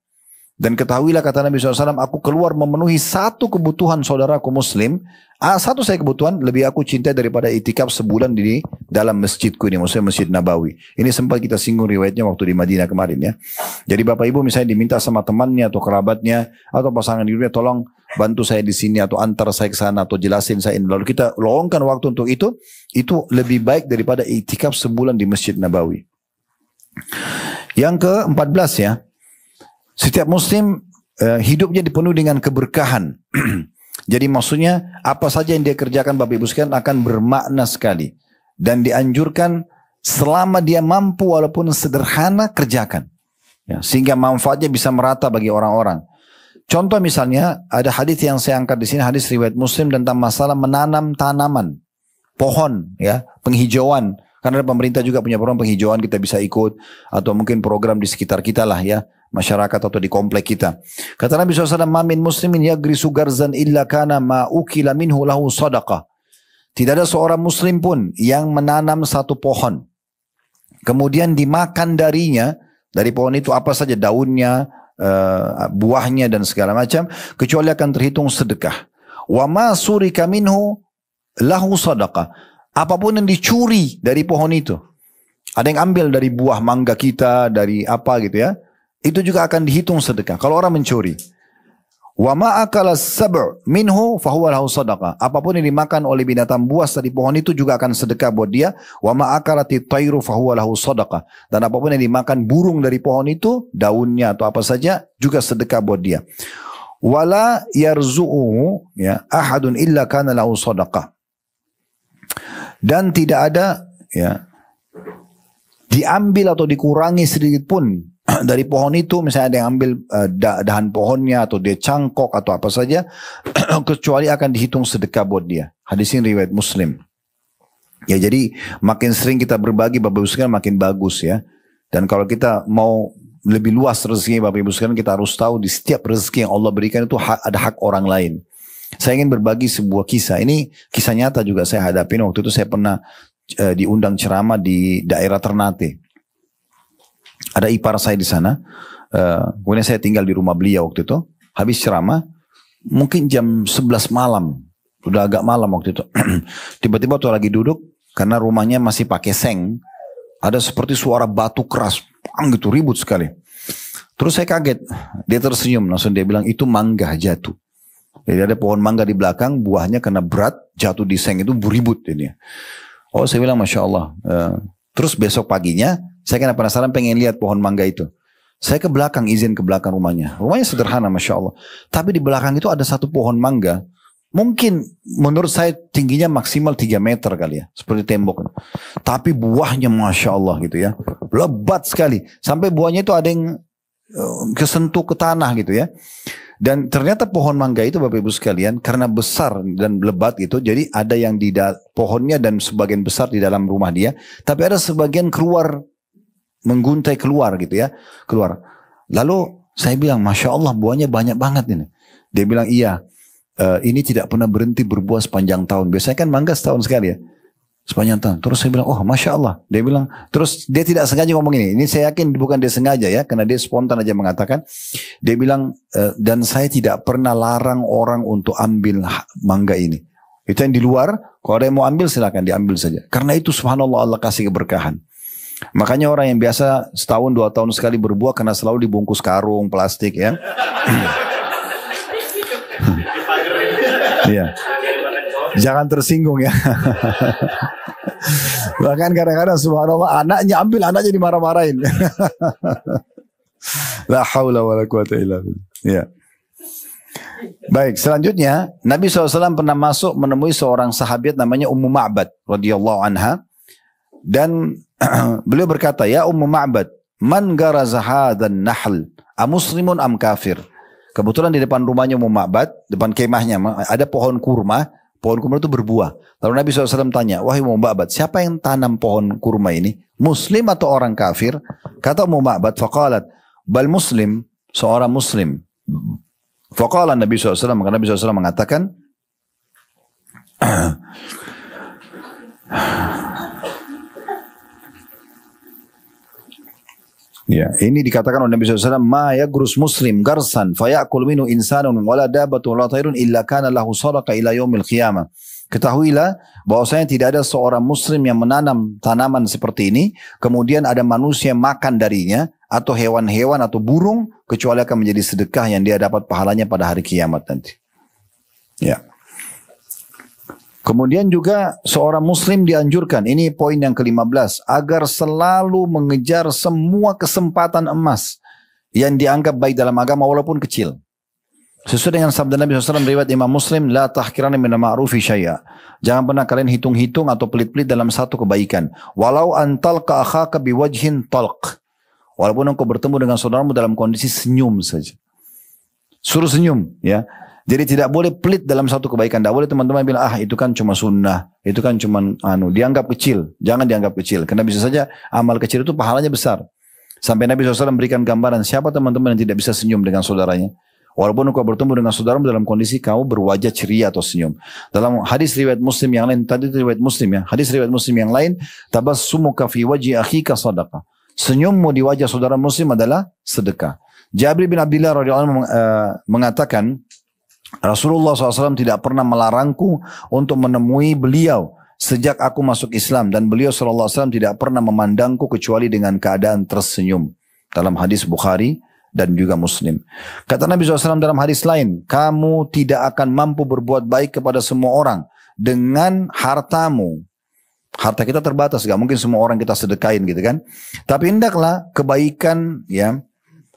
Dan ketahuilah kata Nabi SAW, aku keluar memenuhi satu kebutuhan saudaraku muslim. Satu saya kebutuhan, lebih aku cintai daripada itikaf sebulan di dalam masjidku ini, maksudnya Masjid Nabawi. Ini sempat kita singgung riwayatnya waktu di Madinah kemarin ya. Jadi Bapak Ibu misalnya diminta sama temannya atau kerabatnya atau pasangan hidupnya, tolong bantu saya di sini atau antar saya ke sana atau jelasin saya ini. Lalu kita luangkan waktu untuk itu lebih baik daripada itikaf sebulan di Masjid Nabawi. Yang ke-14 ya. Setiap muslim hidupnya dipenuhi dengan keberkahan. Jadi maksudnya apa saja yang dia kerjakan Bapak Ibu sekalian akan bermakna sekali. Dan dianjurkan selama dia mampu walaupun sederhana kerjakan. Ya, sehingga manfaatnya bisa merata bagi orang-orang. Contoh misalnya ada hadis yang saya angkat di sini, hadis riwayat Muslim tentang masalah menanam tanaman, pohon, ya, penghijauan. Karena pemerintah juga punya program penghijauan, kita bisa ikut atau mungkin program di sekitar kita lah ya, masyarakat atau di komplek kita. Kata Nabi SAW, "Ma min muslimin yagrisu garzan illa kana ma ukila minhu lahu sadaqah." Tidak ada seorang muslim pun yang menanam satu pohon, kemudian dimakan darinya, dari pohon itu apa saja, daunnya, buahnya dan segala macam, kecuali akan terhitung sedekah. Wa ma surika minhu lahu sadaqah. Apapun yang dicuri dari pohon itu, ada yang ambil dari buah mangga kita, dari apa gitu ya, itu juga akan dihitung sedekah. Kalau orang mencuri, wa ma akala sab' minhu fahuwa lahu sadaqah. Apapun yang dimakan oleh binatang buas dari pohon itu juga akan sedekah buat dia. Wa ma akalati tayru fahuwa lahu sadaqah. Dan apapun yang dimakan burung dari pohon itu, daunnya atau apa saja, juga sedekah buat dia. Wala yarzu'uhu ya ahadun illa kana lahu sadaqah. Dan tidak ada ya diambil atau dikurangi sedikit pun dari pohon itu, misalnya ada yang ambil dahan pohonnya atau dia cangkok atau apa saja, kecuali akan dihitung sedekah buat dia. Hadis ini riwayat Muslim. Ya, jadi makin sering kita berbagi Bapak Ibu sekalian makin bagus ya. Dan kalau kita mau lebih luas rezeki Bapak Ibu sekalian, kita harus tahu di setiap rezeki yang Allah berikan itu ada hak orang lain. Saya ingin berbagi sebuah kisah. Ini kisah nyata juga saya hadapin. Waktu itu saya pernah diundang ceramah di daerah Ternate. Ada ipar saya di sana. Kemudian saya tinggal di rumah beliau waktu itu. Habis ceramah, mungkin jam 11 malam. Sudah agak malam waktu itu. Tiba-tiba waktu lagi duduk, karena rumahnya masih pakai seng, ada seperti suara batu keras. Gitu, ribut sekali. Terus saya kaget. Dia tersenyum. Langsung dia bilang, itu mangga jatuh. Jadi ada pohon mangga di belakang, buahnya kena berat, jatuh di seng, itu beribut ini. Oh, saya bilang Masya Allah. Terus besok paginya, saya kena penasaran pengen lihat pohon mangga itu. Saya ke belakang, izin ke belakang rumahnya. Rumahnya sederhana Masya Allah. Tapi di belakang itu ada satu pohon mangga. Mungkin menurut saya tingginya maksimal 3 meter kali ya. Seperti tembok. Tapi buahnya Masya Allah gitu ya. Lebat sekali. Sampai buahnya itu ada yang kesentuh ke tanah gitu ya. Dan ternyata pohon mangga itu Bapak Ibu sekalian, karena besar dan lebat gitu, jadi ada yang di pohonnya dan sebagian besar di dalam rumah dia, tapi ada sebagian keluar, mengguntai keluar gitu ya, keluar. Lalu saya bilang, Masya Allah buahnya banyak banget ini. Dia bilang, iya, ini tidak pernah berhenti berbuah sepanjang tahun. Biasanya kan mangga setahun sekali ya, sepanjang tahun. Terus saya bilang, oh Masya Allah. Dia bilang, terus dia tidak sengaja ngomong ini. Ini saya yakin bukan dia sengaja ya, karena dia spontan aja mengatakan. Dia bilang, dan saya tidak pernah larang orang untuk ambil mangga ini. Itu yang di luar, kalau ada yang mau ambil silakan diambil saja. Karena itu subhanallah Allah kasih keberkahan. Makanya orang yang biasa setahun 2 tahun sekali berbuah, karena selalu dibungkus karung, plastik ya. Iya. Jangan tersinggung ya. Bahkan kadang-kadang subhanallah anaknya ambil, anaknya Baik, selanjutnya Nabi SAW pernah masuk menemui seorang sahabat namanya Ummu Ma'bad radhiyallahu anha, dan beliau berkata, ya Ummu Ma'bad, man garaza hadzan nahl, amuslimun am kafir? Kebetulan di depan rumahnya Ummu Ma'bad, depan kemahnya ada pohon kurma. Pohon kurma itu berbuah. Lalu Nabi SAW tanya, wahai Ummu Ma'bad, siapa yang tanam pohon kurma ini? Muslim atau orang kafir? Kata Ummu Ma'bad, faqalat, bal muslim, seorang muslim. Faqala Nabi SAW, maka Nabi SAW mengatakan, ya, ini dikatakan oleh Nabi SAW, ma yagrus muslim garsan fayakul minu insanun wala dabatu wala tayrun illa kana lahu sadaqa ila yaumil qiyamah. Ketahuilah bahwasanya tidak ada seorang muslim yang menanam tanaman seperti ini, kemudian ada manusia makan darinya, atau hewan-hewan atau burung, kecuali akan menjadi sedekah yang dia dapat pahalanya pada hari kiamat nanti. Ya. Kemudian juga seorang muslim dianjurkan, ini poin yang ke-15, agar selalu mengejar semua kesempatan emas yang dianggap baik dalam agama walaupun kecil. Sesuai dengan sabda Nabi SAW riwayat Imam Muslim, la tahkirana minal ma'rufi syai'a. Jangan pernah kalian hitung-hitung atau pelit-pelit dalam satu kebaikan. Walau antalqa akhaka biwajhin talq. Walaupun engkau bertemu dengan saudaramu dalam kondisi senyum saja. Suruh senyum, ya. Jadi tidak boleh pelit dalam satu kebaikan. Tidak boleh teman-teman bilang, itu kan cuma sunnah, itu kan cuma dianggap kecil. Jangan dianggap kecil. Karena bisa saja amal kecil itu pahalanya besar. Sampai Nabi SAW memberikan gambaran, siapa teman-teman yang tidak bisa senyum dengan saudaranya. Walaupun engkau bertemu dengan saudaramu dalam kondisi kau berwajah ceria atau senyum. Dalam hadis riwayat Muslim yang lain, tadi riwayat Muslim ya. Hadis riwayat Muslim yang lain, tabassumuka fi wajhi akhika sadaqah. Senyummu di wajah saudara muslim adalah sedekah. Jabir bin Abdullah radhiyallahu anhu mengatakan, Rasulullah SAW tidak pernah melarangku untuk menemui beliau sejak aku masuk Islam, dan beliau SAW tidak pernah memandangku kecuali dengan keadaan tersenyum. Dalam hadis Bukhari dan juga Muslim. Kata Nabi SAW dalam hadis lain, kamu tidak akan mampu berbuat baik kepada semua orang dengan hartamu. Harta kita terbatas, gak mungkin semua orang kita sedekain gitu kan. Tapi hendaklah kebaikan ya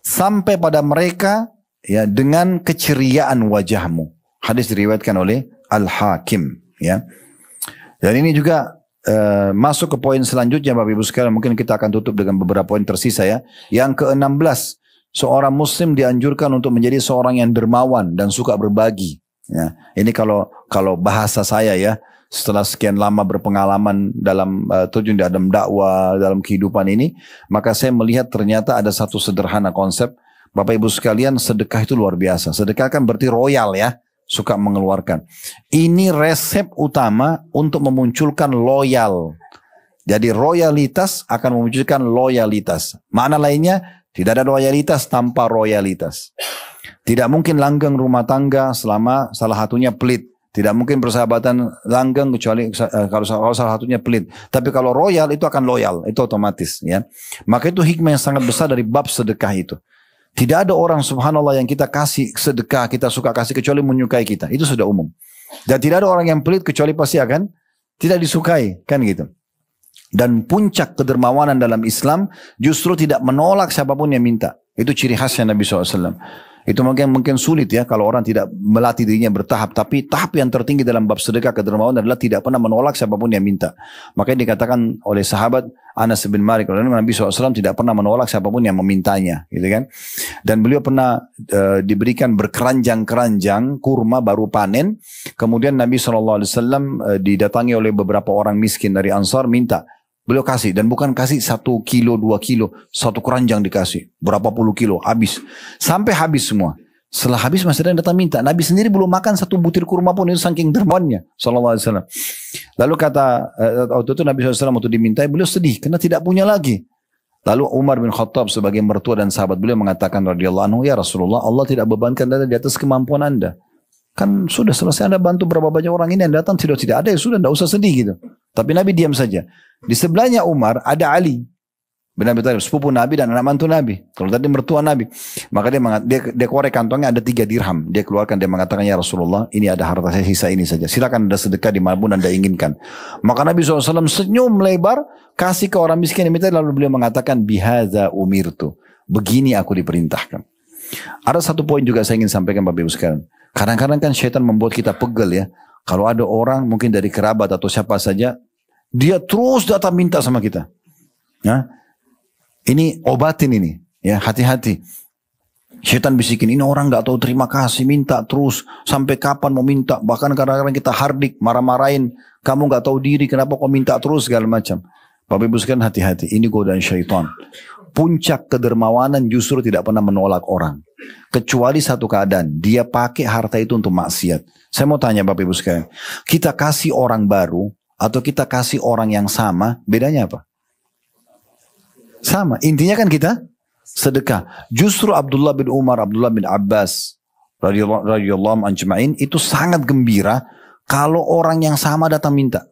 sampai pada mereka ya dengan keceriaan wajahmu. Hadis diriwayatkan oleh Al-Hakim ya. Dan ini juga masuk ke poin selanjutnya Bapak Ibu sekalian, mungkin kita akan tutup dengan beberapa poin tersisa ya. Yang ke-16, seorang muslim dianjurkan untuk menjadi seorang yang dermawan dan suka berbagi. Ya, ini kalau bahasa saya ya, setelah sekian lama berpengalaman dalam terjun di dalam dakwah, dalam kehidupan ini, maka saya melihat ternyata ada satu sederhana konsep. Bapak Ibu sekalian, sedekah itu luar biasa. Sedekah kan berarti royal ya, suka mengeluarkan. Ini resep utama untuk memunculkan loyal. Jadi royalitas akan memunculkan loyalitas. Makna lainnya, tidak ada loyalitas tanpa royalitas. Tidak mungkin langgeng rumah tangga selama salah satunya pelit. Tidak mungkin persahabatan langgeng kecuali kalau salah satunya pelit. Tapi kalau royal itu akan loyal, itu otomatis ya. Maka itu hikmah yang sangat besar dari bab sedekah itu. Tidak ada orang subhanallah yang kita kasih sedekah, kita suka kasih kecuali menyukai kita. Itu sudah umum. Dan tidak ada orang yang pelit kecuali pasti akan tidak disukai, kan gitu. Dan puncak kedermawanan dalam Islam justru tidak menolak siapapun yang minta. Itu ciri khasnya Nabi SAW. Itu mungkin sulit ya kalau orang tidak melatih dirinya bertahap. Tapi tahap yang tertinggi dalam bab sedekah kedermawanan adalah tidak pernah menolak siapapun yang minta. Makanya dikatakan oleh sahabat Anas bin Malik, Nabi SAW tidak pernah menolak siapapun yang memintanya, gitu kan? Dan beliau pernah diberikan berkeranjang-keranjang kurma baru panen. Kemudian Nabi SAW didatangi oleh beberapa orang miskin dari Ansar minta. Beliau kasih, dan bukan kasih 1 kilo, 2 kilo, 1 keranjang dikasih. Berapa puluh kilo, habis. Sampai habis semua. Setelah habis masih ada yang datang minta. Nabi sendiri belum makan 1 butir kurma pun, itu saking dermawannya. SAW. Lalu kata, waktu itu Nabi SAW waktu dimintai, beliau sedih, karena tidak punya lagi. Lalu Umar bin Khattab sebagai mertua dan sahabat beliau mengatakan, radhiyallahu anhu, ya Rasulullah, Allah tidak bebankan Anda di atas kemampuan Anda. Kan sudah selesai Anda bantu berapa banyak orang ini yang datang, tidak ada, ya sudah, tidak usah sedih gitu. Tapi Nabi diam saja. Di sebelahnya Umar ada Ali bin Abi Thalib, sepupu Nabi dan anak mantu Nabi. Kalau tadi mertua Nabi. Maka dia korek kantongnya ada 3 dirham. Dia keluarkan, dia mengatakan, ya Rasulullah, ini ada harta saya sisa ini saja. Silakan Anda sedekah dimanapun Anda inginkan. Maka Nabi SAW senyum lebar, kasih ke orang miskin yang minta, lalu beliau mengatakan, bihadza umirtu. Begini aku diperintahkan. Ada satu poin juga saya ingin sampaikan Bapak Ibu sekalian. Kadang-kadang kan syaitan membuat kita pegel ya. Kalau ada orang mungkin dari kerabat atau siapa saja, dia terus datang minta sama kita. Nah, ini obatin ini, ya hati-hati. Syaitan bisikin, ini orang nggak tahu terima kasih, minta terus. Sampai kapan mau minta? Bahkan kadang-kadang kita hardik, marah-marahin. Kamu nggak tahu diri, kenapa kau minta terus segala macam. Bapak Ibu sekalian hati-hati, ini godaan syaitan. Puncak kedermawanan justru tidak pernah menolak orang. Kecuali satu keadaan, dia pakai harta itu untuk maksiat. Saya mau tanya Bapak Ibu sekalian, kita kasih orang baru atau kita kasih orang yang sama, bedanya apa? Sama, intinya kan kita sedekah. Justru Abdullah bin Umar, Abdullah bin Abbas radhiyallahu anjma'in itu sangat gembira kalau orang yang sama datang minta.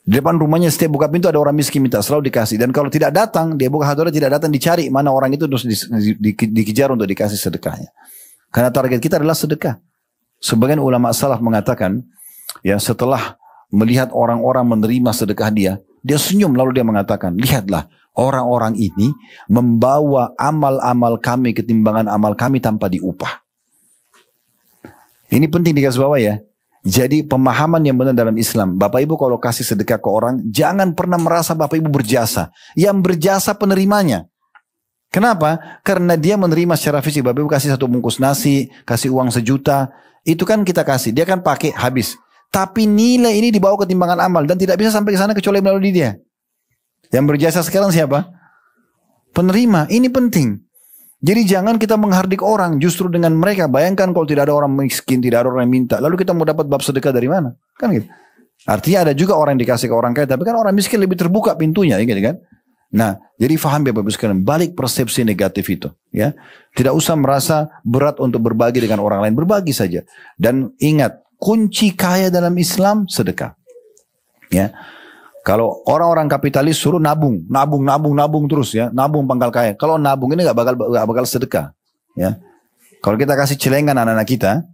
Di depan rumahnya setiap buka pintu ada orang miskin minta, selalu dikasih. Dan kalau tidak datang, dia buka hati tidak datang, dicari mana orang itu terus dikejar untuk dikasih sedekahnya. Karena target kita adalah sedekah. Sebagian ulama salaf mengatakan, ya setelah melihat orang-orang menerima sedekah dia senyum lalu dia mengatakan, lihatlah orang-orang ini membawa amal-amal kami ketimbangan amal kami tanpa diupah. Ini penting dikasih bawah ya. Jadi pemahaman yang benar dalam Islam, Bapak Ibu kalau kasih sedekah ke orang, jangan pernah merasa Bapak Ibu berjasa. Yang berjasa penerimanya. Kenapa? Karena dia menerima secara fisik. Bapak Ibu kasih satu bungkus nasi, kasih uang 1 juta, itu kan kita kasih. Dia kan pakai habis. Tapi nilai ini dibawa ke timbangan amal dan tidak bisa sampai ke sana kecuali melalui dia. Yang berjasa sekarang siapa? Penerima. Ini penting. Jadi jangan kita menghardik orang justru dengan mereka. Bayangkan kalau tidak ada orang miskin, tidak ada orang yang minta. Lalu kita mau dapat bab sedekah dari mana? Kan gitu. Artinya ada juga orang yang dikasih ke orang kaya. Tapi kan orang miskin lebih terbuka pintunya. Gitu kan? Nah, jadi faham ya Bapak Ibu sekalian. Balik persepsi negatif itu. Ya, tidak usah merasa berat untuk berbagi dengan orang lain. Berbagi saja. Dan ingat, kunci kaya dalam Islam sedekah. Ya. Kalau orang-orang kapitalis suruh nabung terus ya, nabung pangkal kaya. Kalau nabung ini gak bakal sedekah. Ya, kalau kita kasih celengan anak-anak kita,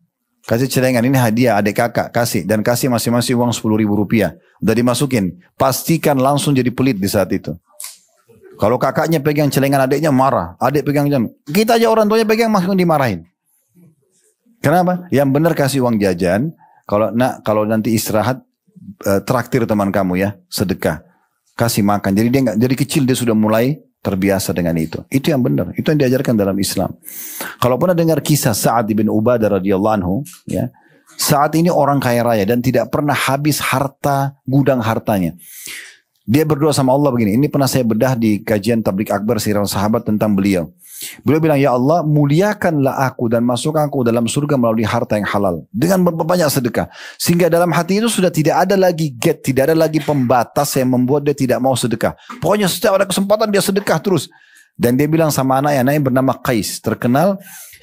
kasih celengan ini hadiah adik kakak kasih dan kasih masing-masing uang 10.000 rupiah, udah dimasukin, pastikan langsung jadi pelit di saat itu. Kalau kakaknya pegang celengan adiknya marah, adik pegang jam, kita aja orang tuanya pegang masih dimarahin. Kenapa? Yang benar kasih uang jajan. Kalau nanti istirahat, traktir teman kamu ya, sedekah, kasih makan. Jadi dia nggak, dari kecil dia sudah mulai terbiasa dengan itu. Itu yang benar, itu yang diajarkan dalam Islam. Kalau pernah dengar kisah Sa'ad bin Ubadah radhiyallahu anhu, ya, Sa'ad ini orang kaya raya dan tidak pernah habis harta, gudang hartanya. Dia berdoa sama Allah begini. Ini pernah saya bedah di kajian Tabligh Akbar Sirah Sahabat tentang beliau. Beliau bilang, ya Allah, muliakanlah aku dan masukkan aku dalam surga melalui harta yang halal. Dengan berbanyak sedekah. Sehingga dalam hati itu sudah tidak ada lagi gate, tidak ada lagi pembatas yang membuat dia tidak mau sedekah. Pokoknya setiap ada kesempatan dia sedekah terus. Dan dia bilang sama anaknya bernama Qais. Terkenal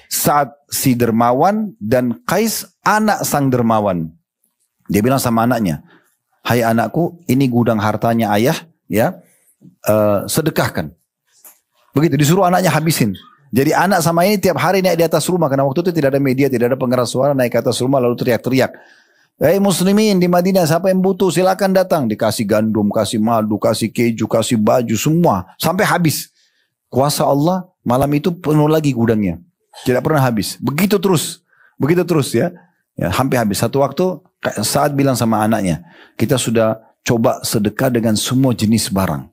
saat si dermawan dan Qais anak sang dermawan. Dia bilang sama anaknya, hai anakku, ini gudang hartanya ayah, ya, sedekahkan. Begitu disuruh anaknya habisin. Jadi anak sama ini tiap hari naik di atas rumah karena waktu itu tidak ada media, tidak ada pengeras suara, naik ke atas rumah lalu teriak-teriak. Hei muslimin di Madinah, siapa yang butuh silakan datang. Dikasih gandum, kasih madu, kasih keju, kasih baju, semua sampai habis. Kuasa Allah malam itu penuh lagi gudangnya, tidak pernah habis. Begitu terus ya, hampir habis. Satu waktu saat bilang sama anaknya, kita sudah coba sedekah dengan semua jenis barang.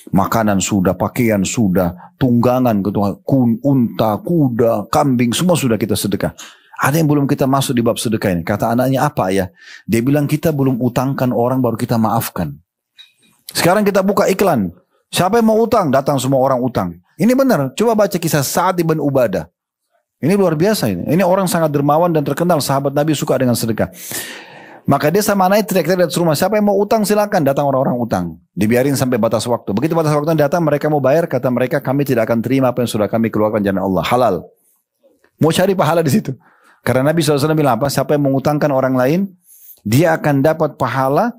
Makanan sudah, pakaian sudah, tunggangan, unta, kuda, kambing, semua sudah kita sedekah. Ada yang belum kita masuk di bab sedekah ini. Kata anaknya, apa ya? Dia bilang, kita belum utangkan orang baru kita maafkan. Sekarang kita buka iklan. Siapa yang mau utang? Datang semua orang utang. Ini benar. Coba baca kisah Sa'ad bin Ubadah. Ini luar biasa ini. Ini orang sangat dermawan dan terkenal. Sahabat Nabi suka dengan sedekah. Maka dia sama anaknya teriak-teriak dari rumah, siapa yang mau utang silakan. Datang orang-orang utang, dibiarin sampai batas waktu. Begitu batas waktu datang, mereka mau bayar, kata mereka, kami tidak akan terima apa yang sudah kami keluarkan jalan Allah, halal. Mau cari pahala di situ. Karena Nabi SAW bilang apa? Siapa yang mengutangkan orang lain, dia akan dapat pahala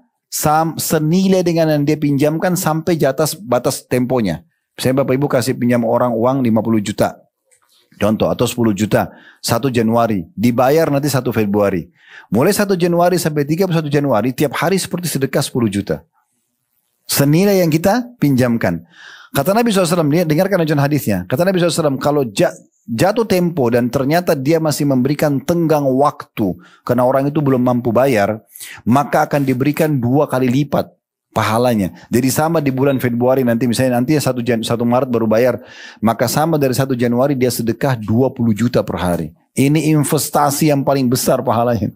senilai dengan yang dia pinjamkan sampai di atas batas temponya. Misalnya Bapak Ibu kasih pinjam orang uang 50 juta. Contoh, atau 10 juta, 1 Januari, dibayar nanti 1 Februari. Mulai 1 Januari sampai 31 Januari, tiap hari seperti sedekah 10 juta. Senilai yang kita pinjamkan. Kata Nabi SAW, dengarkan aja hadisnya. Kata Nabi SAW, kalau jatuh tempo dan ternyata dia masih memberikan tenggang waktu karena orang itu belum mampu bayar, maka akan diberikan 2 kali lipat pahalanya. Jadi sama di bulan Februari nanti, misalnya nanti 1 Maret baru bayar, maka sama dari 1 Januari dia sedekah 20 juta per hari. Ini investasi yang paling besar pahalanya.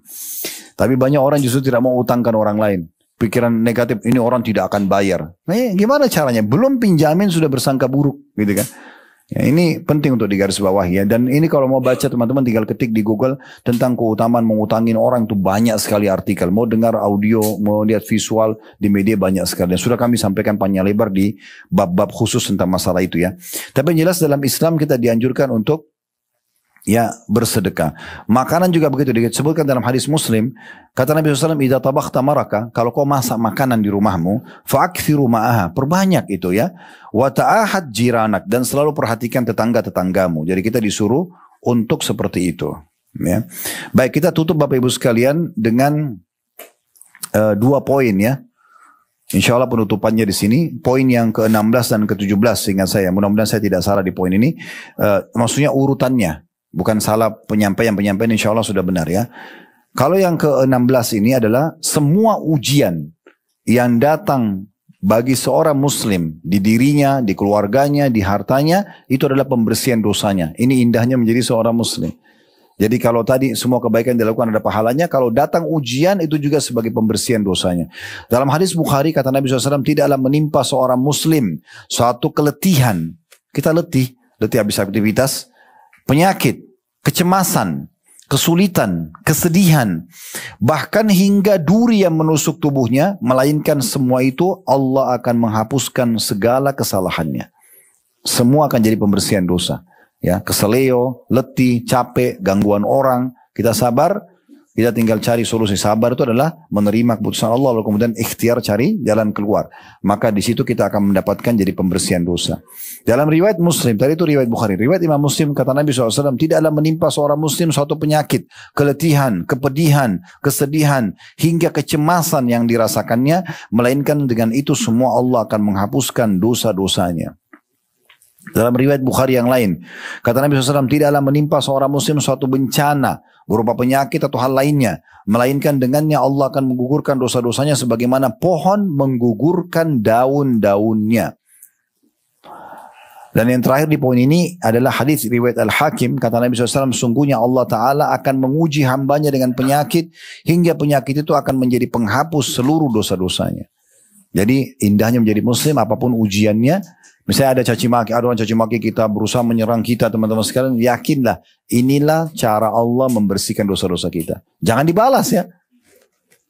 Tapi banyak orang justru tidak mau utangkan orang lain. Pikiran negatif, ini orang tidak akan bayar. Nah, gimana caranya? Belum pinjamin sudah bersangka buruk, gitu kan? Ya, ini penting untuk digarisbawahi ya. Dan ini kalau mau baca teman-teman tinggal ketik di Google tentang keutamaan mengutangin orang, itu banyak sekali artikel. Mau dengar audio, mau lihat visual di media banyak sekali. Dan sudah kami sampaikan panjang lebar di bab-bab khusus tentang masalah itu ya. Tapi yang jelas dalam Islam kita dianjurkan untuk ya bersedekah. Makanan juga begitu disebutkan dalam hadis Muslim. Kata Nabi SAW, "Idza tabakhta maraka," kalau kau masak makanan di rumahmu, fa'akthiru ma'aha, perbanyak itu ya. Wa ta'ahad jiranak, dan selalu perhatikan tetangga-tetanggamu. Jadi kita disuruh untuk seperti itu. Ya. Baik, kita tutup Bapak Ibu sekalian dengan 2 poin ya. Insya Allah penutupannya di sini. Poin yang ke-16 dan ke-17 seingat saya. Mudah-mudahan saya tidak salah di poin ini. Maksudnya urutannya. Bukan salah penyampaian insya Allah sudah benar ya. Kalau yang ke-16 ini adalah semua ujian yang datang bagi seorang muslim di dirinya, di keluarganya, di hartanya, itu adalah pembersihan dosanya. Ini indahnya menjadi seorang muslim. Jadi kalau tadi semua kebaikan dilakukan ada pahalanya, kalau datang ujian itu juga sebagai pembersihan dosanya. Dalam hadis Bukhari kata Nabi SAW, tidaklah menimpa seorang muslim suatu keletihan. Kita letih habis aktivitas, penyakit, kecemasan, kesulitan, kesedihan, bahkan hingga duri yang menusuk tubuhnya, melainkan semua itu Allah akan menghapuskan segala kesalahannya. Semua akan jadi pembersihan dosa. Ya, keseleo, letih, capek, gangguan orang, kita sabar, kita tinggal cari solusi. Sabar itu adalah menerima keputusan Allah, lalu kemudian ikhtiar cari jalan keluar. Maka di situ kita akan mendapatkan jadi pembersihan dosa. Dalam riwayat Muslim, tadi itu riwayat Bukhari, riwayat Imam Muslim kata Nabi SAW, tidaklah menimpa seorang Muslim suatu penyakit, keletihan, kepedihan, kesedihan, hingga kecemasan yang dirasakannya, melainkan dengan itu semua Allah akan menghapuskan dosa-dosanya. Dalam riwayat Bukhari yang lain, kata Nabi SAW, tidaklah menimpa seorang muslim suatu bencana berupa penyakit atau hal lainnya, melainkan dengannya Allah akan menggugurkan dosa-dosanya sebagaimana pohon menggugurkan daun-daunnya. Dan yang terakhir di poin ini adalah hadis riwayat Al-Hakim, kata Nabi SAW, sungguhnya Allah Ta'ala akan menguji hambanya dengan penyakit, hingga penyakit itu akan menjadi penghapus seluruh dosa-dosanya. Jadi indahnya menjadi muslim, apapun ujiannya. Misalnya ada caci maki, ada orang caci maki kita, berusaha menyerang kita, teman-teman sekalian, yakinlah inilah cara Allah membersihkan dosa-dosa kita. Jangan dibalas ya.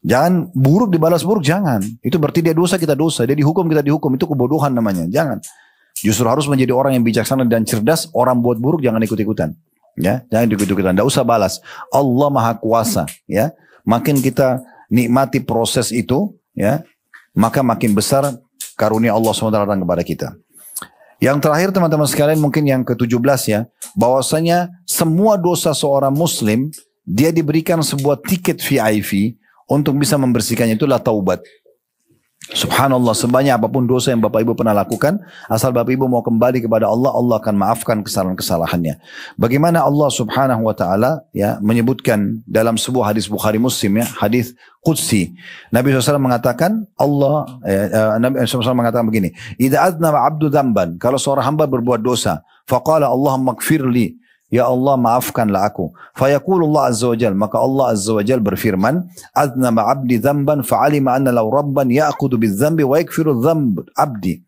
Jangan buruk dibalas buruk, jangan. Itu berarti dia dosa, kita dosa. Dia dihukum, kita dihukum. Itu kebodohan namanya. Jangan. Justru harus menjadi orang yang bijaksana dan cerdas. Orang buat buruk jangan ikut-ikutan. Ya, jangan ikut-ikutan. Tidak usah balas. Allah Maha Kuasa. Ya, makin kita nikmati proses itu, ya, maka makin besar karunia Allah SWT datang kepada kita. Yang terakhir teman-teman sekalian, mungkin yang ke-17 ya, bahwasanya semua dosa seorang muslim dia diberikan sebuah tiket VIP untuk bisa membersihkannya, itulah taubat. Subhanallah, sebanyak apapun dosa yang Bapak Ibu pernah lakukan, asal Bapak Ibu mau kembali kepada Allah, Allah akan maafkan kesalahan-kesalahannya. Bagaimana Allah Subhanahu wa taala ya menyebutkan dalam sebuah hadis Bukhari Muslim ya, hadis Qudsi. Nabi SAW mengatakan, Nabi SAW mengatakan begini, "Idza aznaba 'abdu dzamban," kalau seorang hamba berbuat dosa, faqala Allahumma ighfirli, ya Allah maafkanlah aku. Fayaqulullah azza wajal, maka Allah azza wajal berfirman, "Aznaba 'abdi dzamban fa'alima anna law rabban ya'khudhu bidzambi wa yakfiru dzamb 'abdi."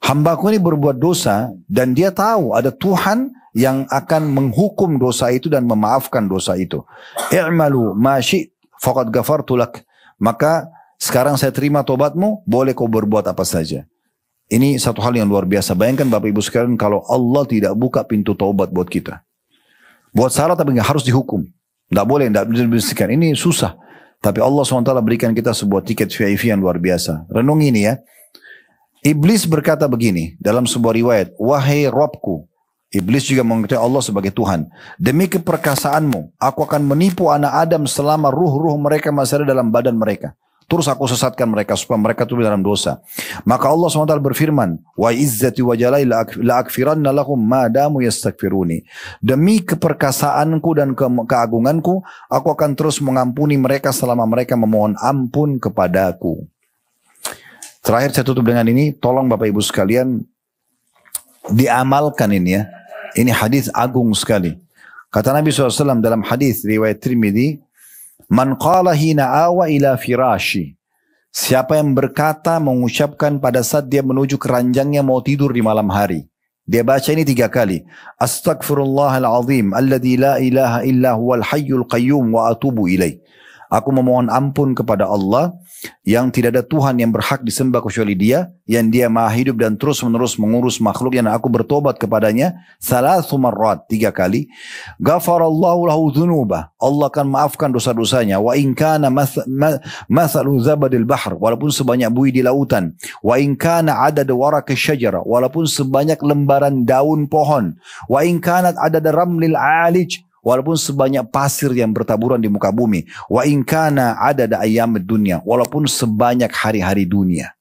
Hambaku ini berbuat dosa dan dia tahu ada Tuhan yang akan menghukum dosa itu dan memaafkan dosa itu. "I'malu ma syi'ta faqad ghafartu lak." Maka sekarang saya terima tobatmu, boleh kau berbuat apa saja. Ini satu hal yang luar biasa. Bayangkan Bapak Ibu sekalian kalau Allah tidak buka pintu taubat buat kita. Buat salah tapi nggak harus dihukum. Nggak boleh, nggak dibersihkan. Ini susah. Tapi Allah SWT berikan kita sebuah tiket VIP yang luar biasa. Renungi ini ya. Iblis berkata begini dalam sebuah riwayat, "Wahai Rabbku." Iblis juga mengatakan Allah sebagai Tuhan. "Demi keperkasaanmu, aku akan menipu anak Adam selama ruh-ruh mereka masih ada dalam badan mereka." terus aku sesatkan mereka supaya mereka tuh dalam dosa. Maka Allah SWT berfirman, wa izzati wa jalai la akfiranna lahum ma damu yastaghfiruni. Demi keperkasaanku dan keagunganku, aku akan terus mengampuni mereka selama mereka memohon ampun kepadaku. Terakhir saya tutup dengan ini, tolong Bapak Ibu sekalian diamalkan ini ya. Ini hadis agung sekali. Kata Nabi SAW dalam hadis riwayat Tirmidzi, man qala hina awa ila firashi. Siapa yang berkata, mengucapkan pada saat dia menuju keranjangnya mau tidur di malam hari. Dia baca ini 3 kali. Astaghfirullahalazim alladzi la ilaha illa huwal hayyul qayyum wa atubu ilaih. Aku memohon ampun kepada Allah yang tidak ada Tuhan yang berhak disembah kecuali Dia, yang Dia Maha hidup dan terus menerus mengurus makhluk, yang aku bertobat kepadanya 3 kali. Ghafarallahu lahu dzunubah. Allah akan maafkan dosa-dosanya. Wa in kana mathalu zabadil bahr, walaupun sebanyak buih di lautan. Wa in kana adad waraq syajara, walaupun sebanyak lembaran daun pohon. Wa in kanat adad ramlil alij, walaupun sebanyak pasir yang bertaburan di muka bumi. Wa in kana adada ayyamid dunya, walaupun sebanyak hari-hari dunia.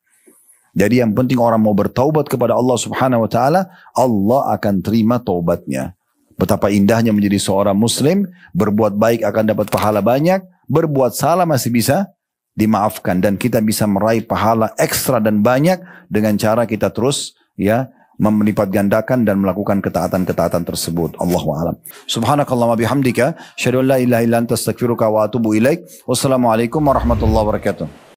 Jadi yang penting orang mau bertaubat kepada Allah Subhanahu wa taala, Allah akan terima taubatnya. Betapa indahnya menjadi seorang muslim, berbuat baik akan dapat pahala banyak, berbuat salah masih bisa dimaafkan, dan kita bisa meraih pahala ekstra dan banyak dengan cara kita terus ya melipat gandakan dan melakukan ketaatan-ketaatan tersebut. Allahu a'lam. Subhanakallahumma bihamdika, asyhadu an la ilaha illa anta astaghfiruka wa atubu ilaik. Wassalamualaikum warahmatullahi wabarakatuh.